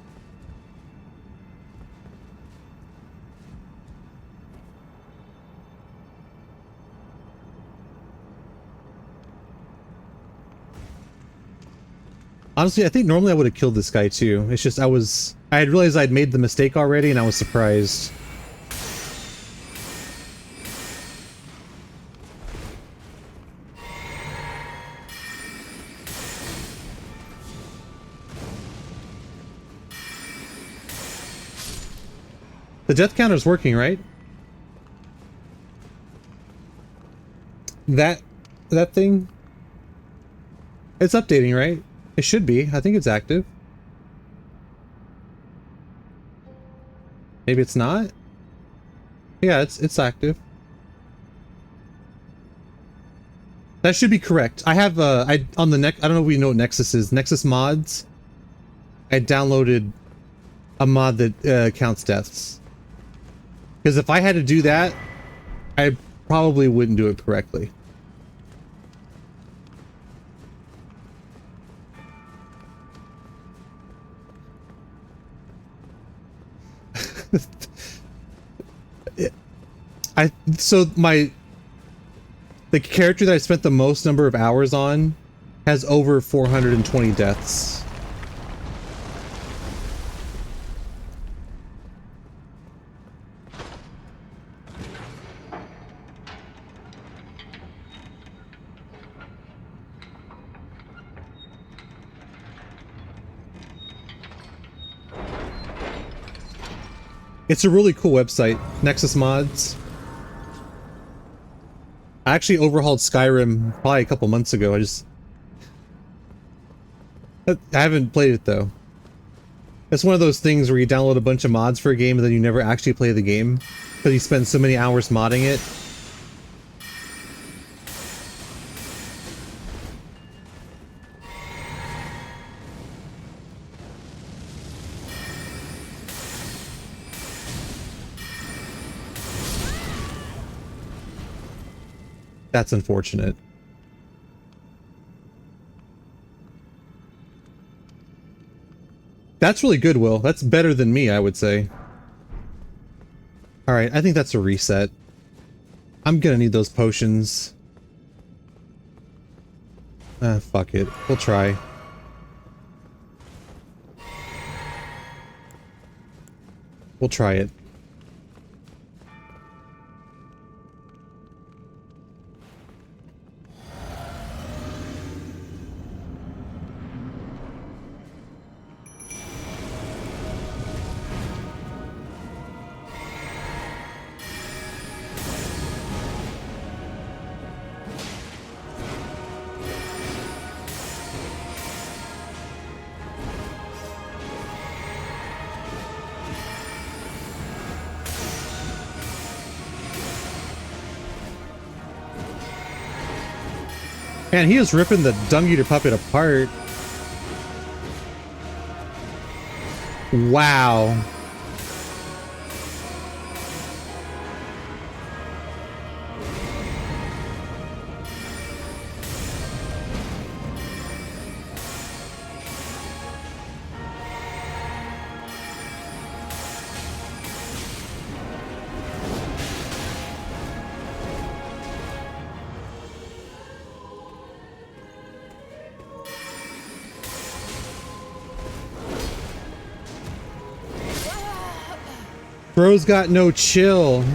Honestly, I think normally I would have killed this guy too. It's just I had realized I'd made the mistake already and I was surprised. The death counter's working, right? That thing? It's updating, right? It should be. I think it's active. Maybe it's not? Yeah, it's active. That should be correct. I have on the I don't know if we know what Nexus is. Nexus mods. I downloaded a mod that counts deaths. Because if I had to do that, I probably wouldn't do it correctly. The character that I spent the most number of hours on has over 420 deaths. It's a really cool website, Nexus Mods. I actually overhauled Skyrim probably a couple months ago. I haven't played it though. It's one of those things where you download a bunch of mods for a game and then you never actually play the game because you spend so many hours modding it. That's unfortunate. That's really good, Will. That's better than me, I would say. Alright, I think that's a reset. I'm gonna need those potions. Fuck it. We'll try. We'll try it. Man, he is ripping the Dung Eater puppet apart. Wow. Bro's got no chill.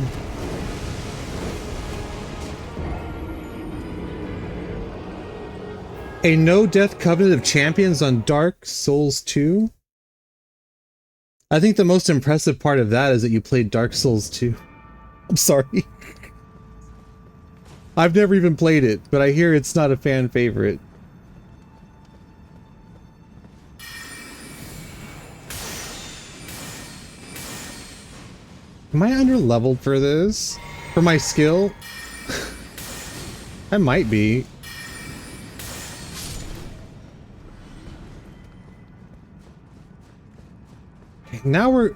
A no-death covenant of champions on Dark Souls 2? I think the most impressive part of that is that you played Dark Souls 2. I'm sorry. I've never even played it, but I hear it's not a fan favorite. Am I under-leveled for this? For my skill? I might be. Okay, now we're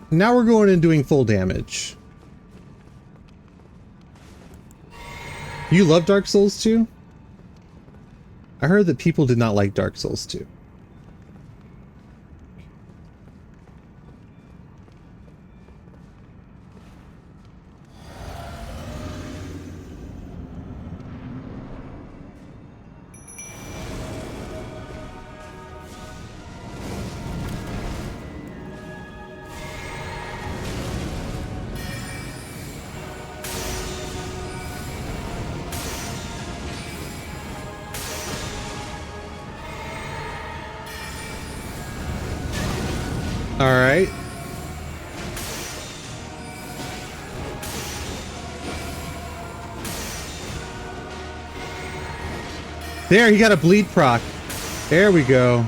going and doing full damage. You love Dark Souls 2? I heard that people did not like Dark Souls 2. All right. There, he got a bleed proc. There we go.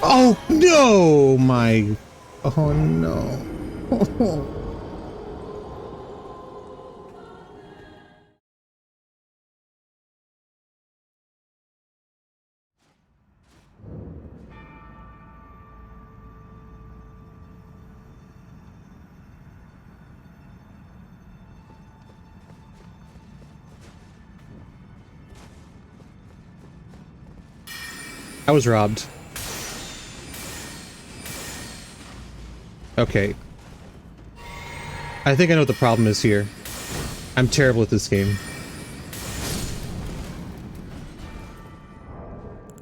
Oh no, my. Oh no. I was robbed. Okay. I think I know what the problem is here. I'm terrible at this game.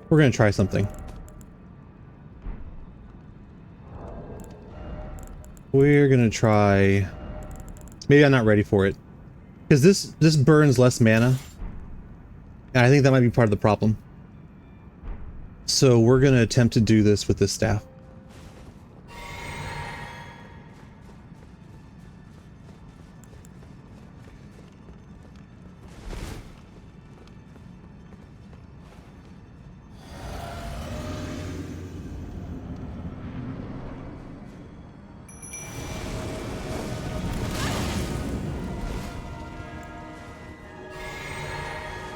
We're gonna try something. We're gonna try... Maybe I'm not ready for it. Because this burns less mana. And I think that might be part of the problem. So we're gonna attempt to do this with this staff.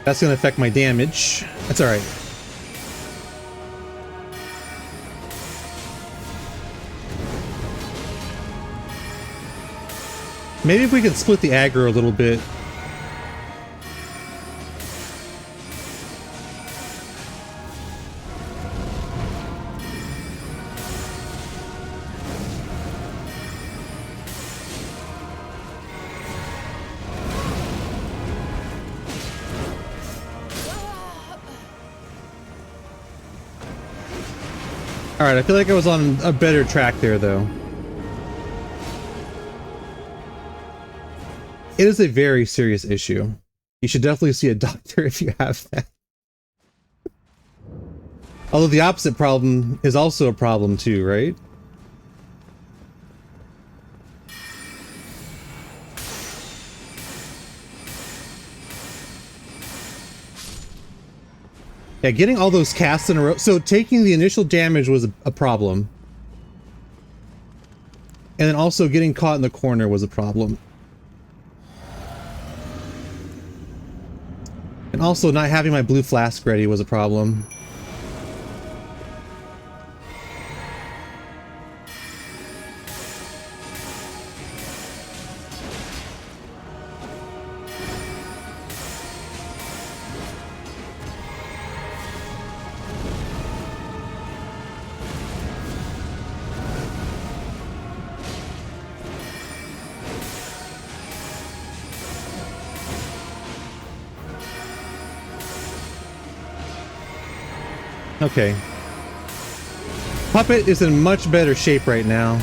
That's gonna affect my damage. That's alright. Maybe if we could split the aggro a little bit. Alright, I feel like I was on a better track there, though. It is a very serious issue. You should definitely see a doctor if you have that. Although the opposite problem is also a problem too, right? Yeah, getting all those casts in a row. So taking the initial damage was a problem. And then also getting caught in the corner was a problem. And also not having my blue flask ready was a problem. Okay. Puppet is in much better shape right now.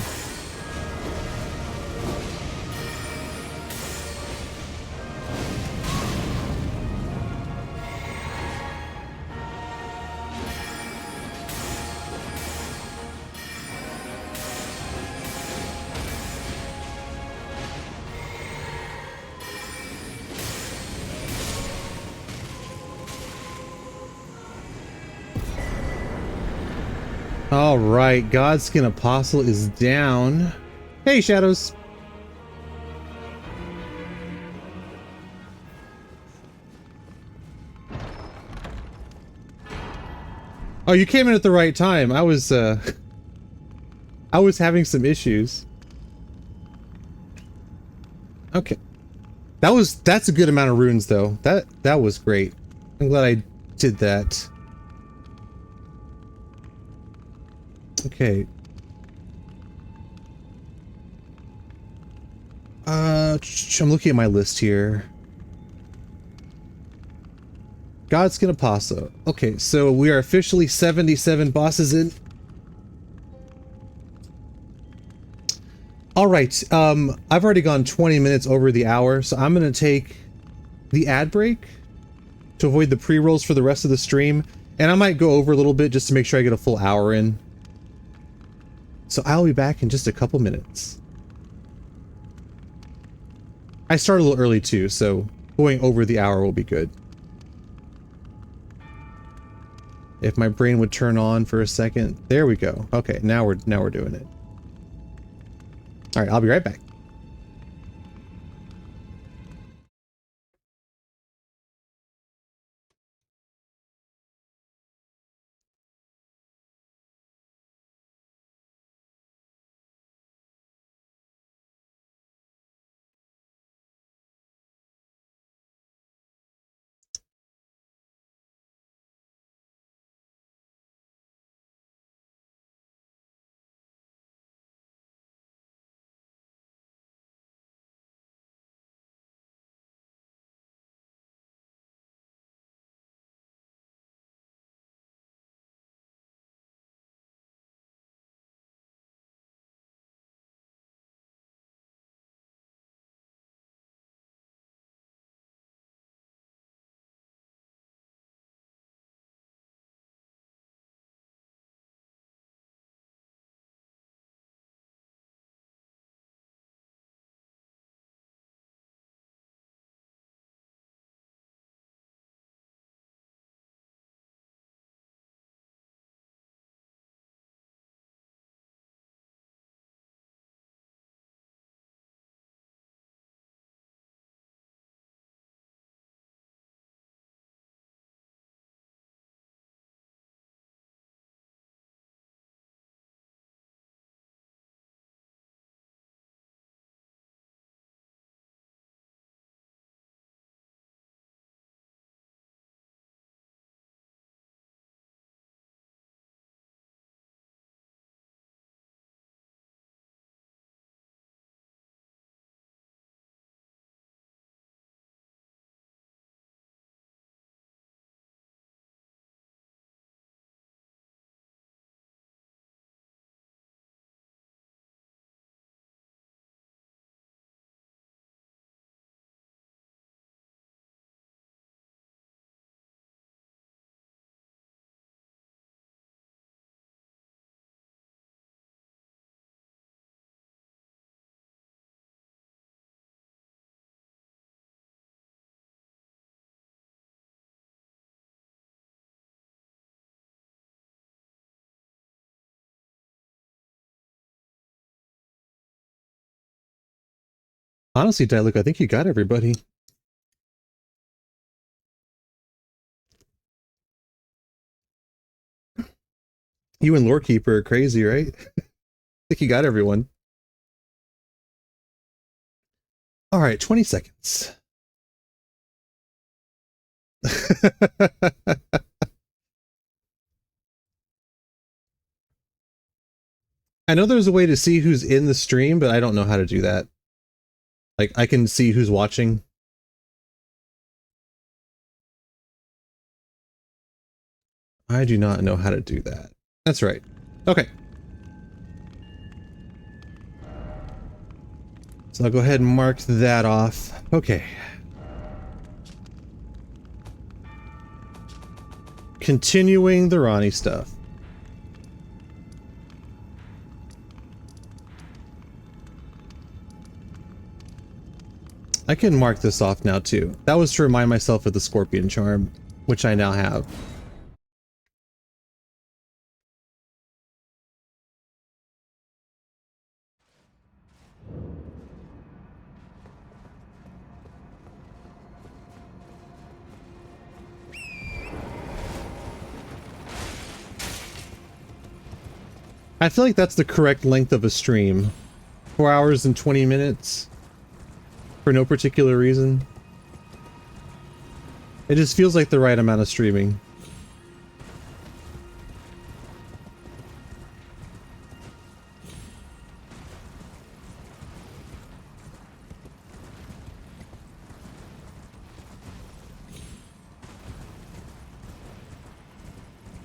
All right, Godskin Apostle is down. Hey, Shadows. Oh, you came in at the right time. I was having some issues. Okay. That's a good amount of runes though. That was great. I'm glad I did that. Okay. I'm looking at my list here. Godskin Apostle. Okay, so we are officially 77 bosses in. All right. I've already gone 20 minutes over the hour, so I'm gonna take the ad break to avoid the pre-rolls for the rest of the stream, and I might go over a little bit just to make sure I get a full hour in. So I'll be back in just a couple minutes. I started a little early too, so going over the hour will be good. If my brain would turn on for a second. There we go. Okay, now we're doing it. All right, I'll be right back. Honestly, Diluc, I think you got everybody. You and Lorekeeper are crazy, right? I think you got everyone. All right, 20 seconds. I know there's a way to see who's in the stream, but I don't know how to do that. Like, I can see who's watching. I do not know how to do that. That's right. Okay. So I'll go ahead and mark that off. Okay. Continuing the Ronnie stuff. I can mark this off now too. That was to remind myself of the Scorpion Charm, which I now have. I feel like that's the correct length of a stream. 4 hours and 20 minutes. For no particular reason. It just feels like the right amount of streaming.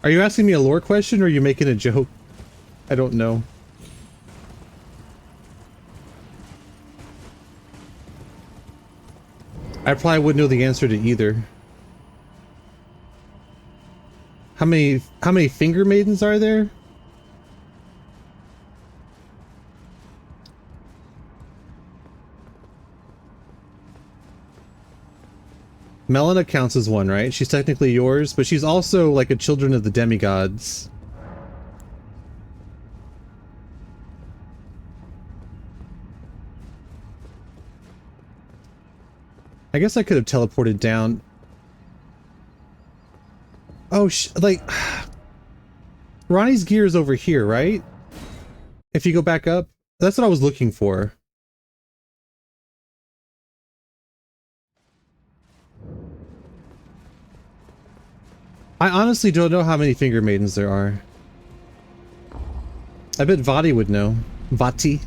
Are you asking me a lore question or are you making a joke? I don't know. I probably wouldn't know the answer to either. How many finger maidens are there? Melina counts as one, right? She's technically yours, but she's also like a children of the demigods. I guess I could have teleported down. Oh, like... Ronnie's gear is over here, right? If you go back up? That's what I was looking for. I honestly don't know how many finger maidens there are. I bet Vati would know. Vati.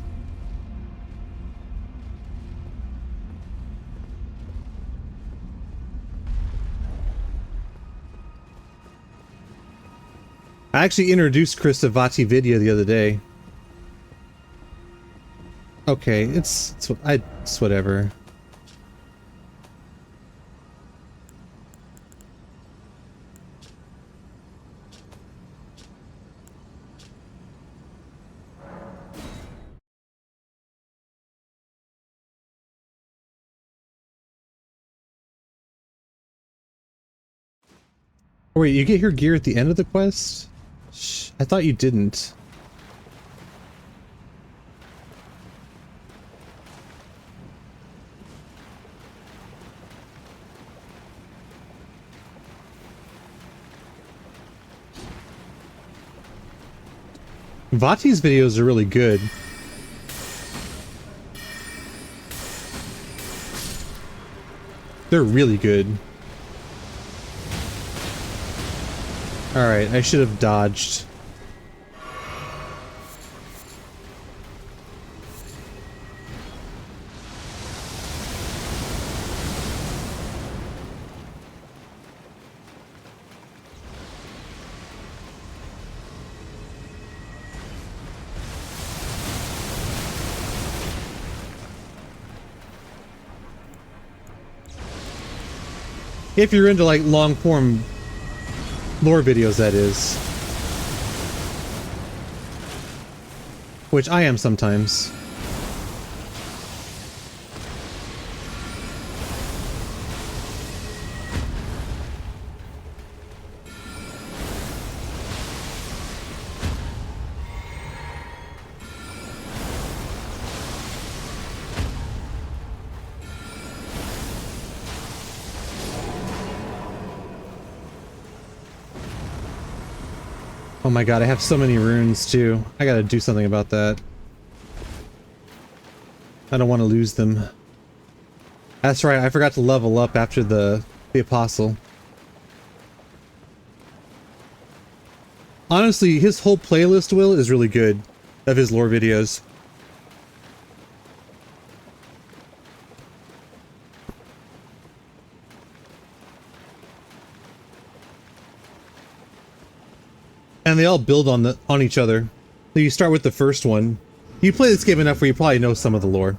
I actually introduced Chris to Vati Vidya the other day. Okay, it's whatever. Oh, wait, you get your gear at the end of the quest? Shh, I thought you didn't. Vati's videos are really good. They're really good. Alright, I should have dodged. If you're into like long form lore videos, that is. Which I am sometimes. Oh my god, I have so many runes too. I gotta do something about that. I don't want to lose them. That's right, I forgot to level up after the apostle. Honestly, his whole playlist, Will, is really good of his lore videos. And they all build on each other. So you start with the first one. You play this game enough where you probably know some of the lore.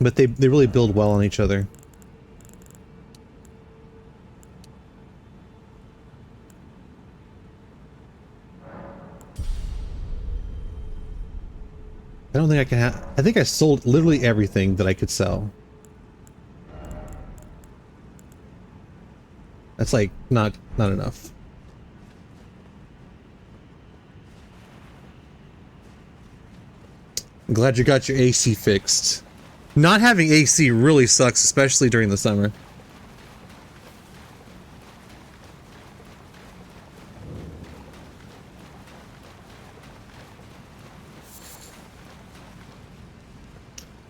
But they really build well on each other. I don't think I can I think I sold literally everything that I could sell. That's like not enough. I'm glad you got your AC fixed. Not having AC really sucks, especially during the summer.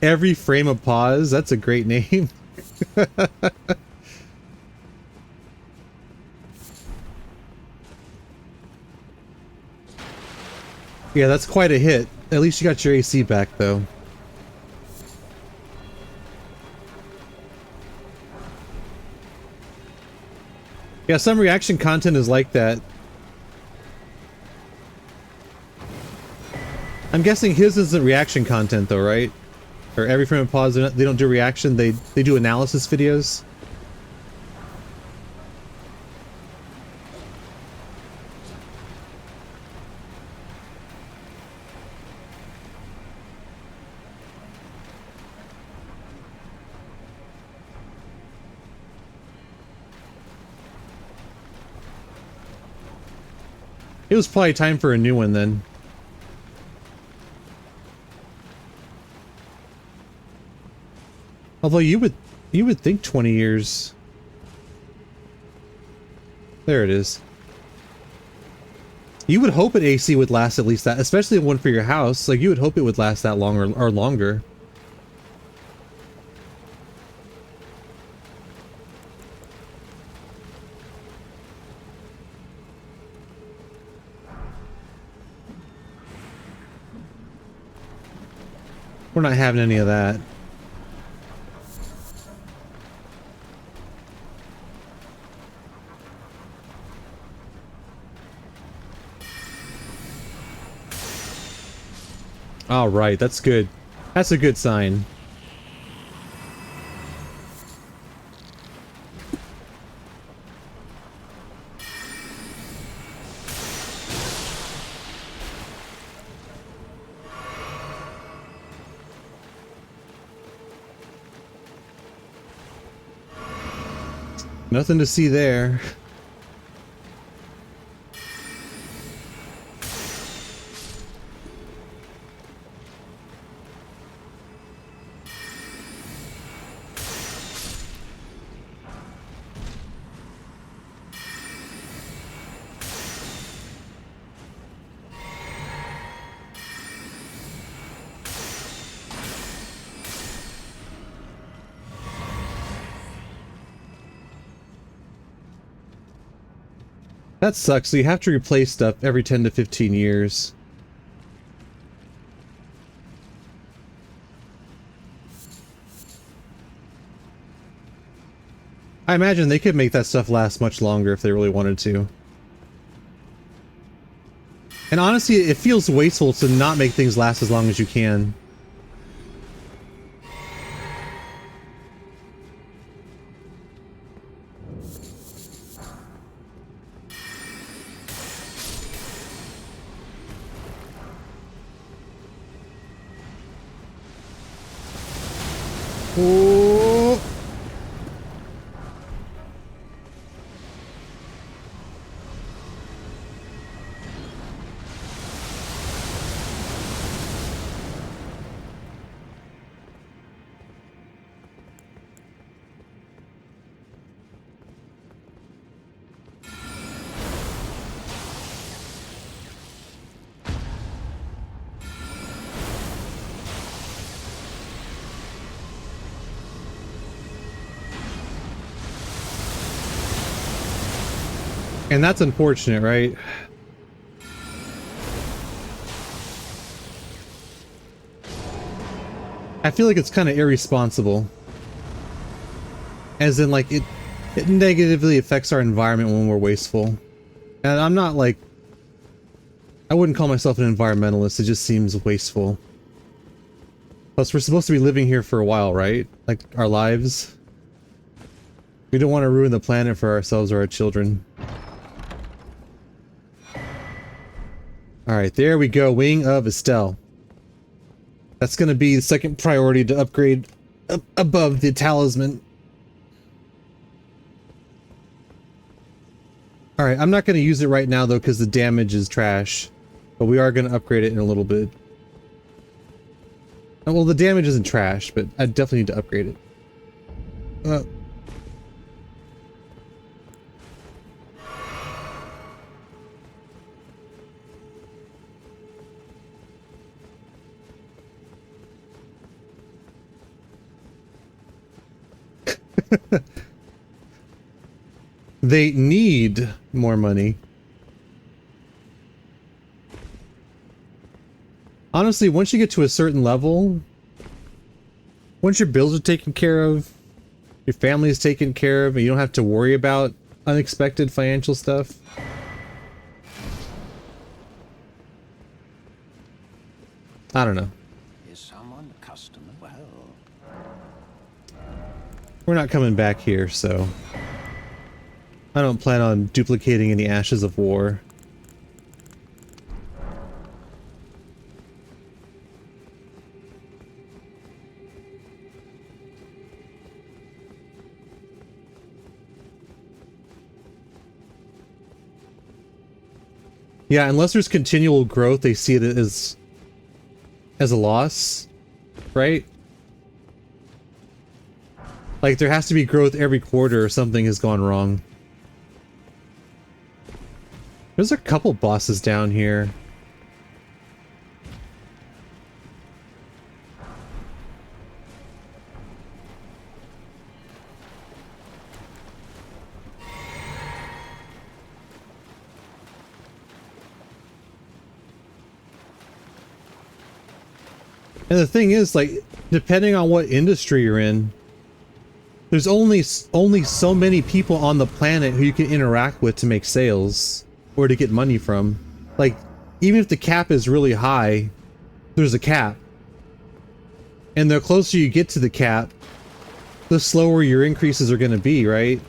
Every frame of pause, that's a great name. Yeah, that's quite a hit. At least you got your AC back, though. Yeah, some reaction content is like that. I'm guessing his isn't reaction content, though, right? Or every frame of pause, they don't do reaction, they do analysis videos. It was probably time for a new one then. Although you would think 20 years. There it is. You would hope an AC would last at least that, especially one for your house. Like you would hope it would last that long or longer. We're not having any of that. All right, that's good. That's a good sign. Nothing to see there. That sucks, so you have to replace stuff every 10 to 15 years. I imagine they could make that stuff last much longer if they really wanted to. And honestly, it feels wasteful to not make things last as long as you can. Oh. And that's unfortunate, right? I feel like it's kind of irresponsible. As in, like, it negatively affects our environment when we're wasteful. And I'm not, like, I wouldn't call myself an environmentalist, it just seems wasteful. Plus, we're supposed to be living here for a while, right? Like, our lives. We don't want to ruin the planet for ourselves or our children. Alright, there we go. Wing of Estelle. That's going to be the second priority to upgrade above the talisman. Alright, I'm not going to use it right now though because the damage is trash. But we are going to upgrade it in a little bit. Well, the damage isn't trash, but I definitely need to upgrade it. They need more money. Honestly, once you get to a certain level, once your bills are taken care of, your family is taken care of, and you don't have to worry about unexpected financial stuff. I don't know. Is someone a customer? Well, We're not coming back here, so I don't plan on duplicating any ashes of war. Yeah, unless there's continual growth, they see it as a loss, right? Like, there has to be growth every quarter or something has gone wrong. There's a couple bosses down here. And the thing is, like, depending on what industry you're in, there's only so many people on the planet who you can interact with to make sales or to get money from. Like, even if the cap is really high, there's a cap. And the closer you get to the cap, the slower your increases are going to be, right?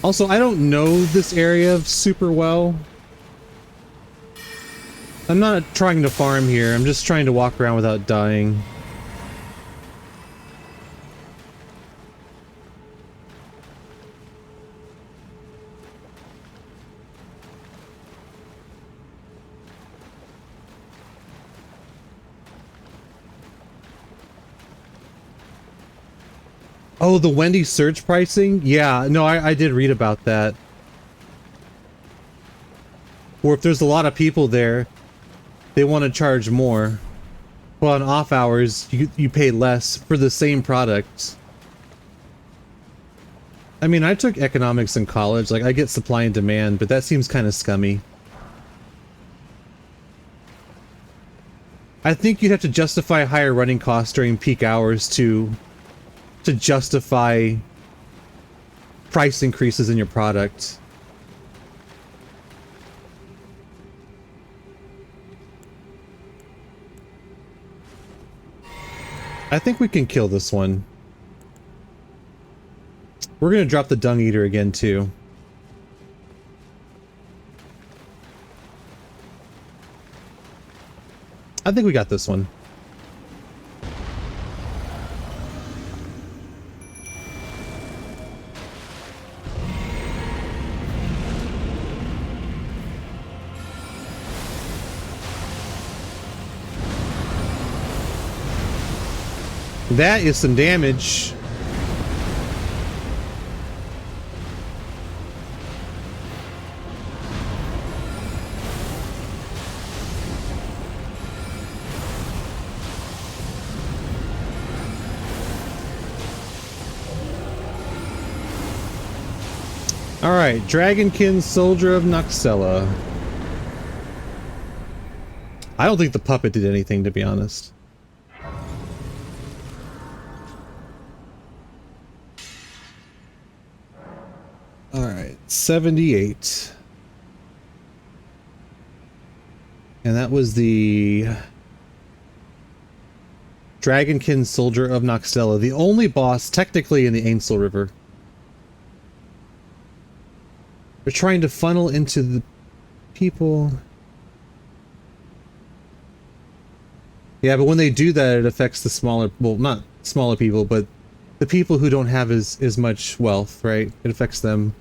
Also, I don't know this area super well. I'm not trying to farm here, I'm just trying to walk around without dying. Oh, the Wendy's surge pricing? Yeah, no, I did read about that. Or if there's a lot of people there, they want to charge more. Well, on off hours, you pay less for the same product. I mean, I took economics in college, like I get supply and demand, but that seems kind of scummy. I think you'd have to justify higher running costs during peak hours to justify price increases in your product. I think we can kill this one. We're gonna drop the Dung Eater again too. I think we got this one. That is some damage. Alright, Dragonkin, Soldier of Noxella. I don't think the puppet did anything, to be honest. Alright, 78. And that was the Dragonkin, Soldier of Noxella, the only boss technically in the Ainsel River. They're trying to funnel into the people. Yeah, but when they do that, it affects the smaller, well, not smaller people, but the people who don't have as much wealth, right? It affects them.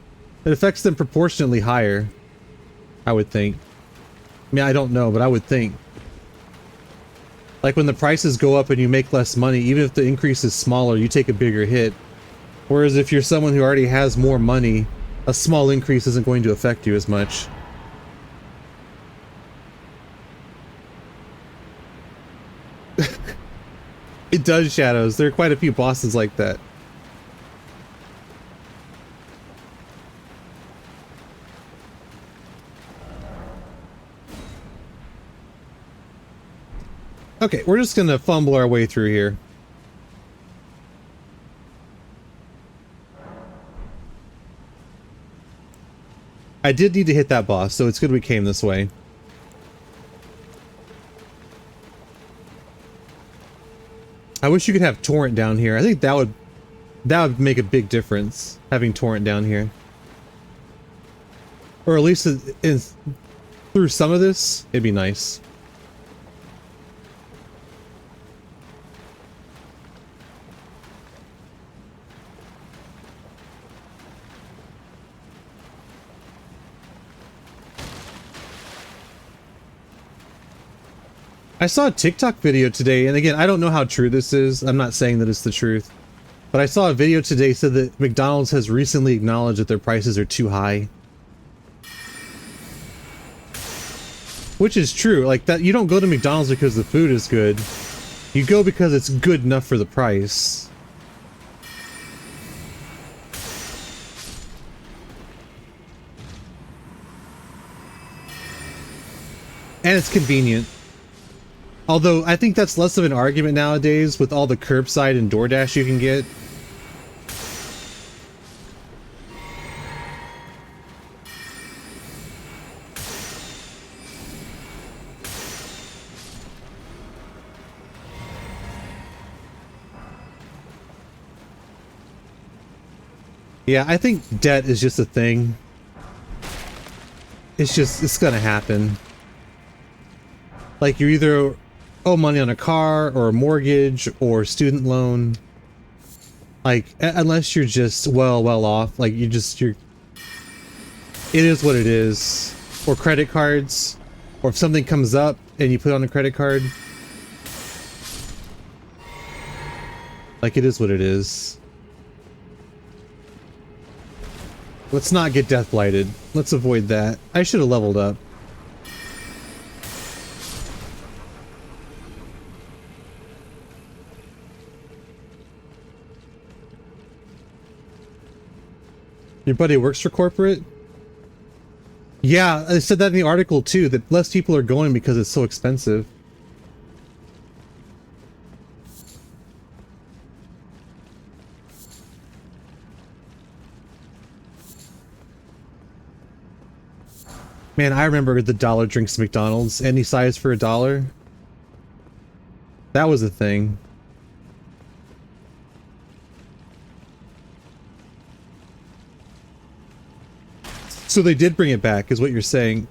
It affects them proportionately higher, I would think. I mean, I don't know, but I would think. Like when the prices go up and you make less money, even if the increase is smaller, you take a bigger hit. Whereas if you're someone who already has more money, a small increase isn't going to affect you as much. It does, Shadows. There are quite a few bosses like that. Okay, we're just gonna fumble our way through here. I did need to hit that boss, so it's good we came this way. I wish you could have Torrent down here. I think that would make a big difference, having Torrent down here. Or at least through some of this, it'd be nice. I saw a TikTok video today, and again, I don't know how true this is. I'm not saying that it's the truth. But I saw a video today that said that McDonald's has recently acknowledged that their prices are too high. Which is true. Like, that you don't go to McDonald's because the food is good. You go because it's good enough for the price. And it's convenient. Although, I think that's less of an argument nowadays with all the curbside and DoorDash you can get. Yeah, I think debt is just a thing. It's gonna happen. Like, you either owe money on a car or a mortgage or student loan. Like, unless you're just well off, like it is what it is. Or credit cards, or if something comes up and you put on a credit card. Like, it is what it is. Let's not get death blighted. Let's avoid that. I should have leveled up. Your buddy works for corporate? Yeah, I said that in the article too, that less people are going because it's so expensive. Man, I remember the dollar drinks at McDonald's. Any size for $1. That was a thing. So they did bring it back, is what you're saying.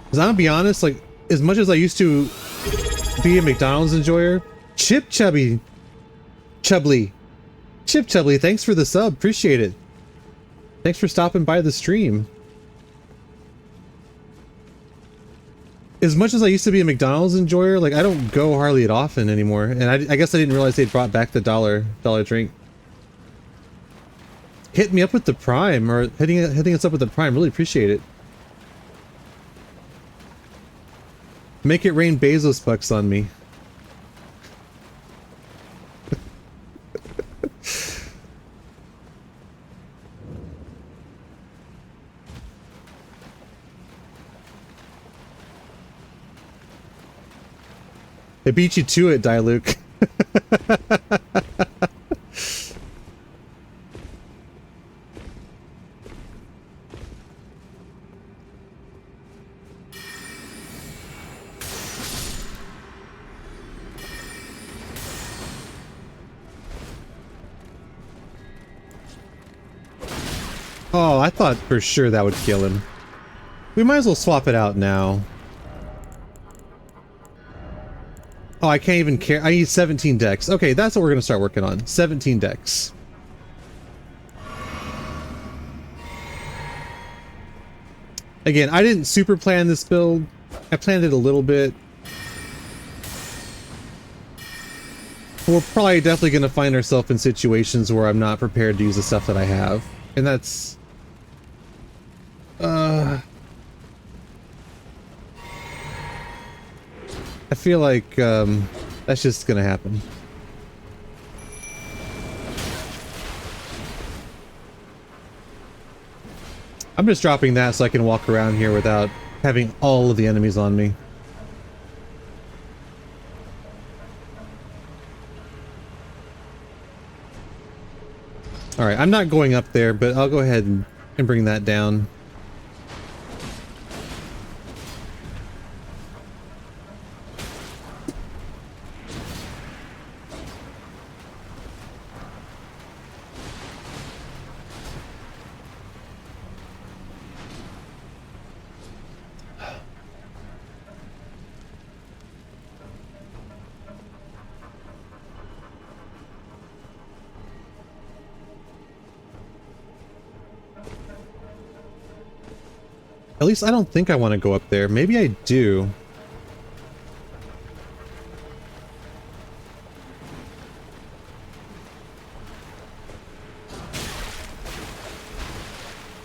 Because I'm gonna be honest, like, as much as I used to be a McDonald's enjoyer, Chip Chubbly, thanks for the sub, appreciate it. Thanks for stopping by the stream. As much as I used to be a McDonald's enjoyer, like, I don't go hardly often anymore, and I guess I didn't realize they brought back the dollar drink. Hit me up with the Prime, or hitting us up with the Prime. Really appreciate it. Make it rain Bezos bucks on me. It beat you to it, Diluc. Oh, I thought for sure that would kill him. We might as well swap it out now. Oh, I can't even care. I need 17 decks. Okay, that's what we're going to start working on. 17 decks. Again, I didn't super plan this build. I planned it a little bit. We're probably definitely going to find ourselves in situations where I'm not prepared to use the stuff that I have. And that's... I feel like that's just gonna happen. I'm just dropping that so I can walk around here without having all of the enemies on me. Alright, I'm not going up there, but I'll go ahead and bring that down. At least I don't think I want to go up there. Maybe I do.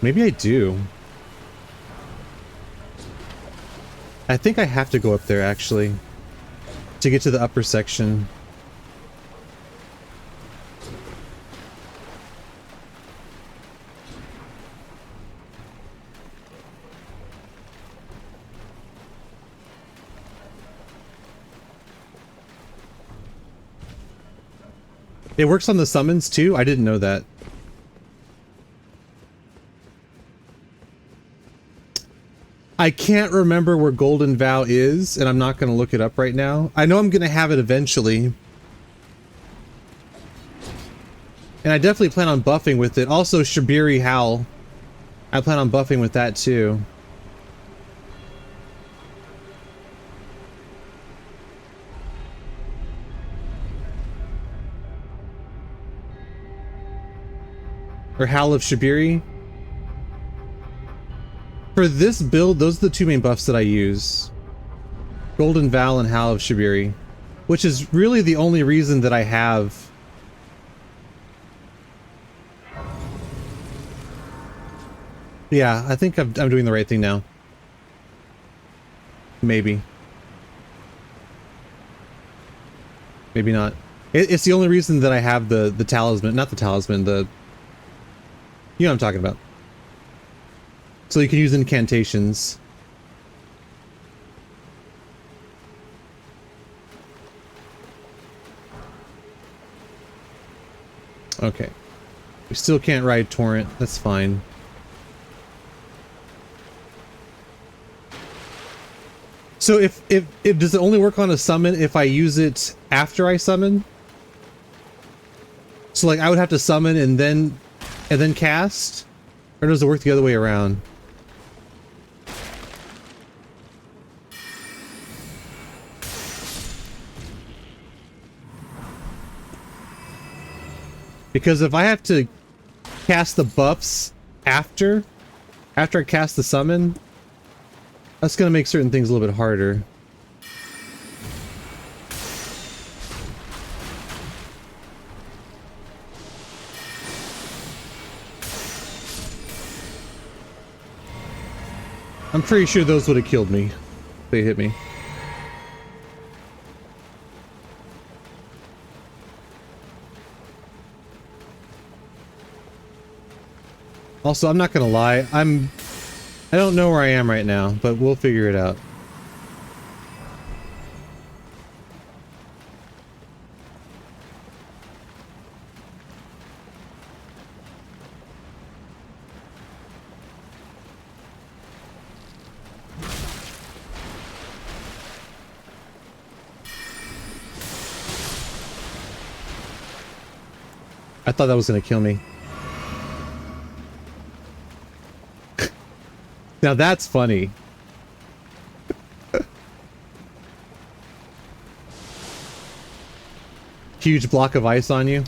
Maybe I do. I think I have to go up there, actually, to get to the upper section. It works on the summons too? I didn't know that. I can't remember where Golden Vow is, and I'm not going to look it up right now. I know I'm going to have it eventually. And I definitely plan on buffing with it. Also, Shabiri Howl. I plan on buffing with that too. Or Howl of Shabiri. For this build, those are the two main buffs that I use. Golden Vow and Howl of Shabiri. Which is really the only reason that I have... Yeah, I think I'm doing the right thing now. Maybe. Maybe not. It's the only reason that I have the talisman, not the talisman, the... You know what I'm talking about. So you can use incantations. Okay. We still can't ride Torrent. That's fine. So if does it only work on a summon if I use it after I summon? So like I would have to summon and then cast? Or does it work the other way around? Because if I have to cast the buffs after I cast the summon, that's gonna make certain things a little bit harder. I'm pretty sure those would have killed me if they hit me. Also, I'm not gonna lie, I don't know where I am right now, but we'll figure it out. I thought that was gonna kill me. Now that's funny. Huge block of ice on you.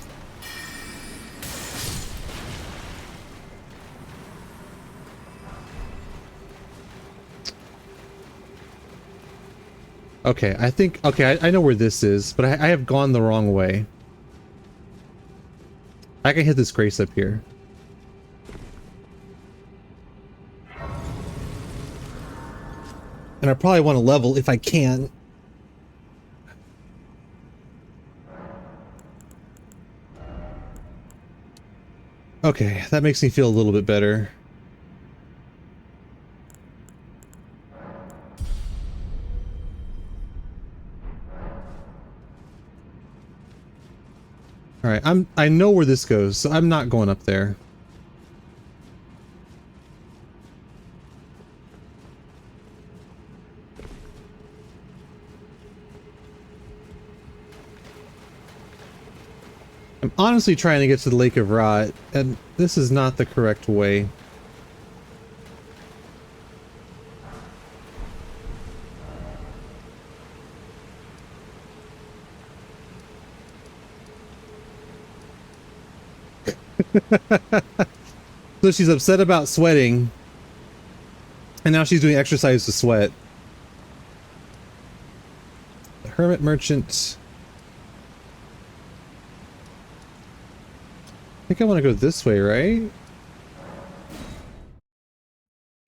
Okay, I think... Okay, I know where this is, but I have gone the wrong way. I can hit this grace up here. And I probably want to level if I can. Okay, that makes me feel a little bit better. Alright, I know where this goes, so I'm not going up there. I'm honestly trying to get to the Lake of Rot, and this is not the correct way. So she's upset about sweating, and now she's doing exercise to sweat. The Hermit Merchant. I think I want to go this way, right?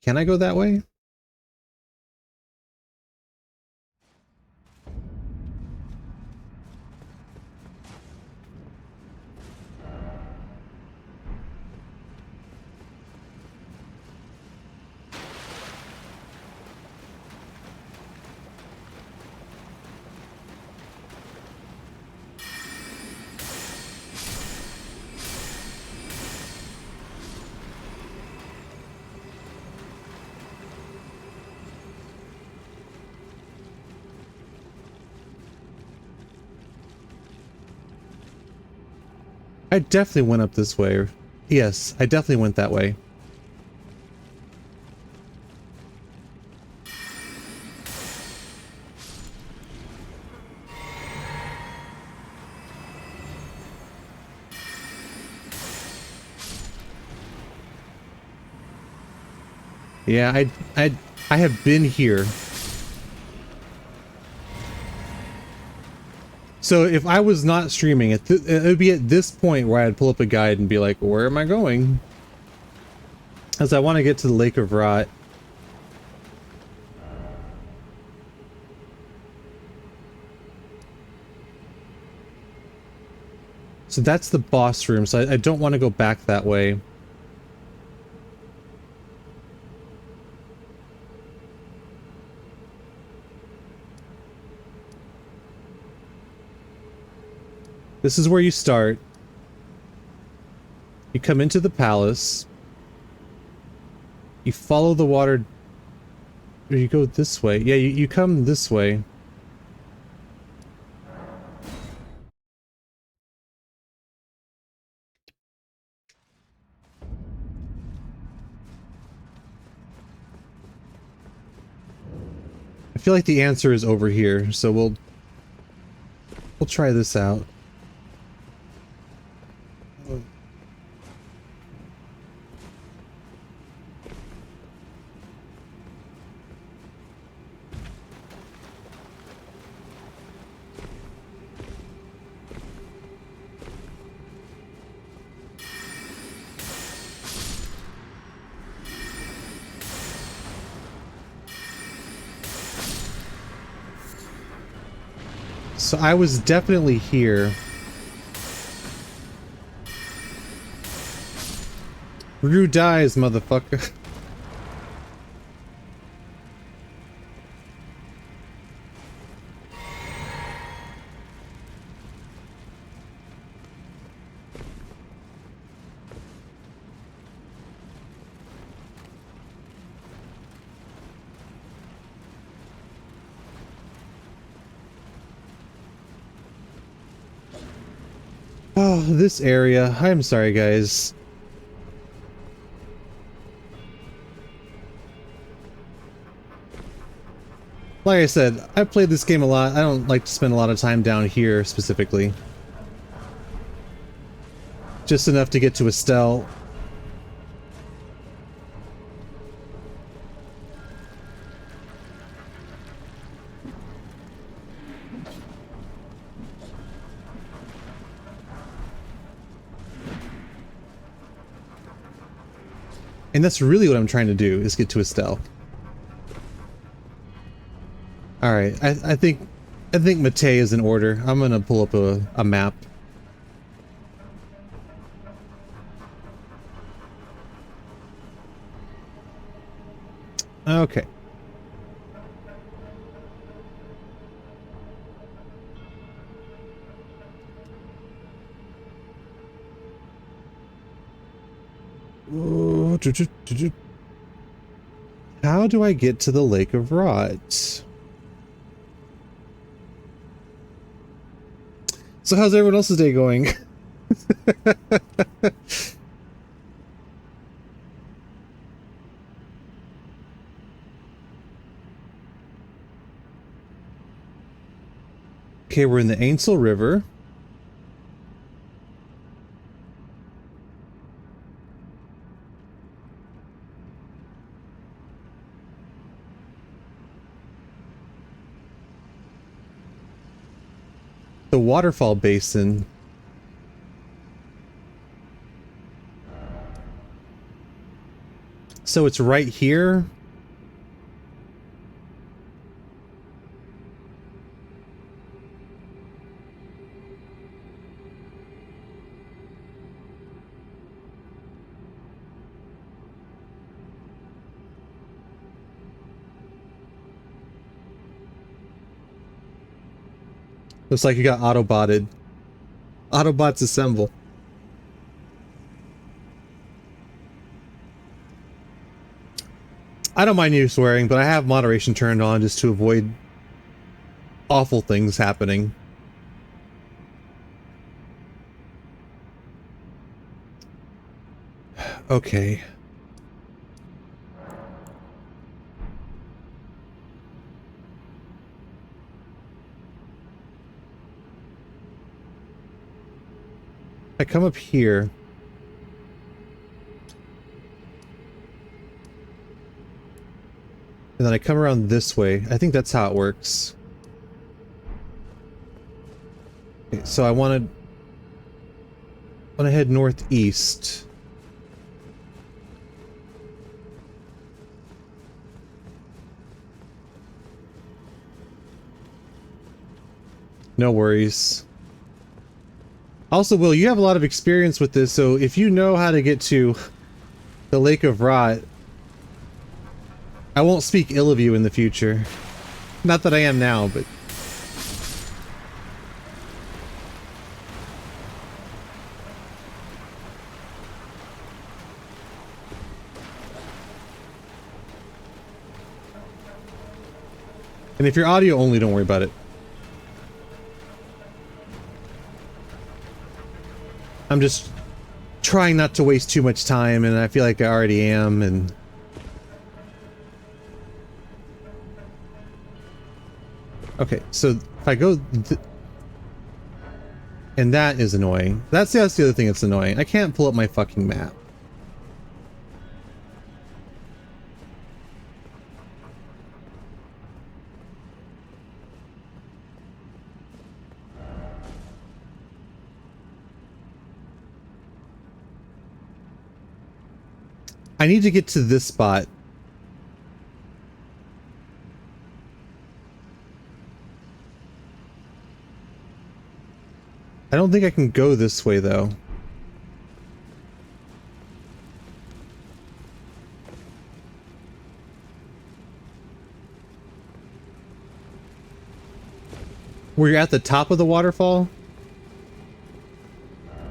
Can I go that way? I definitely went up this way. Yes, I definitely went that way. Yeah, I have been here. So if I was not streaming, it would be at this point where I'd pull up a guide and be like, where am I going? As I want to get to the Lake of Rot. So that's the boss room, so I don't want to go back that way. This is where you start. You come into the palace. You follow the water. Or you go this way. Yeah, you come this way. I feel like the answer is over here, so we'll try this out. So I was definitely here. Rue dies, motherfucker. Oh, this area. I'm sorry, guys. Like I said, I've played this game a lot. I don't like to spend a lot of time down here specifically. Just enough to get to Estelle. And that's really what I'm trying to do, is get to Estelle. Alright, I think Mate is in order. I'm gonna pull up a map. Okay. How do I get to the Lake of Rot? So how's everyone else's day going? Okay, we're in the Ainsel River. The waterfall basin. So it's right here. Looks like you got Autobotted. Autobots assemble. I don't mind you swearing, but I have moderation turned on just to avoid awful things happening. Okay. I come up here. And then I come around this way. I think that's how it works. Okay, so I want to head northeast. No worries. Also, Will, you have a lot of experience with this, so if you know how to get to the Lake of Rot, I won't speak ill of you in the future. Not that I am now, but... And if you're audio only, don't worry about it. I'm just trying not to waste too much time, and I feel like I already am, and... Okay, so if I go... And that is annoying. That's the other thing that's annoying. I can't pull up my fucking map. I need to get to this spot. I don't think I can go this way, though. Where you're at the top of the waterfall?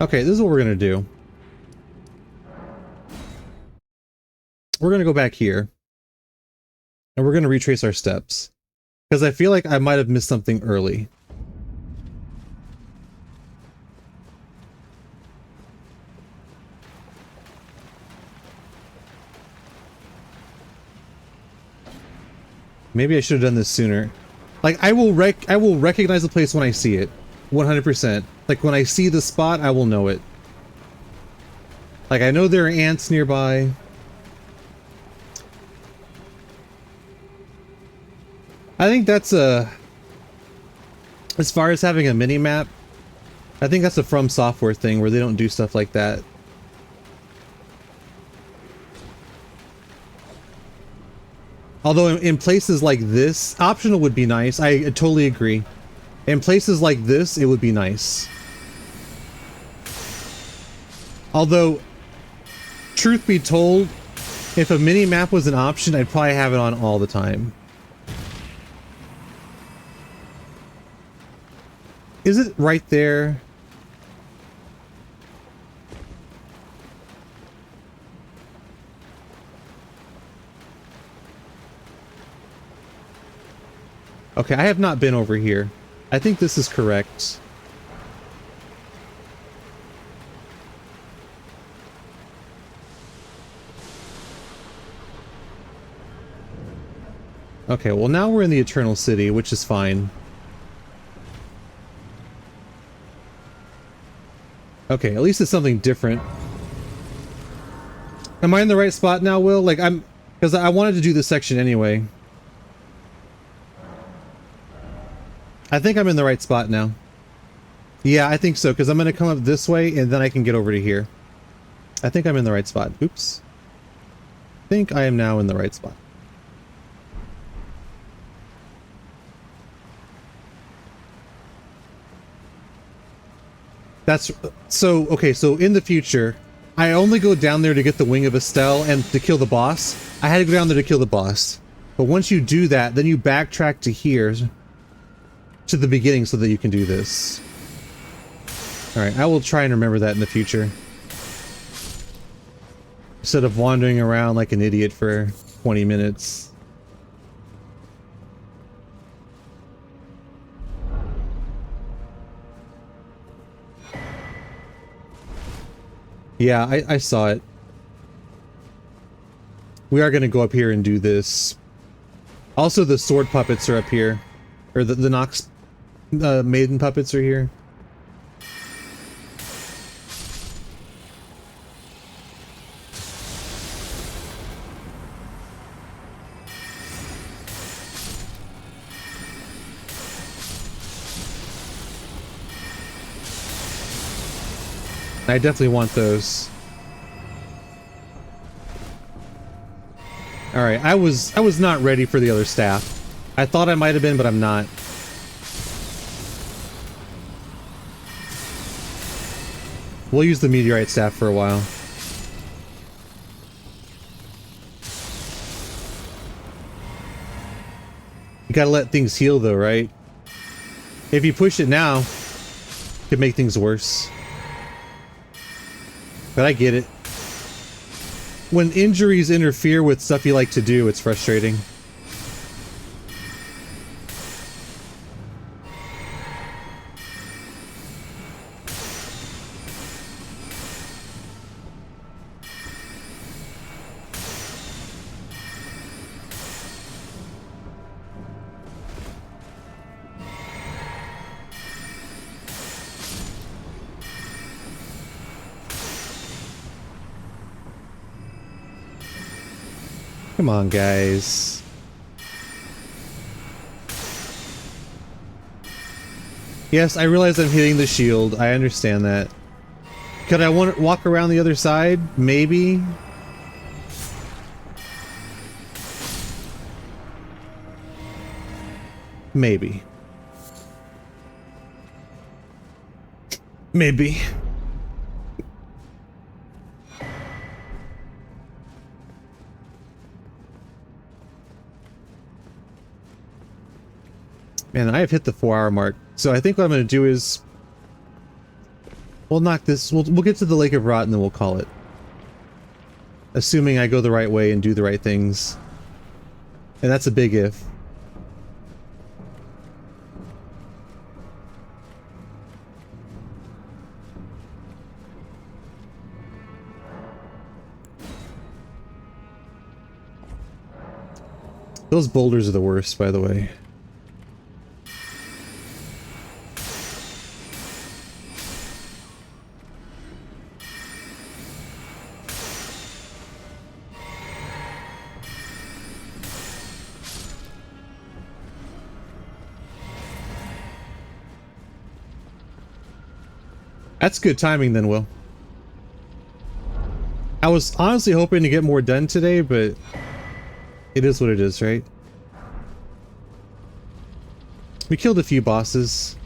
Okay, this is what we're gonna do. We're gonna go back here. And we're gonna retrace our steps. Because I feel like I might have missed something early. Maybe I should have done this sooner. Like, I will recognize the place when I see it. 100%. Like, when I see the spot, I will know it. Like, I know there are ants nearby. I think that's a... As far as having a mini-map, I think that's a From Software thing where they don't do stuff like that. Although in places like this, optional would be nice. I totally agree. In places like this, it would be nice. Although, truth be told, if a mini-map was an option, I'd probably have it on all the time. Is it right there? Okay, I have not been over here. I think this is correct. Okay, well now we're in the Eternal City, which is fine. Okay, at least it's something different. Am I in the right spot now, Will? Like, because I wanted to do this section anyway. I think I'm in the right spot now. Yeah, I think so, because I'm going to come up this way, and then I can get over to here. I think I'm in the right spot. Oops. I think I am now in the right spot. That's... So, okay, so in the future, I only go down there to get the Wing of Estelle and to kill the boss. I had to go down there to kill the boss. But once you do that, then you backtrack to here, to the beginning, so that you can do this. Alright, I will try and remember that in the future. Instead of wandering around like an idiot for 20 minutes. Yeah, I saw it. We are going to go up here and do this. Also, the sword puppets are up here. Or the Nox maiden puppets are here. I definitely want those. Alright, I was not ready for the other staff. I thought I might have been, but I'm not. We'll use the meteorite staff for a while. You gotta let things heal though, right? If you push it now, it could make things worse. But I get it. When injuries interfere with stuff you like to do, it's frustrating. Come on, guys. Yes, I realize I'm hitting the shield. I understand that. Could I want to walk around the other side? Maybe. Maybe. Maybe. Man, I have hit the 4-hour mark, so I think what I'm going to do is... We'll knock this... We'll get to the Lake of Rot and then we'll call it. Assuming I go the right way and do the right things. And that's a big if. Those boulders are the worst, by the way. That's good timing then, Will. I was honestly hoping to get more done today, but it is what it is, right? We killed a few bosses.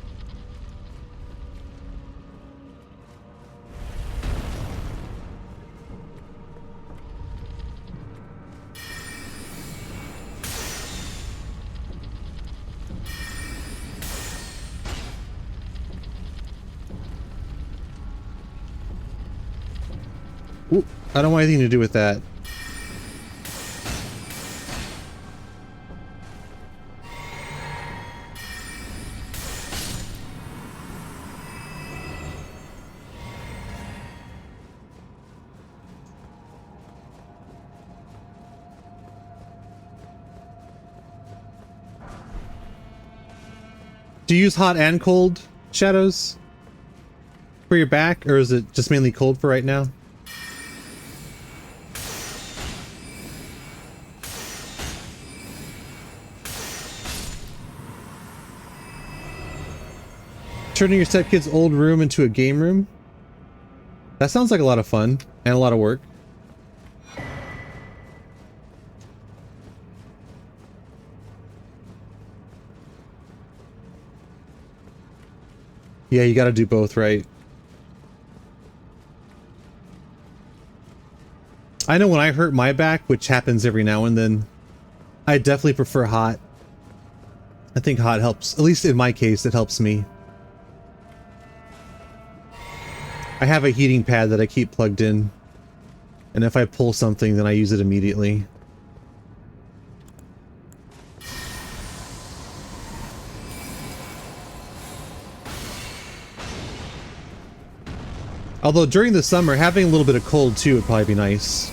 Ooh, I don't want anything to do with that. Do you use hot and cold shadows for your back, or is it just mainly cold for right now? Turning your stepkid's old room into a game room? That sounds like a lot of fun and a lot of work. Yeah, you gotta do both, right? I know when I hurt my back, which happens every now and then, I definitely prefer hot. I think hot helps. At least in my case, it helps me. I have a heating pad that I keep plugged in, and if I pull something, then I use it immediately. Although during the summer, having a little bit of cold too would probably be nice.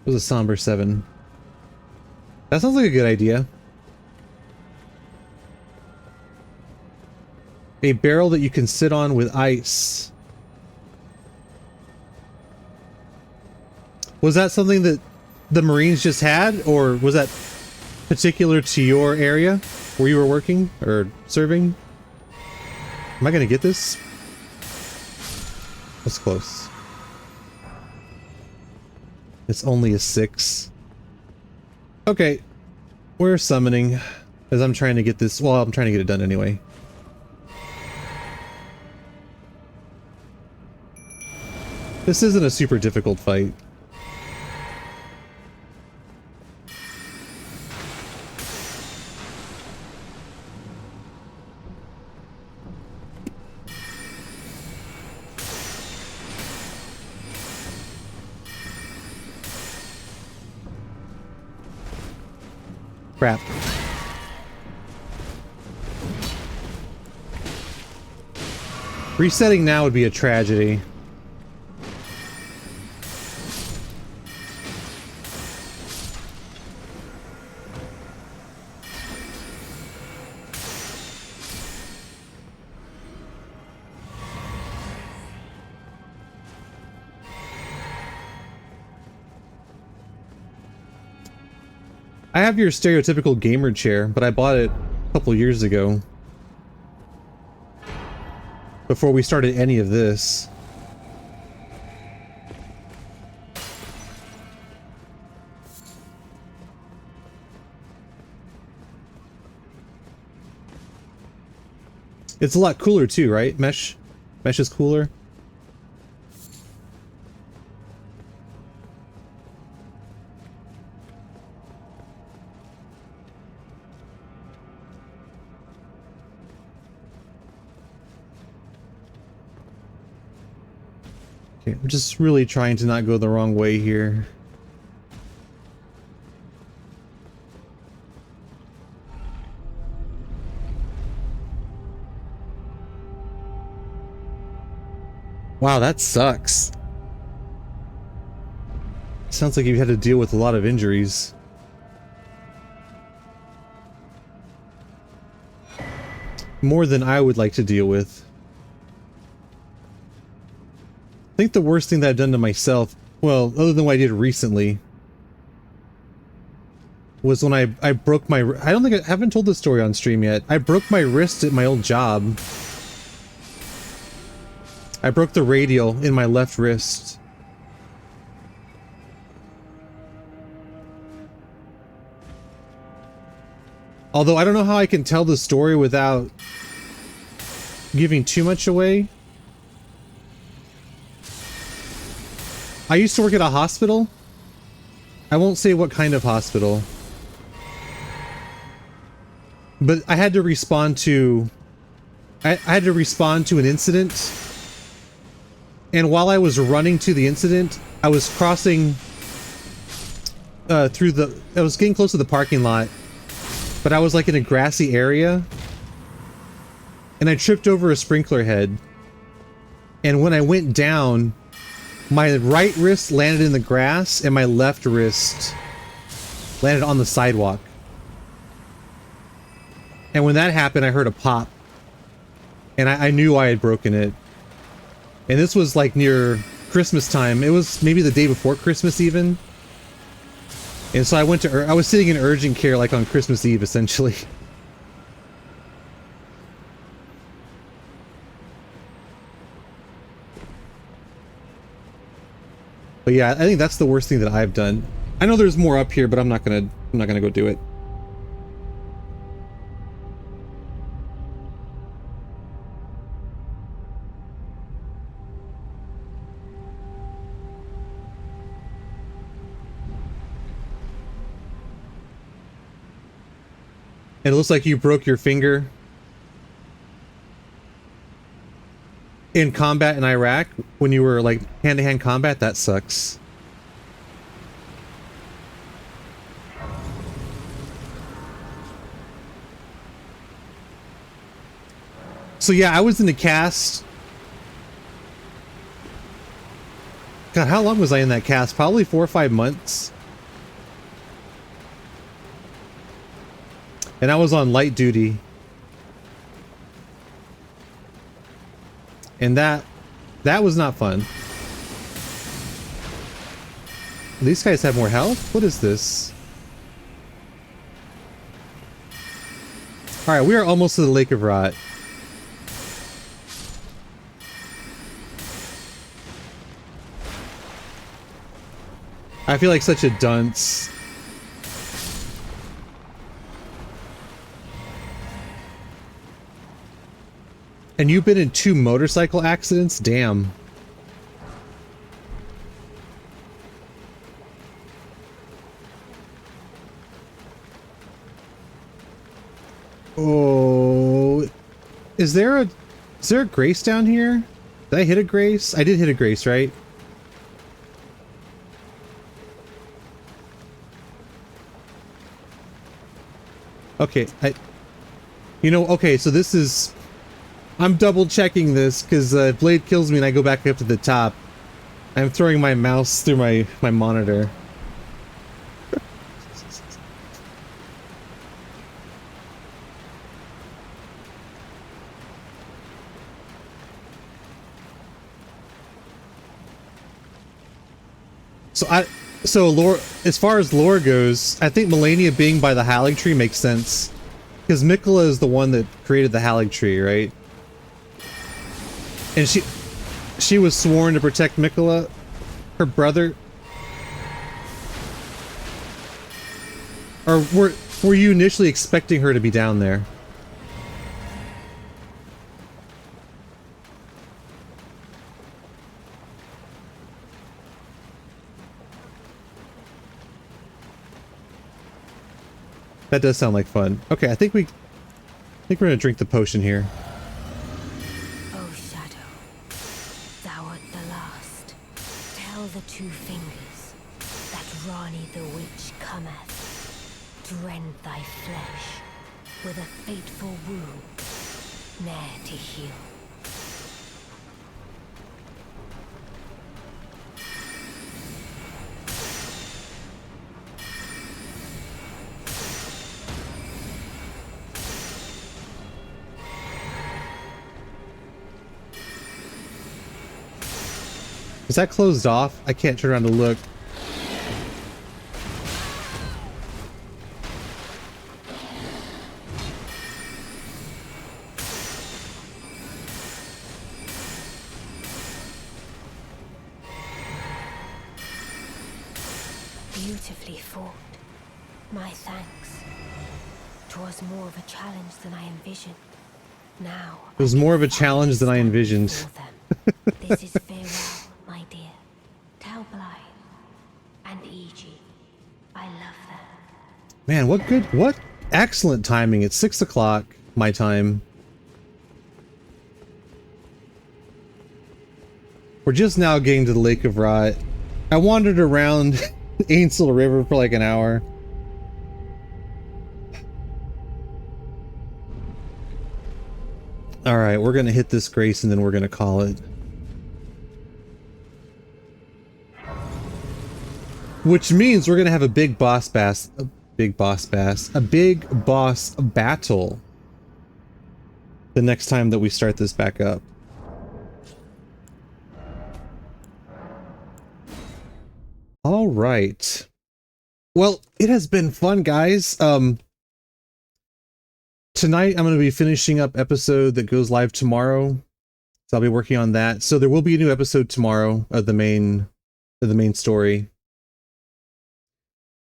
It was a somber 7. That sounds like a good idea. A barrel that you can sit on with ice. Was that something that the Marines just had, or was that particular to your area where you were working or serving? Am I gonna get this? That's close. It's only a 6. Okay, we're summoning as I'm trying to get this. Well, I'm trying to get it done anyway. This isn't a super difficult fight. Crap. Resetting now would be a tragedy. I have your stereotypical gamer chair, but I bought it a couple years ago. Before we started any of this. It's a lot cooler too, right? Mesh is cooler. Okay, I'm just really trying to not go the wrong way here. Wow, that sucks. Sounds like you had to deal with a lot of injuries. More than I would like to deal with. I think the worst thing that I've done to myself, well, other than what I did recently, was when I broke my... I don't think I haven't told this story on stream yet. I broke my wrist at my old job. I broke the radial in my left wrist. Although I don't know how I can tell the story without giving too much away. I used to work at a hospital. I won't say what kind of hospital. But I had to respond to... I had to respond to an incident. And while I was running to the incident, I was crossing through the... I was getting close to the parking lot. But I was like in a grassy area. And I tripped over a sprinkler head. And when I went down, my right wrist landed in the grass and my left wrist landed on the sidewalk. And when that happened, I heard a pop. And I knew I had broken it. And this was like near Christmas time. It was maybe the day before Christmas even. And so I went to... I was sitting in urgent care like on Christmas Eve, essentially. But yeah, I think that's the worst thing that I've done. I know there's more up here, but I'm not gonna go do it. And it looks like you broke your finger in combat in Iraq when you were like hand-to-hand combat. That sucks. So yeah, I was in the cast. God, how long was I in that cast? Probably 4 or 5 months. And I was on light duty. And that was not fun. These guys have more health? What is this? Alright, we are almost to the Lake of Rot. I feel like such a dunce. And you've been in 2 motorcycle accidents? Damn. Oh, is there a grace down here? Did I hit a grace? I did hit a grace, right? Okay, okay, so this is... I'm double checking this because if Blade kills me and I go back up to the top, I'm throwing my mouse through my monitor. So lore, as far as lore goes, I think Melania being by the Halig tree makes sense. Because Mikola is the one that created the Halig tree, right? And she was sworn to protect Mikola, her brother. Or were you initially expecting her to be down there? That does sound like fun. Okay, I think we're gonna drink the potion here. Oh, Shadow, thou art the last. cometh to rend thy flesh with a fateful wound, ne'er to heal. Is that closed off? I can't turn around to look. Beautifully fought. My thanks. 'Twas more of a challenge than I envisioned. Now It was more of a challenge than I envisioned. This is farewell, my dear. Tell Blythe and Eg I love them. Man, what excellent timing. It's 6 o'clock my time. We're just now getting to the Lake of Rot. I wandered around Ainsel River for like an hour. All right, we're gonna hit this grace and then we're gonna call it. Which means we're gonna have a big boss battle the next time that we start this back up. All right. Well, it has been fun, guys. Tonight I'm going to be finishing up episode that goes live tomorrow. So I'll be working on that. So there will be a new episode tomorrow of the main story.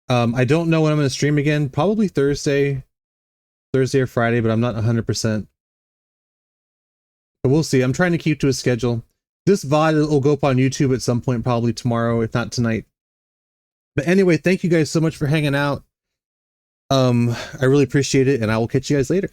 I don't know when I'm going to stream again. Probably Thursday or Friday, but I'm not 100%. But we'll see. I'm trying to keep to a schedule. This VOD will go up on YouTube at some point, probably tomorrow, if not tonight. But anyway, thank you guys so much for hanging out. I really appreciate it, and I will catch you guys later.